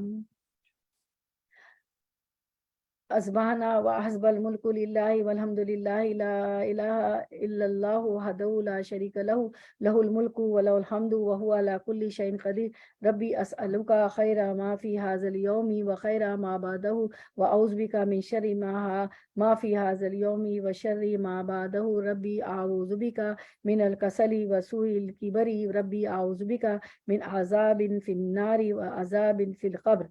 S2: اصبحنا وحسب الملک للہ والحمد للہ لا الہ الا اللہ وحدہ لا شریک لہ لہ الملک ولہ الحمد وہو علی کل شیء قدیر. ربی اسألک خیر ما فی ھذا اليوم وخیر ما بعدہ واعوذ بک من شر ما فی ھذا اليوم وشر ما بعدہ. ربی اعوذ بک من الکسل وسوء الکبر. ربی اعوذ بک من عذاب فی النار وعذاب فی القبر.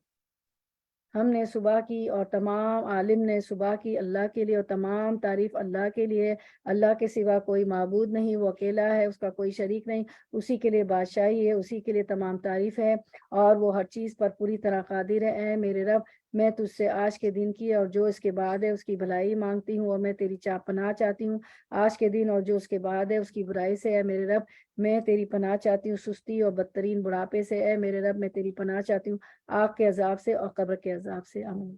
S2: ہم نے صبح کی اور تمام عالم نے صبح کی اللہ کے لیے اور تمام تعریف اللہ کے لیے. اللہ کے سوا کوئی معبود نہیں، وہ اکیلا ہے، اس کا کوئی شریک نہیں، اسی کے لیے بادشاہی ہے، اسی کے لیے تمام تعریف ہے اور وہ ہر چیز پر پوری طرح قادر ہے. اے میرے رب، میں تجھ سے آج کے دن کی اور جو اس کے بعد ہے اس کی بھلائی مانگتی ہوں اور میں تیری پناہ چاہتی ہوں آج کے دن اور جو اس کے بعد ہے اس کی برائی سے. اے میرے رب، میں تیری پناہ چاہتی ہوں سستی اور بدترین بڑھاپے سے. اے میرے رب، میں تیری پناہ چاہتی ہوں آگ کے عذاب سے اور قبر کے عذاب سے. آمین.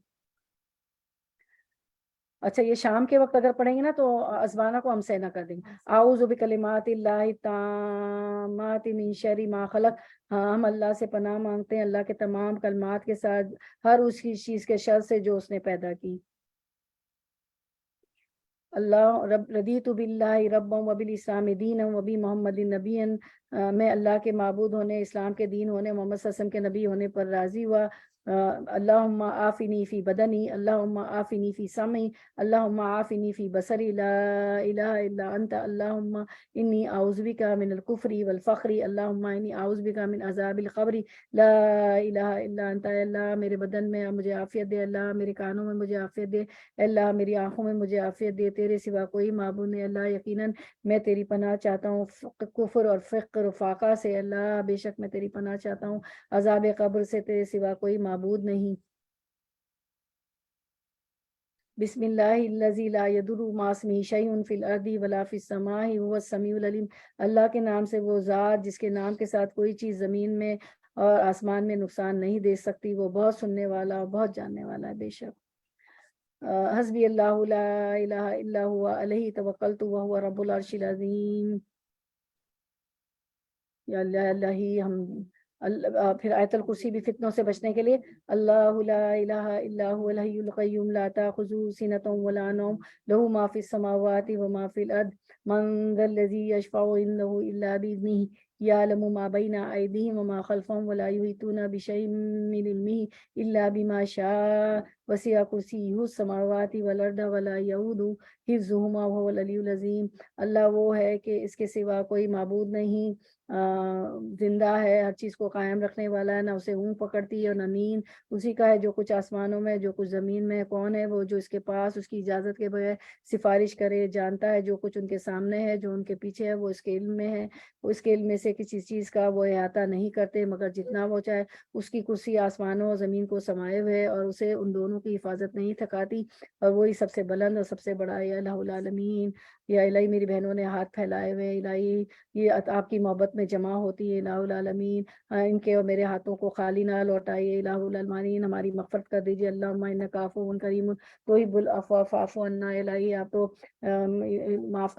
S2: اچھا، یہ شام کے وقت اگر پڑھیں گے نا تو ازبانہ کو ہم سے نہ کر دیں گے. اعوذ بکلمات اللہ التامات من شر ما خلق. ہاں، ہم اللہ سے پناہ مانگتے ہیں اللہ کے تمام کلمات کے ساتھ ہر اس کی چیز کے شر سے جو اس نے پیدا کی. اللہ رب رضیت باللہ ربا وبالاسلام دینا وبی محمد نبی. میں اللہ کے معبود ہونے، اسلام کے دین ہونے، محمد صلی اللہ علیہ وسلم کے نبی ہونے پر راضی ہوا. اللہم آفنی فی بدنی، اللہم آفنی فی سمعی، اللہم آفنی فی بصری، لا الہ الا انت، اللہم انی اعوذ بک من الکفر والفقر، اللہم انی اعوذ بک من عذاب القبر، لا الہ الا انت. اے اللہ میرے بدن میں مجھے عافیت دے، اللہ میرے کانوں میں مجھے عافیت دے، اللہ میری آنکھوں میں مجھے عافیت دے. تیرے سوا کوئی معبود نہیں. اللہ یقیناً میں تیری پناہ چاہتا ہوں کفر اور فقر و فاقہ سے. اللہ بے شک میں تیری پناہ چاہتا ہوں عذاب قبر سے. تیرے سوا کوئی معبود نہیں. بسم اللہ الذی لا یضر مع اسمہ شیء فی الارض ولا فی السماء وهو السمیع العلیم. اللہ کے نام سے وہ ذات جس کے نام کے ساتھ کوئی چیز زمین میں اور آسمان میں نقصان نہیں دے سکتی، وہ بہت سننے والا اور بہت جاننے والا ہے. بے شک حسبی اللہ لا الہ الا هو علیہ توکلت وهو رب العرش العظیم. یا اللہ اللہ ہی ہم پھر آیت الکرسی بھی فتنوں سے بچنے کے لیے. اللہ لا الہ الا هو الحی القیوم لا تأخذہ سنۃ ولا نوم لہ ما فی السماوات وما فی الارض من ذا الذی یشفع عنده الا باذنہ یعلم ما بین ایدیہم وما خلفہم ولا یحیطون بشیء من علمہ الا بما شاء وسع کرسیہ السماوات والارض ولا یؤودہ حفظہما وهو العلی العظیم. اللہ وہ ہے کہ اس کے سوا کوئی معبود نہیں، زندہ ہے، ہر چیز کو قائم رکھنے والا ہے، نہ اسے اونگ پکڑتی ہے اور نہ نیند. اسی کا ہے جو کچھ آسمانوں میں جو کچھ زمین میں. کون ہے وہ جو اس کے پاس اس کی اجازت کے بغیر سفارش کرے؟ جانتا ہے جو کچھ ان کے سامنے ہے، جو ان کے پیچھے ہے، وہ اس کے علم میں ہے. وہ اس کے علم میں سے کسی چیز کا وہ احاطہ نہیں کرتے مگر جتنا وہ چاہے. اس کی کرسی آسمانوں اور زمین کو سمائے ہوئے اور اسے ان دونوں کی حفاظت نہیں تھکاتی. اور وہی سب سے بلند اور سب سے بڑا ہے. الہ العالمین. یا الہی میری بہنوں نے ہاتھ پھیلائے ہوئے، الہی یہ آپ کی محبت میں جمع ہوتی ہے. الہ العالمین ان کے اور میرے ہاتھوں کو خالی نہ لوٹائیے. الہ العالمین ہماری مغفرت کر دیجیے. اللہم انک عفو کریم تحب العفو فاعف عنا. الہی آپ تو معاف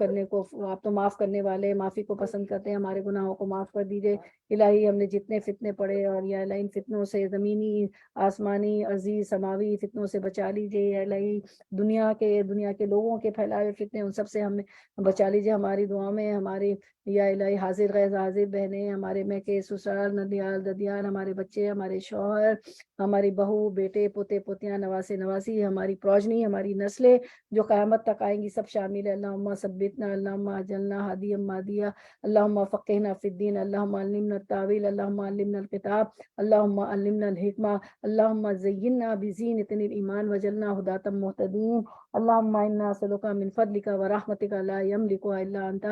S2: کرنے والے، معافی کو پسند کرتے ہیں. ہمارے گناہوں کو معاف کر دیجیے. الہی ہم نے جتنے فتنے پڑے اور یا الہی ان فتنوں سے زمینی، آسمانی، ارضی، سماوی فتنوں سے بچا لیجیے. یا الہی دنیا کے لوگوں کے پھیلائے فتنے ان سب سے ہمیں بچا لیجیے. ہماری دعا میں ہماری یا الہی حاضر غیر حاضر بہنیں، ہمارے میکے سسرال نندیال ددیال، ہمارے بچے، ہمارے شوہر، ہماری بہو بیٹے پوتے پوتیاں نواسے نواسی، ہماری پروجنی، ہماری نسلیں جو قیامت تک آئیں گی سب شامل ہے. اللہم ثبتنا، اللہم اجلنا ہادیا مادیا، اللہم فقہنا فی الدین، اللہم علمنا التاویل، اللہم علمنا الکتاب، اللہم علمنا الحکمہ، اللہم زیننا بزینۃ الایمان وجعلنا ھداۃ مہتدین. اللہم انا نسألک من فضلک ورحمتک لا یملکها الا انت.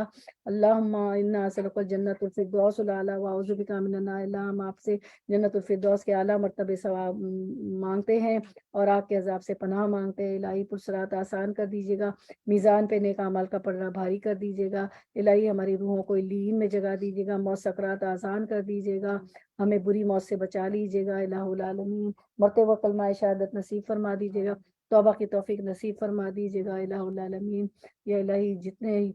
S2: اللہم انا نسألک الجنۃ الفردوس الاعلی واعوذ بک من النار. اللہ ہم آپ سے جنت الفردوس کے اعلیٰ مرتبے ثواب مانگتے ہیں اور آگ کے عذاب سے پناہ مانگتے ہیں. الہی پرصراط آسان کر دیجیے گا، میزان پہ نیک اعمال کا پلڑا بھاری کر دیجیے گا. الہی ہماری روحوں کو لین میں جگا دیجیے گا، موت سکرات آسان کر دیجیے گا. ہمیں بری موت سے بچا لیجیے گا الہ العالمین، مرتے وقت کلمہ شہادت نصیب فرما دیجیے گا، توبہ کی توفیق نصیب فرما دیجیے گا الہ العالمین۔ یا الہی جتنے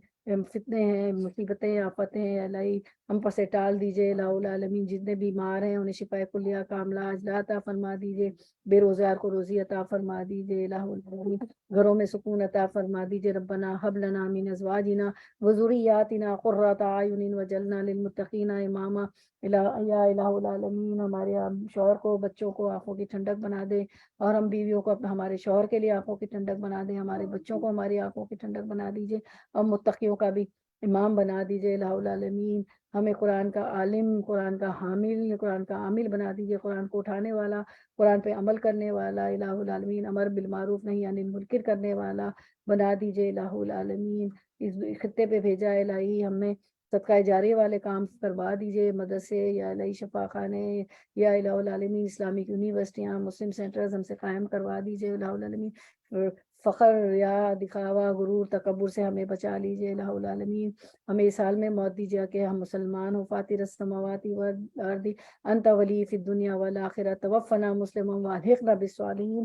S2: فتنے ہیں، مصیبتیں، آفتیں ہیں، الہی ہم پر سے ٹال دیجیے الہ العالمین۔ جتنے بیمار ہیں انہیں شفا کلیہ کاملہ عاجلہ عطا فرما دیجیے، بے روزگار کو روزی عطا فرما دیجیے الہ العالمین، گھروں میں سکون عطا فرما دیجیے۔ ربنا حب لنا من ازواجنا وذریاتنا قرۃ اعین وجعلنا للمتقین اماما۔ یا الہ العالمین ہمارے شوہر کو، بچوں کو آنکھوں کی ٹھنڈک بنا دے، اور ہم بیویوں کو ہمارے شوہر کے لیے آنکھوں کی ٹھنڈک بنا دیں، ہمارے بچوں کو ہماری آنکھوں کی ٹھنڈک بنا دیجیے، اور متقیوں کا بھی امام بنا دیجیے الہ العالمین۔ ہمیں قرآن کا عالم، قرآن کا حامل، قرآن کا عامل بنا دیجیے، قرآن کو اٹھانے والا، قرآن پہ عمل کرنے والا الہ العالمین، امر بالمعروف نہی عن المنکر کرنے والا بنا دیجیے الہ العالمین۔ اس خطے پہ بھیجا الہی، ہمیں صدقہ جاریہ والے کام کروا دیجیے، مدرسے یا الہی شفا خانے یا الہ العالمین اسلامک یونیورسٹیاں، مسلم سینٹرز ہم سے قائم کروا دیجیے الہ العالمین۔ فخر یا دکھاوا، غرور، تکبر سے ہمیں بچا لیجیے الہ العالمین۔ ہمیں اس حال میں موت دیجیے کہ ہم مسلمان ہوں۔ فاطر السماوات والارض انت ولی فی الدنیا والآخرہ توفنا مسلما والحقنا بالصالحین۔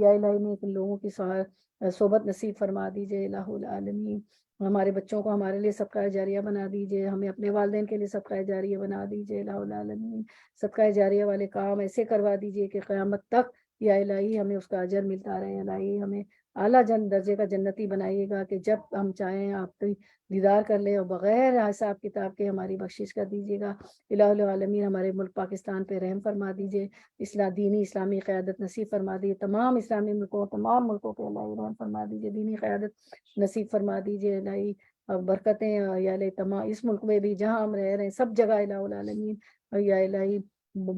S2: یا الہی نیک لوگوں کی صحبت نصیب فرما دیجیے الہ العالمین۔ ہمارے بچوں کو ہمارے لیے صدقہ جاریہ بنا دیجیے، ہمیں اپنے والدین کے لیے صدقہ جاریہ بنا دیجیے الہ العالمین۔ صدقہ جاریہ والے کام ایسے کروا دیجیے کہ قیامت تک یا الہی ہمیں اس کا اجر ملتا رہے۔ الہی ہمیں اعلیٰ درجے کا جنتی بنائیے گا کہ جب ہم چاہیں آپ کی دیدار کر لیں، اور بغیر حساب کتاب کے ہماری بخشش کر دیجیے گا الہ العالمین۔ ہمارے ملک پاکستان پہ رحم فرما دیجیے، دینی اسلامی قیادت نصیب فرما دیجیے، تمام اسلامی ملکوں، تمام ملکوں کے الہی رحم فرما دیجیے، دینی قیادت نصیب فرما دیجیے الہی، اور برکتیں یا الہی تمام اس ملک میں بھی جہاں ہم رہ رہے ہیں سب جگہ الہ العالمین یا الہی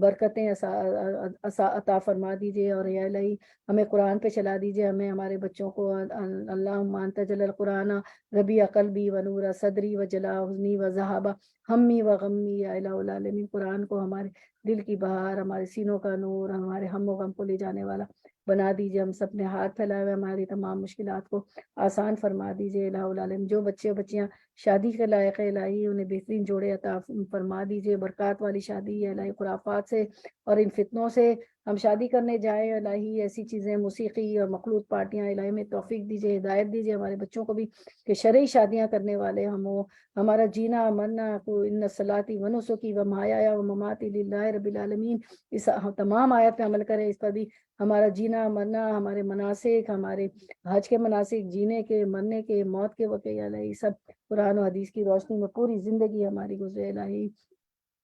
S2: برکتیں عطا فرما دیجیے، اور یا الہی ہمیں قرآن پہ چلا دیجیے، ہمیں ہمارے بچوں کو اللہم انت جل القرآن ربیع قلبی و نور صدری و جلاء حزنی و ذہاب ہمی و غمی۔ یا الہ العالمین قرآن کو ہمارے دل کی بہار، ہمارے سینوں کا نور، ہمارے ہم و غم کو لے جانے والا بنا دیجیے۔ ہم سب نے ہاتھ پھیلائے ہوئے، ہماری تمام مشکلات کو آسان فرما دیجیے الہ العالمین۔ جو بچے بچیاں شادی کے لائق ہے الہی انہیں بہترین جوڑے عطا فرما دیجیے، برکات والی شادی ہے الہی، خرافات سے اور ان فتنوں سے ہم شادی کرنے جائیں الہی، ایسی چیزیں موسیقی اور مخلوط پارٹیاں الہی میں توفیق دیجیے، ہدایت دیجیے ہمارے بچوں کو بھی کہ شرعی شادیاں کرنے والے ہم ہوں۔ ہمارا جینا مرنا کو ان صلاتی و نسکی و محیایا و مماتی للہ رب العالمین، اس تمام آیت پہ عمل کریں۔ اس پر بھی ہمارا جینا مرنا، ہمارے مناسک، ہمارے حج کے مناسک، جینے کے، مرنے کے، موت کے وقت یا الہی سب قرآن و حدیث کی روشنی میں پوری زندگی ہماری گزرے الہی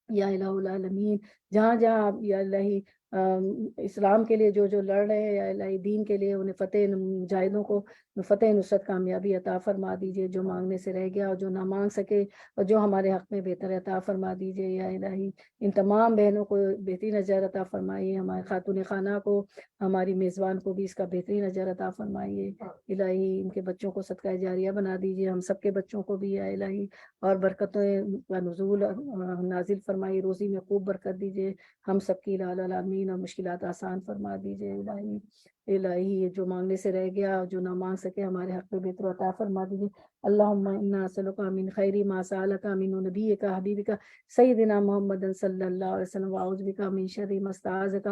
S2: یا الہ العالمین۔ جہاں جہاں یا الہی اسلام کے لیے جو لڑ رہے ہیں یا الہی دین کے لیے انہیں فتح، مجاہدوں کو فتح نصرت کامیابی عطا فرما دیجیے، جو مانگنے سے رہ گیا اور جو نہ مانگ سکے اور جو ہمارے حق میں بہتر عطا فرما دیجیے یا الہی۔ ان تمام بہنوں کو بہترین اجر عطا فرمائیے، ہمارے خاتون خانہ کو، ہماری میزبان کو بھی اس کا بہترین اجر عطا فرمائیے الہی۔ ان کے بچوں کو صدقہ جاریہ بنا دیجیے، ہم سب کے بچوں کو بھی یا الہی، اور برکتوں کا نزول نازل فرمائی، روزی میں خوب برکت دیجیے ہم سب کی الہ العالمین، اور مشکلات آسان فرما دیجیے الہی۔ الہی جو مانگنے سے رہ گیا اور جو نہ مانگ سکے ہمارے حق میں بہتر عطا فرما دیجیے۔ اللہم انا نسألک من خیر ما سألک من نبیک حبیبک سیدنا محمد صلی اللہ علیہ وسلم، واعوذ بک من شر ما استعاذک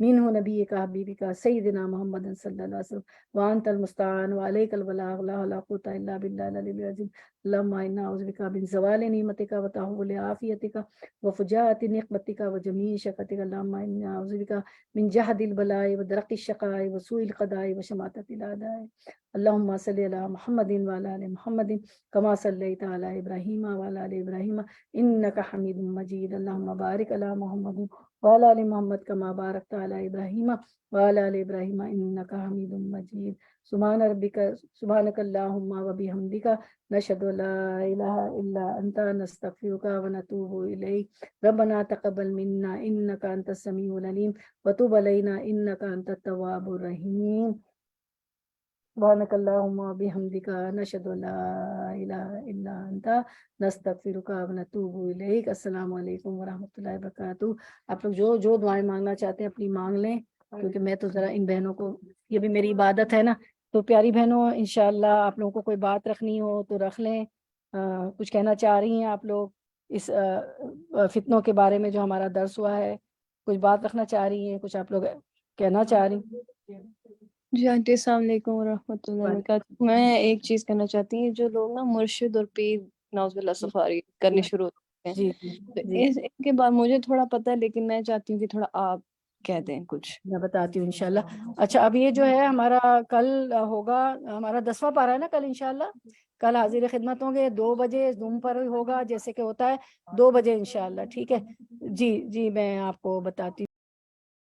S2: منہ نبیک حبیبک سیدنا محمد صلی اللہ علیہ وسلم، وانت المستعان وعلیک البلاغ، لا حول ولا قوة الا باللہ العلی العظیم۔ اللہم انا نعوذ بک من زوال نعمتک وتحول عافیتک وفجاءۃ نقمتک وجمیع شفقتک۔ اللہم انا نعوذ بک من جہد البلاء ودرک الشقاء وسوء القضاء وشماتۃ الاعداء۔ اللہم صلی علی محمد وعلی آل محمد کما صلیت علی ابراہیم وعلی آل ابراہیم انک حمید مجید۔ اللہم بارک علی محمد وعلی آل محمد کما بارکت علی ابراہیم وعلی آل ابراہیم انک حمید مجید۔ سبحانک اللہم وبحمدک نشہد ان لا الہ الا انت نستغفرک ونتوب الیک۔ ربنا تقبل منا انک انت السمیع العلیم وتب علینا انک انت التواب الرحیم۔ سبحانک اللہم وبحمدک نشہد ان لا الہ الا انت نستغفرک ونتوب الیک۔ السلام علیکم ورحمۃ اللہ وبرکاتہ۔ آپ لوگ جو دعائیں مانگنا چاہتے ہیں اپنی مانگ لیں، کیونکہ میں تو ذرا ان بہنوں کو، یہ بھی میری عبادت ہے نا، تو پیاری بہنوں انشاءاللہ آپ لوگوں کو کوئی بات رکھنی ہو تو رکھ لیں۔ کچھ کہنا چاہ رہی ہیں آپ لوگ؟ اس فتنوں کے بارے میں جو ہمارا درس ہوا ہے؟ کچھ بات رکھنا چاہ رہی ہیں، کچھ آپ لوگ کہنا چاہ رہی ہیں؟
S3: جی آنٹی السلام علیکم ورحمۃ اللہ وبرکاتہ. میں ایک چیز کرنا چاہتی ہوں، جو لوگ نا مرشد اور پیر نوز باللہ سفاری کرنی شروع ہوتے ہیں،
S2: جی
S3: تو
S2: جی
S3: ان کے بعد مجھے تھوڑا پتہ ہے، لیکن میں چاہتی ہوں کہ تھوڑا آپ کہہ دیں کچھ.
S2: میں بتاتی ہوں انشاءاللہ. اچھا، اب یہ جو ہے ہمارا کل ہوگا، ہمارا 10واں پارہ ہے نا کل انشاءاللہ. کل حاضر خدمت ہوں گے 2 بجے زوم پر ہوگا، جیسے کہ ہوتا ہے 2 بجے انشاءاللہ. ٹھیک ہے جی. جی میں آپ کو بتاتی